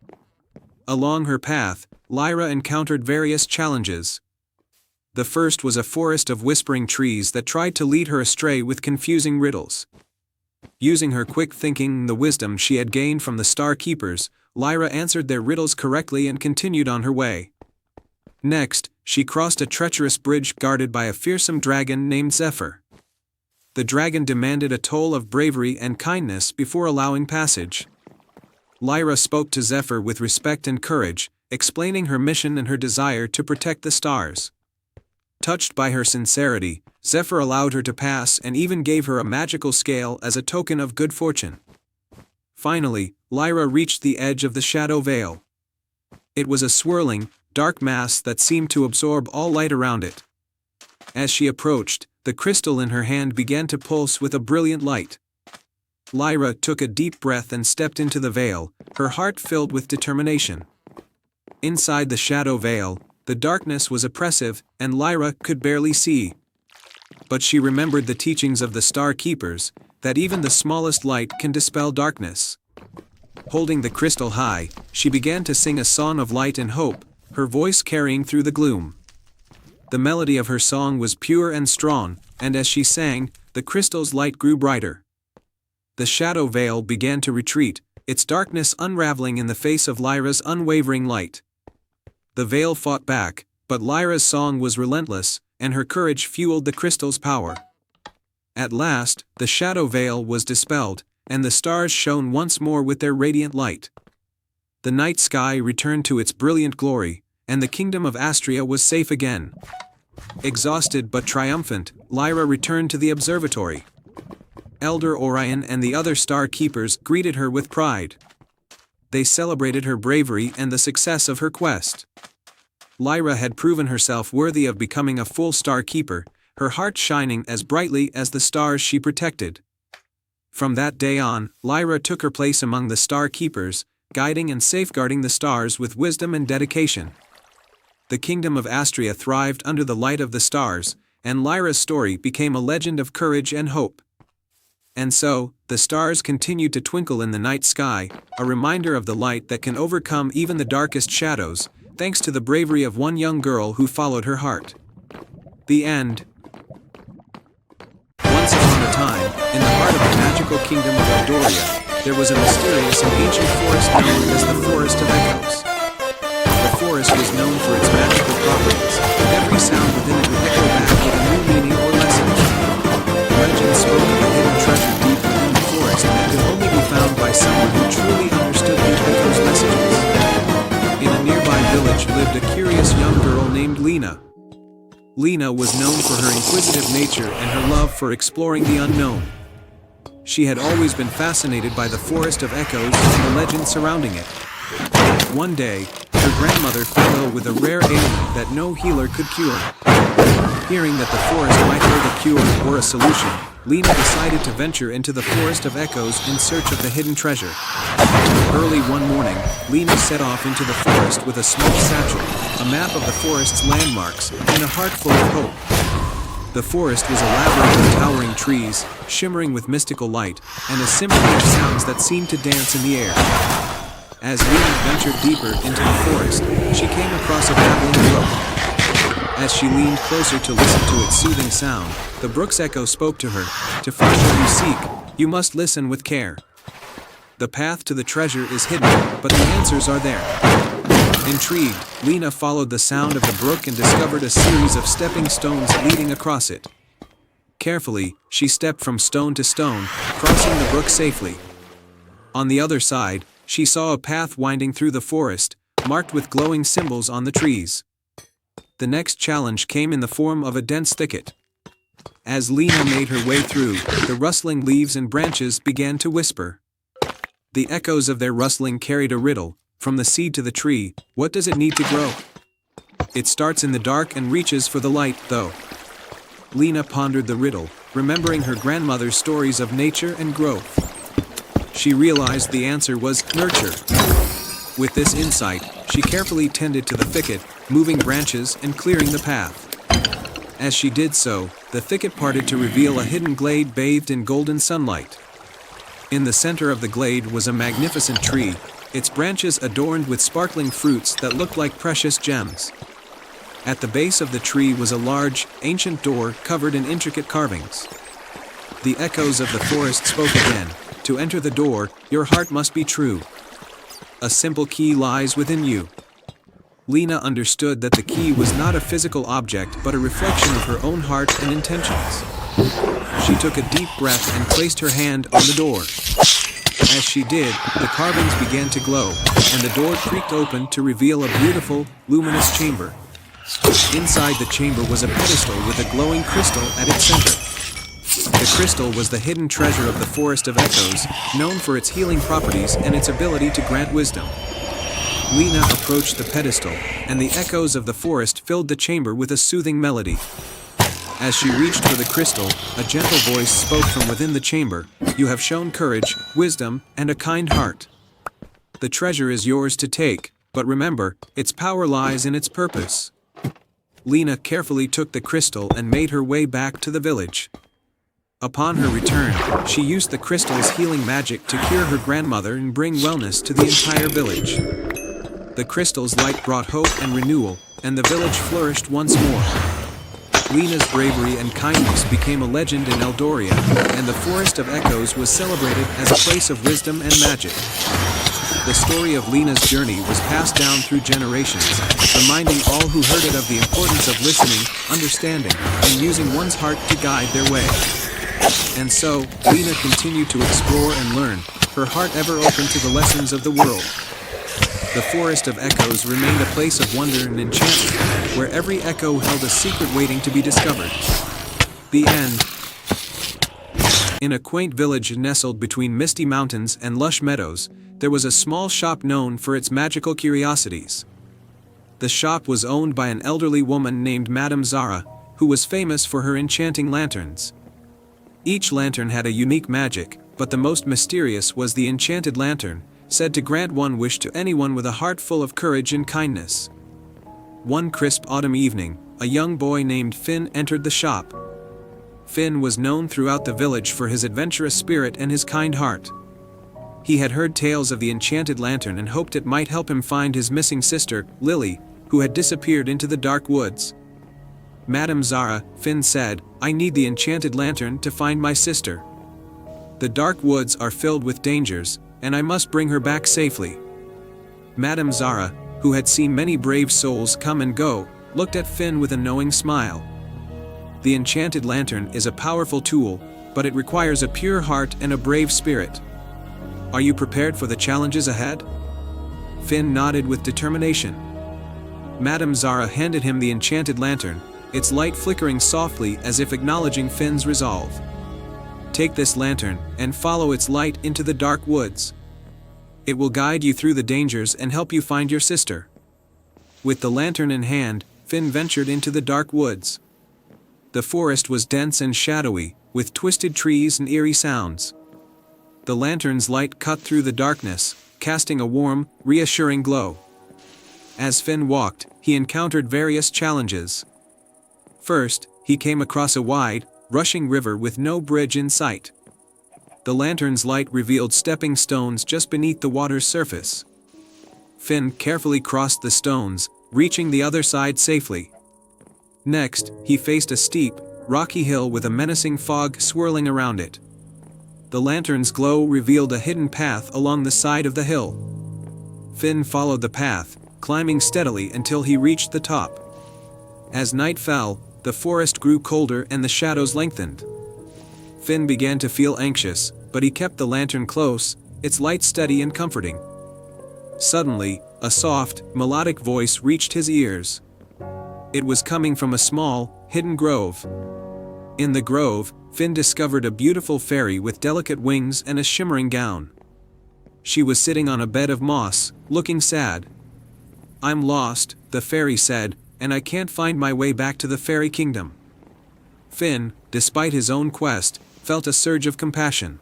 Along her path, Lyra encountered various challenges. The first was a forest of whispering trees that tried to lead her astray with confusing riddles. Using her quick thinking and the wisdom she had gained from the Star Keepers, Lyra answered their riddles correctly and continued on her way. Next, she crossed a treacherous bridge guarded by a fearsome dragon named Zephyr. The dragon demanded a toll of bravery and kindness before allowing passage. Lyra spoke to Zephyr with respect and courage, explaining her mission and her desire to protect the stars. Touched by her sincerity, Zephyr allowed her to pass and even gave her a magical scale as a token of good fortune. Finally, Lyra reached the edge of the Shadow Veil. It was a swirling, dark mass that seemed to absorb all light around it. As she approached, the crystal in her hand began to pulse with a brilliant light. Lyra took a deep breath and stepped into the veil, her heart filled with determination. Inside the Shadow Veil, the darkness was oppressive, and Lyra could barely see. But she remembered the teachings of the Star Keepers, that even the smallest light can dispel darkness. Holding the crystal high, she began to sing a song of light and hope, her voice carrying through the gloom. The melody of her song was pure and strong, and as she sang, the crystal's light grew brighter. The Shadow Veil began to retreat, its darkness unraveling in the face of Lyra's unwavering light. The veil fought back, but Lyra's song was relentless, and her courage fueled the crystal's power. At last, the Shadow Veil was dispelled, and the stars shone once more with their radiant light. The night sky returned to its brilliant glory, and the kingdom of Astria was safe again. Exhausted but triumphant, Lyra returned to the observatory. Elder Orion and the other Star Keepers greeted her with pride. They celebrated her bravery and the success of her quest. Lyra had proven herself worthy of becoming a full Star Keeper, her heart shining as brightly as the stars she protected. From that day on, Lyra took her place among the Star Keepers, guiding and safeguarding the stars with wisdom and dedication. The kingdom of Astria thrived under the light of the stars, and Lyra's story became a legend of courage and hope. And so, the stars continued to twinkle in the night sky, a reminder of the light that can overcome even the darkest shadows, thanks to the bravery of one young girl who followed her heart. The end. Once upon a time, in the heart of the magical kingdom of Eldoria, there was a mysterious and ancient forest known as the Forest of Echoes. The forest was known for its magical properties, and every sound within it would echo back with a new meaning or lesson. Legends spoke of a hidden treasure deep within the forest that could only be found by someone who truly understood the echo's messages. In a nearby village lived a curious young girl named Lena. Lena was known for her inquisitive nature and her love for exploring the unknown. She had always been fascinated by the Forest of Echoes and the legends surrounding it. One day, her grandmother fell ill with a rare ailment that no healer could cure. Hearing that the forest might hold a cure or a solution, Lena decided to venture into the Forest of Echoes in search of the hidden treasure. Early one morning, Lena set off into the forest with a small satchel, a map of the forest's landmarks, and a heart full of hope. The forest was a labyrinth of towering trees, shimmering with mystical light, and a symphony of sounds that seemed to dance in the air. As Lena ventured deeper into the forest, she came across a babbling brook. As she leaned closer to listen to its soothing sound, the brook's echo spoke to her, "To find what you seek, you must listen with care. The path to the treasure is hidden, but the answers are there." Intrigued, Lena followed the sound of the brook and discovered a series of stepping stones leading across it. Carefully, she stepped from stone to stone, crossing the brook safely. On the other side, she saw a path winding through the forest, marked with glowing symbols on the trees. The next challenge came in the form of a dense thicket. As Lena made her way through, the rustling leaves and branches began to whisper. The echoes of their rustling carried a riddle. From the seed to the tree, what does it need to grow? It starts in the dark and reaches for the light, though. Lena pondered the riddle, remembering her grandmother's stories of nature and growth. She realized the answer was nurture. With this insight, she carefully tended to the thicket, moving branches and clearing the path. As she did so, the thicket parted to reveal a hidden glade bathed in golden sunlight. In the center of the glade was a magnificent tree, its branches adorned with sparkling fruits that looked like precious gems. At the base of the tree was a large, ancient door covered in intricate carvings. The echoes of the forest spoke again. To enter the door, your heart must be true. A simple key lies within you. Lena understood that the key was not a physical object but a reflection of her own heart and intentions. She took a deep breath and placed her hand on the door. As she did, the carvings began to glow, and the door creaked open to reveal a beautiful, luminous chamber. Inside the chamber was a pedestal with a glowing crystal at its center. The crystal was the hidden treasure of the Forest of Echoes, known for its healing properties and its ability to grant wisdom. Lena approached the pedestal, and the echoes of the forest filled the chamber with a soothing melody. As she reached for the crystal, a gentle voice spoke from within the chamber. "You have shown courage, wisdom, and a kind heart. The treasure is yours to take, but remember, its power lies in its purpose." Lena carefully took the crystal and made her way back to the village. Upon her return, she used the crystal's healing magic to cure her grandmother and bring wellness to the entire village. The crystal's light brought hope and renewal, and the village flourished once more. Lena's bravery and kindness became a legend in Eldoria, and the Forest of Echoes was celebrated as a place of wisdom and magic. The story of Lena's journey was passed down through generations, reminding all who heard it of the importance of listening, understanding, and using one's heart to guide their way. And so, Lena continued to explore and learn, her heart ever open to the lessons of the world. The Forest of Echoes remained a place of wonder and enchantment, where every echo held a secret waiting to be discovered. The end. In a quaint village nestled between misty mountains and lush meadows, there was a small shop known for its magical curiosities. The shop was owned by an elderly woman named Madame Zara, who was famous for her enchanting lanterns. Each lantern had a unique magic, but the most mysterious was the enchanted lantern, said to grant one wish to anyone with a heart full of courage and kindness. One crisp autumn evening, a young boy named Finn entered the shop. Finn was known throughout the village for his adventurous spirit and his kind heart. He had heard tales of the enchanted lantern and hoped it might help him find his missing sister, Lily, who had disappeared into the dark woods. "Madame Zara," Finn said, "I need the enchanted lantern to find my sister. The dark woods are filled with dangers, and I must bring her back safely." Madame Zara, who had seen many brave souls come and go, looked at Finn with a knowing smile. "The enchanted lantern is a powerful tool, but it requires a pure heart and a brave spirit. Are you prepared for the challenges ahead?" Finn nodded with determination. Madame Zara handed him the enchanted lantern, its light flickering softly as if acknowledging Finn's resolve. "Take this lantern, and follow its light into the dark woods. It will guide you through the dangers and help you find your sister." With the lantern in hand, Finn ventured into the dark woods. The forest was dense and shadowy, with twisted trees and eerie sounds. The lantern's light cut through the darkness, casting a warm, reassuring glow. As Finn walked, he encountered various challenges. First, he came across a wide, rushing river with no bridge in sight. The lantern's light revealed stepping stones just beneath the water's surface. Finn carefully crossed the stones, reaching the other side safely. Next, he faced a steep, rocky hill with a menacing fog swirling around it. The lantern's glow revealed a hidden path along the side of the hill. Finn followed the path, climbing steadily until he reached the top. As night fell, the forest grew colder and the shadows lengthened. Finn began to feel anxious, but he kept the lantern close, its light steady and comforting. Suddenly, a soft, melodic voice reached his ears. It was coming from a small, hidden grove. In the grove, Finn discovered a beautiful fairy with delicate wings and a shimmering gown. She was sitting on a bed of moss, looking sad. "I'm lost," the fairy said, "and I can't find my way back to the fairy kingdom." Finn, despite his own quest, felt a surge of compassion.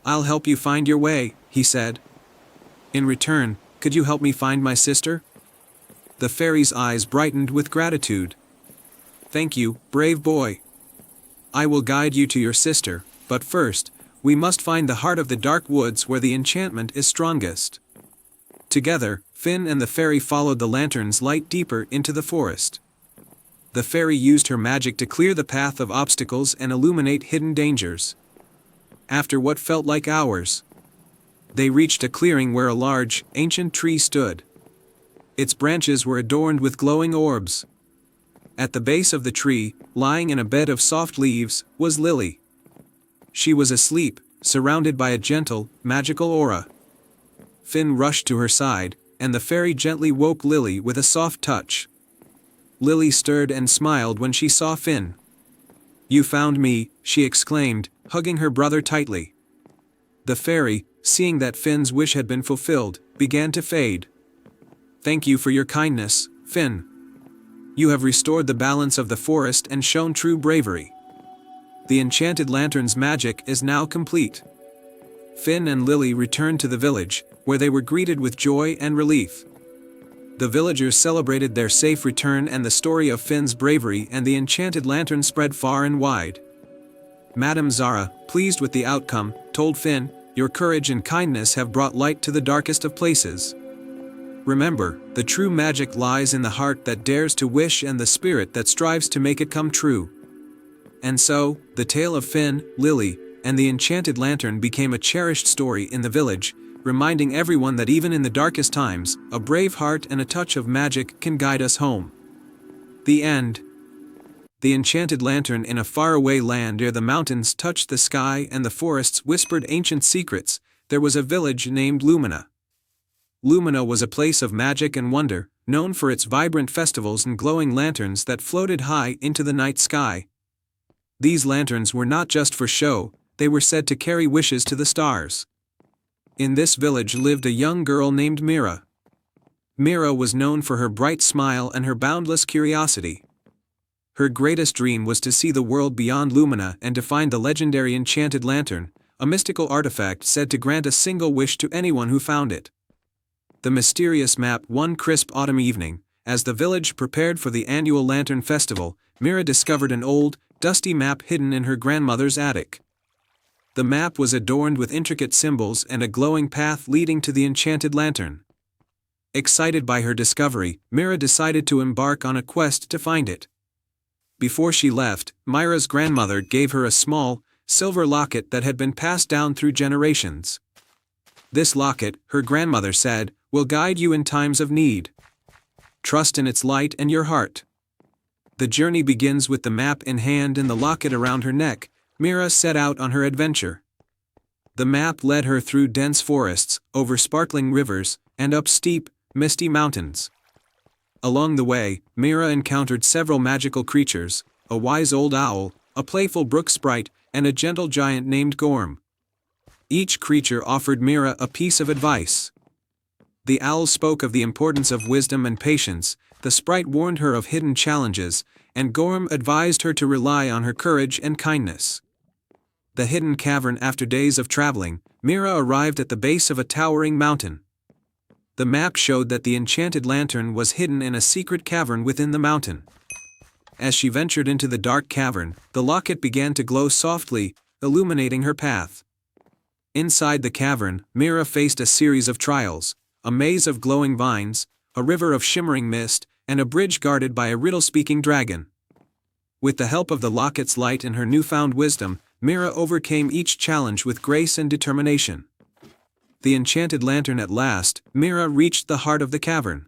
"I'll help you find your way," he said. "In return, could you help me find my sister?" The fairy's eyes brightened with gratitude. "Thank you, brave boy. I will guide you to your sister, but first, we must find the heart of the dark woods where the enchantment is strongest." Together, Finn and the fairy followed the lantern's light deeper into the forest. The fairy used her magic to clear the path of obstacles and illuminate hidden dangers. After what felt like hours, they reached a clearing where a large, ancient tree stood. Its branches were adorned with glowing orbs. At the base of the tree, lying in a bed of soft leaves, was Lily. She was asleep, surrounded by a gentle, magical aura. Finn rushed to her side, and the fairy gently woke Lily with a soft touch. Lily stirred and smiled when she saw Finn. "You found me," she exclaimed, hugging her brother tightly. The fairy, seeing that Finn's wish had been fulfilled, began to fade. "Thank you for your kindness, Finn. You have restored the balance of the forest and shown true bravery. The enchanted lantern's magic is now complete." Finn and Lily returned to the village, where they were greeted with joy and relief. The villagers celebrated their safe return, and the story of Finn's bravery and the enchanted lantern spread far and wide. Madame Zara, pleased with the outcome, told Finn, "Your courage and kindness have brought light to the darkest of places. Remember, the true magic lies in the heart that dares to wish and the spirit that strives to make it come true." And so, the tale of Finn, Lily, and the enchanted lantern became a cherished story in the village, reminding everyone that even in the darkest times, a brave heart and a touch of magic can guide us home. The end. The enchanted lantern in a faraway land near the mountains touched the sky, and the forests whispered ancient secrets. There was a village named Lumina. Lumina was a place of magic and wonder, known for its vibrant festivals and glowing lanterns that floated high into the night sky. These lanterns were not just for show, they were said to carry wishes to the stars. In this village lived a young girl named Mira. Mira was known for her bright smile and her boundless curiosity. Her greatest dream was to see the world beyond Lumina and to find the legendary enchanted lantern, a mystical artifact said to grant a single wish to anyone who found it. The mysterious map. One crisp autumn evening, as the village prepared for the annual Lantern Festival, Mira discovered an old, dusty map hidden in her grandmother's attic. The map was adorned with intricate symbols and a glowing path leading to the enchanted lantern. Excited by her discovery, Mira decided to embark on a quest to find it. Before she left, Mira's grandmother gave her a small, silver locket that had been passed down through generations. This locket, her grandmother said, will guide you in times of need. Trust in its light and your heart. The journey begins with the map in hand and the locket around her neck. Mira set out on her adventure. The map led her through dense forests, over sparkling rivers, and up steep, misty mountains. Along the way, Mira encountered several magical creatures, a wise old owl, a playful brook sprite, and a gentle giant named Gorm. Each creature offered Mira a piece of advice. The owl spoke of the importance of wisdom and patience, the sprite warned her of hidden challenges, and Gorm advised her to rely on her courage and kindness. The hidden cavern. After days of traveling, Mira arrived at the base of a towering mountain. The map showed that the enchanted lantern was hidden in a secret cavern within the mountain. As she ventured into the dark cavern, the locket began to glow softly, illuminating her path. Inside the cavern, Mira faced a series of trials, a maze of glowing vines, a river of shimmering mist, and a bridge guarded by a riddle-speaking dragon. With the help of the locket's light and her newfound wisdom, Mira overcame each challenge with grace and determination. The enchanted lantern. At last, Mira reached the heart of the cavern.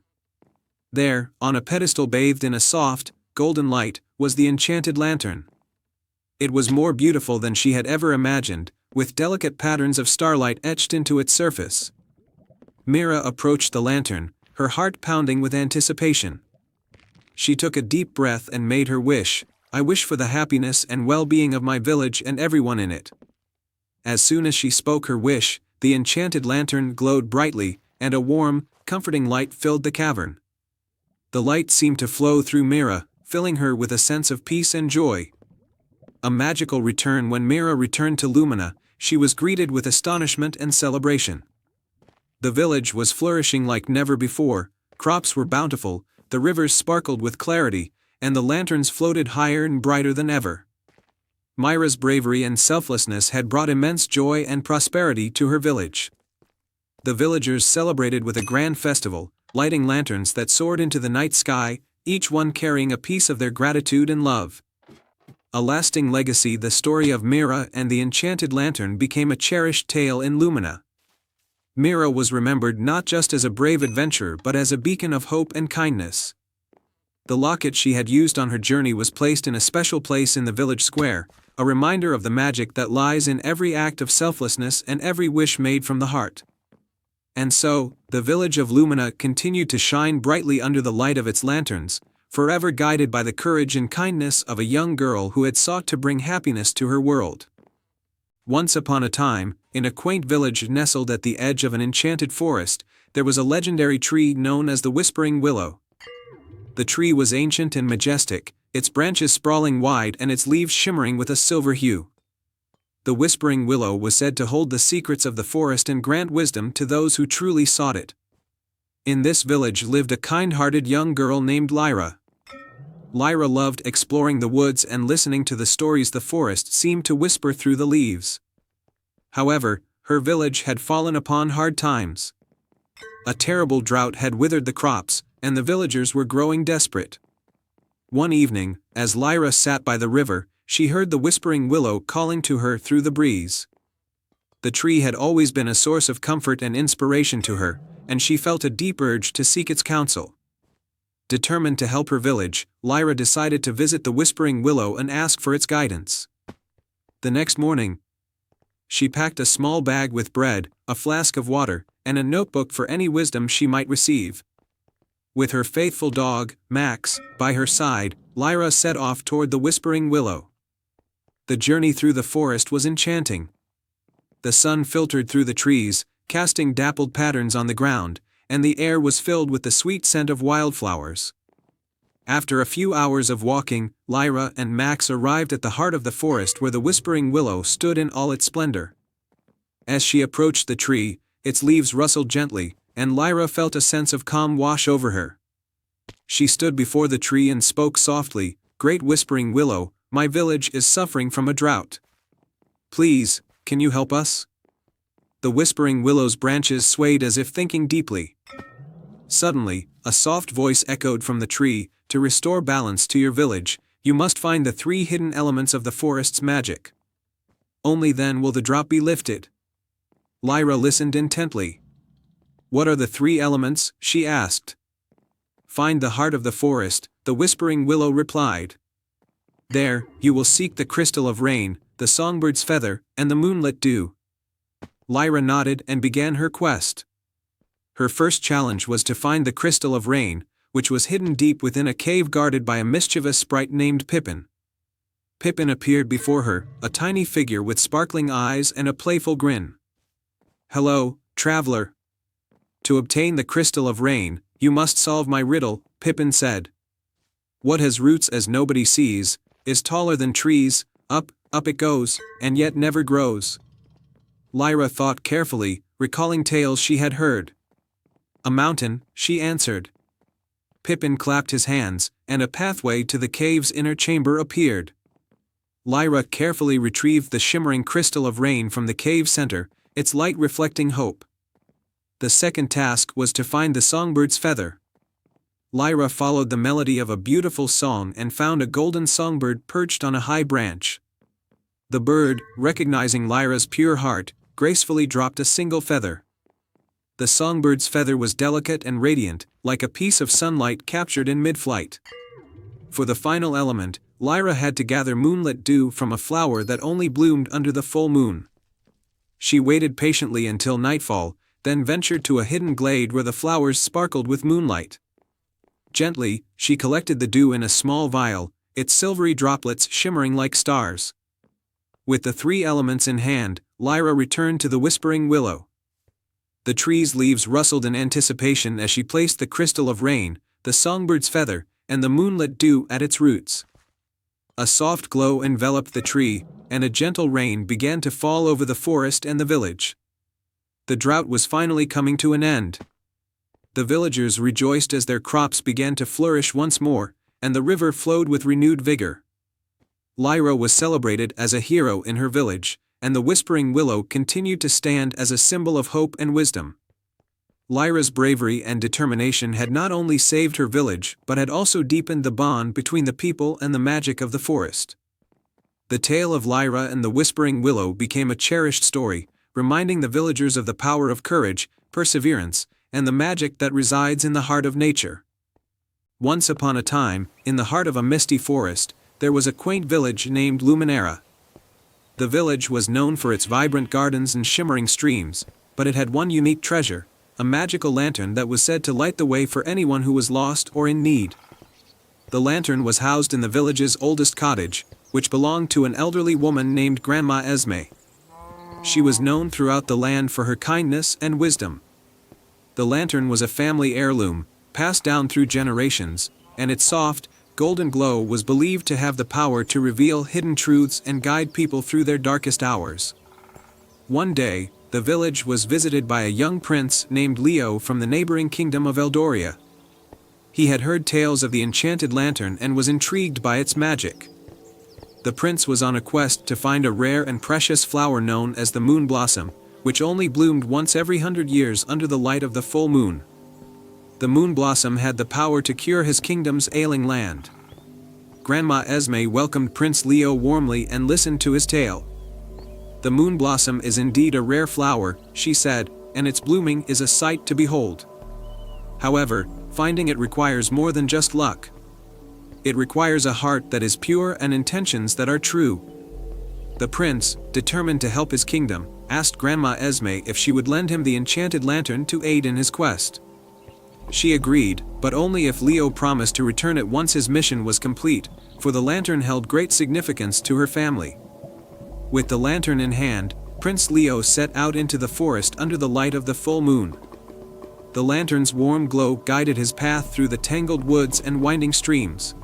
There, on a pedestal bathed in a soft, golden light, was the enchanted lantern. It was more beautiful than she had ever imagined, with delicate patterns of starlight etched into its surface. Mira approached the lantern, her heart pounding with anticipation. She took a deep breath and made her wish. "I wish for the happiness and well-being of my village and everyone in it." As soon as she spoke her wish, the enchanted lantern glowed brightly, and a warm, comforting light filled the cavern. The light seemed to flow through Mira, filling her with a sense of peace and joy. A magical return. When Mira returned to Lumina, she was greeted with astonishment and celebration. The village was flourishing like never before, crops were bountiful, the rivers sparkled with clarity, and the lanterns floated higher and brighter than ever. Mira's bravery and selflessness had brought immense joy and prosperity to her village. The villagers celebrated with a grand festival, lighting lanterns that soared into the night sky, each one carrying a piece of their gratitude and love. A lasting legacy. The story of Mira and the enchanted lantern became a cherished tale in Lumina. Mira was remembered not just as a brave adventurer but as a beacon of hope and kindness. The locket she had used on her journey was placed in a special place in the village square, a reminder of the magic that lies in every act of selflessness and every wish made from the heart. And so, the village of Lumina continued to shine brightly under the light of its lanterns, forever guided by the courage and kindness of a young girl who had sought to bring happiness to her world. Once upon a time, in a quaint village nestled at the edge of an enchanted forest, there was a legendary tree known as the Whispering Willow. The tree was ancient and majestic, its branches sprawling wide and its leaves shimmering with a silver hue. The Whispering Willow was said to hold the secrets of the forest and grant wisdom to those who truly sought it. In this village lived a kind-hearted young girl named Lyra. Lyra loved exploring the woods and listening to the stories the forest seemed to whisper through the leaves. However, her village had fallen upon hard times. A terrible drought had withered the crops, and the villagers were growing desperate. One evening, as Lyra sat by the river, she heard the Whispering Willow calling to her through the breeze. The tree had always been a source of comfort and inspiration to her, and she felt a deep urge to seek its counsel. Determined to help her village, Lyra decided to visit the Whispering Willow and ask for its guidance. The next morning, she packed a small bag with bread, a flask of water, and a notebook for any wisdom she might receive. With her faithful dog, Max, by her side, Lyra set off toward the Whispering Willow. The journey through the forest was enchanting. The sun filtered through the trees, casting dappled patterns on the ground, and the air was filled with the sweet scent of wildflowers. After a few hours of walking, Lyra and Max arrived at the heart of the forest where the Whispering Willow stood in all its splendor. As she approached the tree, its leaves rustled gently, and Lyra felt a sense of calm wash over her. She stood before the tree and spoke softly, "Great Whispering Willow, my village is suffering from a drought. Please, can you help us?" The Whispering Willow's branches swayed as if thinking deeply. Suddenly, a soft voice echoed from the tree, "To restore balance to your village, you must find the 3 hidden elements of the forest's magic. Only then will the drought be lifted." Lyra listened intently. "What are the 3 elements?" she asked. "Find the heart of the forest," the Whispering Willow replied. "There, you will seek the crystal of rain, the songbird's feather, and the moonlit dew." Lyra nodded and began her quest. Her first challenge was to find the crystal of rain, which was hidden deep within a cave guarded by a mischievous sprite named Pippin. Pippin appeared before her, a tiny figure with sparkling eyes and a playful grin. "Hello, traveler. To obtain the crystal of rain, you must solve my riddle," Pippin said. "What has roots as nobody sees, is taller than trees, up, up it goes, and yet never grows." Lyra thought carefully, recalling tales she had heard. "A mountain," she answered. Pippin clapped his hands, and a pathway to the cave's inner chamber appeared. Lyra carefully retrieved the shimmering crystal of rain from the cave center, its light reflecting hope. The second task was to find the songbird's feather. Lyra followed the melody of a beautiful song and found a golden songbird perched on a high branch. The bird, recognizing Lyra's pure heart, gracefully dropped a single feather. The songbird's feather was delicate and radiant, like a piece of sunlight captured in mid-flight. For the final element, Lyra had to gather moonlit dew from a flower that only bloomed under the full moon. She waited patiently until nightfall, then ventured to a hidden glade where the flowers sparkled with moonlight. Gently, she collected the dew in a small vial, its silvery droplets shimmering like stars. With the 3 elements in hand, Lyra returned to the Whispering Willow. The tree's leaves rustled in anticipation as she placed the crystal of rain, the songbird's feather, and the moonlit dew at its roots. A soft glow enveloped the tree, and a gentle rain began to fall over the forest and the village. The drought was finally coming to an end. The villagers rejoiced as their crops began to flourish once more, and the river flowed with renewed vigor. Lyra was celebrated as a hero in her village, and the Whispering Willow continued to stand as a symbol of hope and wisdom. Lyra's bravery and determination had not only saved her village but had also deepened the bond between the people and the magic of the forest. The tale of Lyra and the Whispering Willow became a cherished story, reminding the villagers of the power of courage, perseverance, and the magic that resides in the heart of nature. Once upon a time, in the heart of a misty forest, there was a quaint village named Luminera. The village was known for its vibrant gardens and shimmering streams, but it had one unique treasure, a magical lantern that was said to light the way for anyone who was lost or in need. The lantern was housed in the village's oldest cottage, which belonged to an elderly woman named Grandma Esme. She was known throughout the land for her kindness and wisdom. The lantern was a family heirloom, passed down through generations, and its soft, golden glow was believed to have the power to reveal hidden truths and guide people through their darkest hours. One day, the village was visited by a young prince named Leo from the neighboring kingdom of Eldoria. He had heard tales of the enchanted lantern and was intrigued by its magic. The prince was on a quest to find a rare and precious flower known as the moon blossom, which only bloomed once every 100 years under the light of the full moon. The moon blossom had the power to cure his kingdom's ailing land. Grandma Esme welcomed Prince Leo warmly and listened to his tale. "The moon blossom is indeed a rare flower," she said, "and its blooming is a sight to behold. However, finding it requires more than just luck. It requires a heart that is pure and intentions that are true." The prince, determined to help his kingdom, asked Grandma Esme if she would lend him the enchanted lantern to aid in his quest. She agreed, but only if Leo promised to return it once his mission was complete, for the lantern held great significance to her family. With the lantern in hand, Prince Leo set out into the forest under the light of the full moon. The lantern's warm glow guided his path through the tangled woods and winding streams.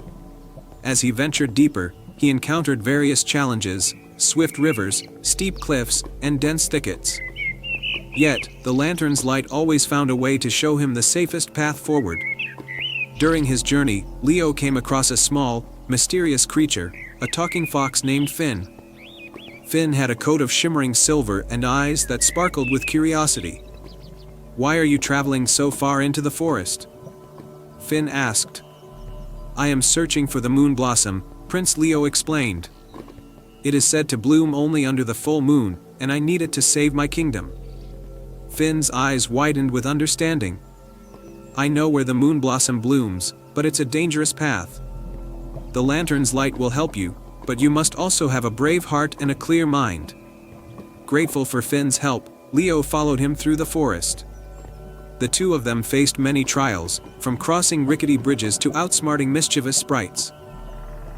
As he ventured deeper, he encountered various challenges: swift rivers, steep cliffs, and dense thickets. Yet, the lantern's light always found a way to show him the safest path forward. During his journey, Leo came across a small, mysterious creature, a talking fox named Finn. Finn had a coat of shimmering silver and eyes that sparkled with curiosity. "Why are you traveling so far into the forest?" Finn asked. "I am searching for the moon blossom," Prince Leo explained. "It is said to bloom only under the full moon, and I need it to save my kingdom." Finn's eyes widened with understanding. "I know where the moon blossom blooms, but it's a dangerous path. The lantern's light will help you, but you must also have a brave heart and a clear mind." Grateful for Finn's help, Leo followed him through the forest. The two of them faced many trials, from crossing rickety bridges to outsmarting mischievous sprites.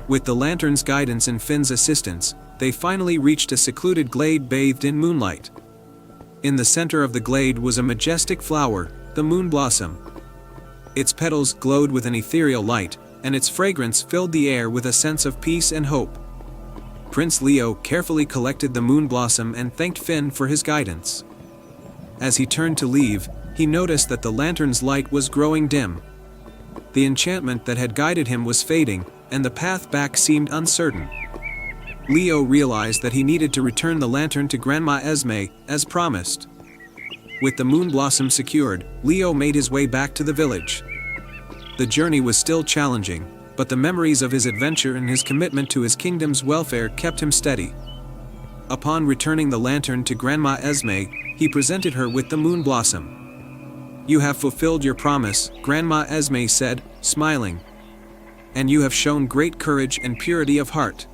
With the lantern's guidance and Finn's assistance, they finally reached a secluded glade bathed in moonlight. In the center of the glade was a majestic flower, the moon blossom. Its petals glowed with an ethereal light, and its fragrance filled the air with a sense of peace and hope. Prince Leo carefully collected the moon blossom and thanked Finn for his guidance. As he turned to leave, he noticed that the lantern's light was growing dim. The enchantment that had guided him was fading, and the path back seemed uncertain. Leo realized that he needed to return the lantern to Grandma Esme, as promised. With the moon blossom secured, Leo made his way back to the village. The journey was still challenging, but the memories of his adventure and his commitment to his kingdom's welfare kept him steady. Upon returning the lantern to Grandma Esme, he presented her with the moon blossom. "You have fulfilled your promise," Grandma Esme said, smiling. "And you have shown great courage and purity of heart.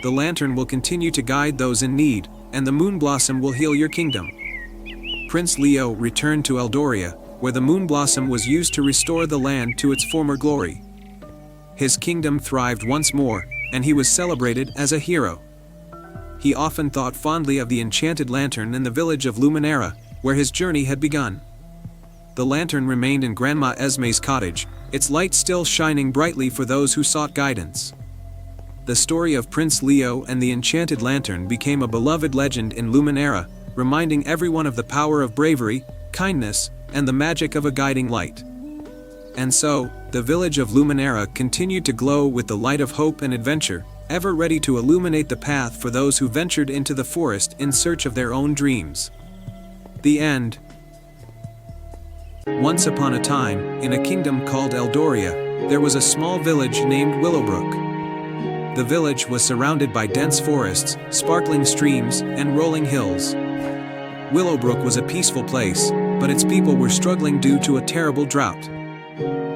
The lantern will continue to guide those in need, and the moon blossom will heal your kingdom." Prince Leo returned to Eldoria, where the moon blossom was used to restore the land to its former glory. His kingdom thrived once more, and he was celebrated as a hero. He often thought fondly of the enchanted lantern in the village of Luminera, where his journey had begun. The lantern remained in Grandma Esme's cottage, its light still shining brightly for those who sought guidance. The story of Prince Leo and the enchanted lantern became a beloved legend in Luminera, reminding everyone of the power of bravery, kindness, and the magic of a guiding light. And so, the village of Luminera continued to glow with the light of hope and adventure, ever ready to illuminate the path for those who ventured into the forest in search of their own dreams. The end. Once upon a time, in a kingdom called Eldoria, there was a small village named Willowbrook. The village was surrounded by dense forests, sparkling streams, and rolling hills. Willowbrook was a peaceful place, but its people were struggling due to a terrible drought.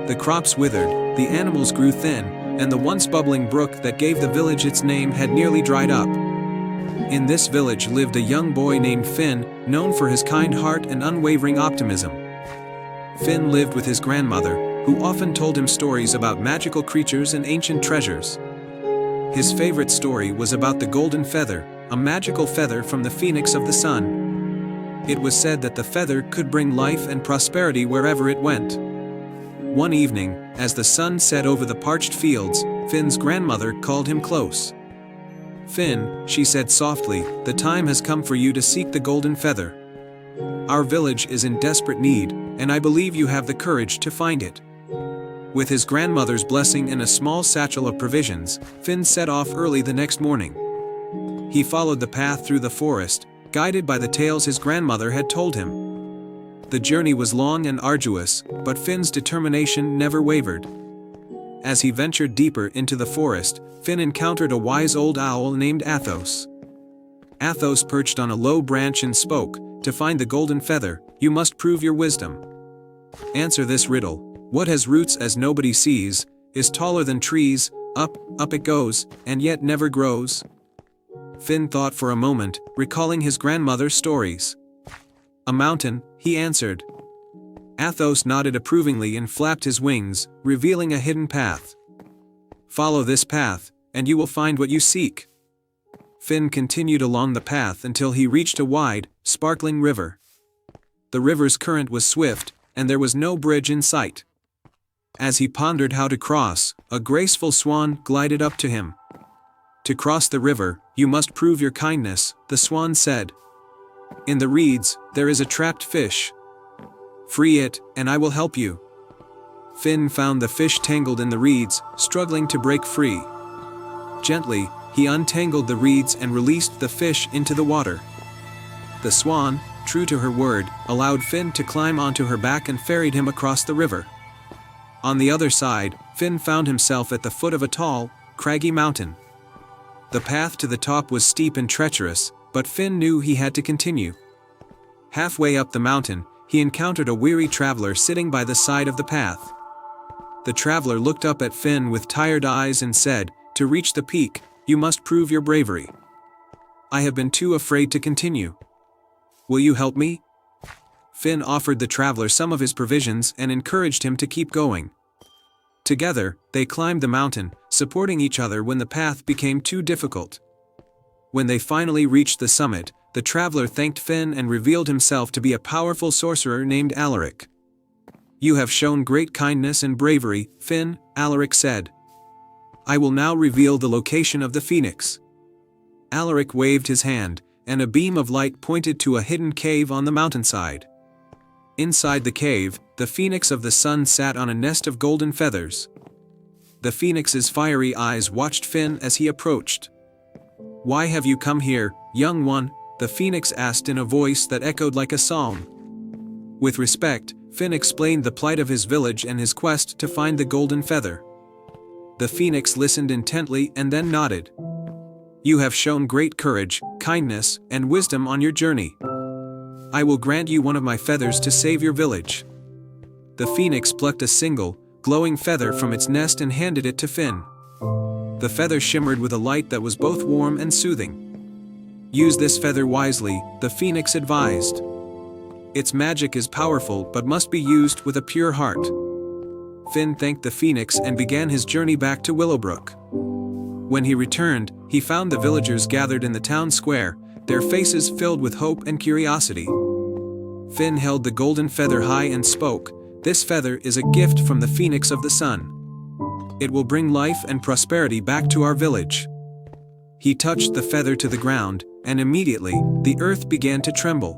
The crops withered, the animals grew thin, and the once bubbling brook that gave the village its name had nearly dried up. In this village lived a young boy named Finn, known for his kind heart and unwavering optimism. Finn lived with his grandmother, who often told him stories about magical creatures and ancient treasures. His favorite story was about the golden feather, a magical feather from the phoenix of the sun. It was said that the feather could bring life and prosperity wherever it went. One evening, as the sun set over the parched fields, Finn's grandmother called him close. "Finn," she said softly, "the time has come for you to seek the golden feather. Our village is in desperate need, and I believe you have the courage to find it." With his grandmother's blessing and a small satchel of provisions, Finn set off early the next morning. He followed the path through the forest, guided by the tales his grandmother had told him. The journey was long and arduous, but Finn's determination never wavered. As he ventured deeper into the forest, Finn encountered a wise old owl named Athos. Athos perched on a low branch and spoke, "To find the golden feather, you must prove your wisdom. Answer this riddle. What has roots as nobody sees, is taller than trees, up, up it goes, and yet never grows?" Finn thought for a moment, recalling his grandmother's stories. "A mountain," he answered. Athos nodded approvingly and flapped his wings, revealing a hidden path. "Follow this path, and you will find what you seek." Finn continued along the path until he reached a wide, sparkling river. The river's current was swift, and there was no bridge in sight. As he pondered how to cross, a graceful swan glided up to him. "To cross the river, you must prove your kindness," the swan said. "In the reeds, there is a trapped fish. Free it, and I will help you." Finn found the fish tangled in the reeds, struggling to break free. Gently, he untangled the reeds and released the fish into the water. The swan, true to her word, allowed Finn to climb onto her back and ferried him across the river. On the other side, Finn found himself at the foot of a tall, craggy mountain. The path to the top was steep and treacherous, but Finn knew he had to continue. Halfway up the mountain, he encountered a weary traveler sitting by the side of the path. The traveler looked up at Finn with tired eyes and said, "To reach the peak, you must prove your bravery. I have been too afraid to continue. Will you help me?" Finn offered the traveler some of his provisions and encouraged him to keep going. Together, they climbed the mountain, supporting each other when the path became too difficult. When they finally reached the summit, the traveler thanked Finn and revealed himself to be a powerful sorcerer named Alaric. "You have shown great kindness and bravery, Finn," Alaric said. "I will now reveal the location of the phoenix." Alaric waved his hand, and a beam of light pointed to a hidden cave on the mountainside. Inside the cave, the phoenix of the sun sat on a nest of golden feathers. The phoenix's fiery eyes watched Finn as he approached. "Why have you come here, young one?" the phoenix asked in a voice that echoed like a song. With respect, Finn explained the plight of his village and his quest to find the golden feather. The phoenix listened intently and then nodded. "You have shown great courage, kindness, and wisdom on your journey. I will grant you one of my feathers to save your village." The phoenix plucked a single, glowing feather from its nest and handed it to Finn. The feather shimmered with a light that was both warm and soothing. "Use this feather wisely," the phoenix advised. "Its magic is powerful but must be used with a pure heart." Finn thanked the phoenix and began his journey back to Willowbrook. When he returned, he found the villagers gathered in the town square, their faces filled with hope and curiosity. Finn held the golden feather high and spoke, "This feather is a gift from the phoenix of the sun. It will bring life and prosperity back to our village." He touched the feather to the ground, and immediately, the earth began to tremble.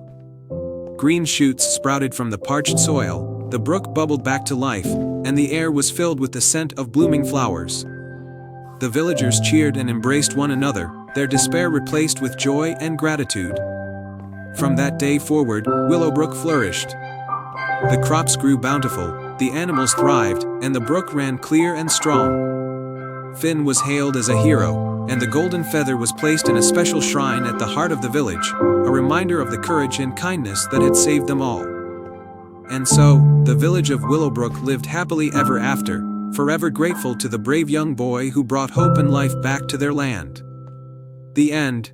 Green shoots sprouted from the parched soil, the brook bubbled back to life, and the air was filled with the scent of blooming flowers. The villagers cheered and embraced one another, their despair replaced with joy and gratitude. From that day forward, Willowbrook flourished. The crops grew bountiful, the animals thrived, and the brook ran clear and strong. Finn was hailed as a hero, and the golden feather was placed in a special shrine at the heart of the village, a reminder of the courage and kindness that had saved them all. And so, the village of Willowbrook lived happily ever after, forever grateful to the brave young boy who brought hope and life back to their land. The end.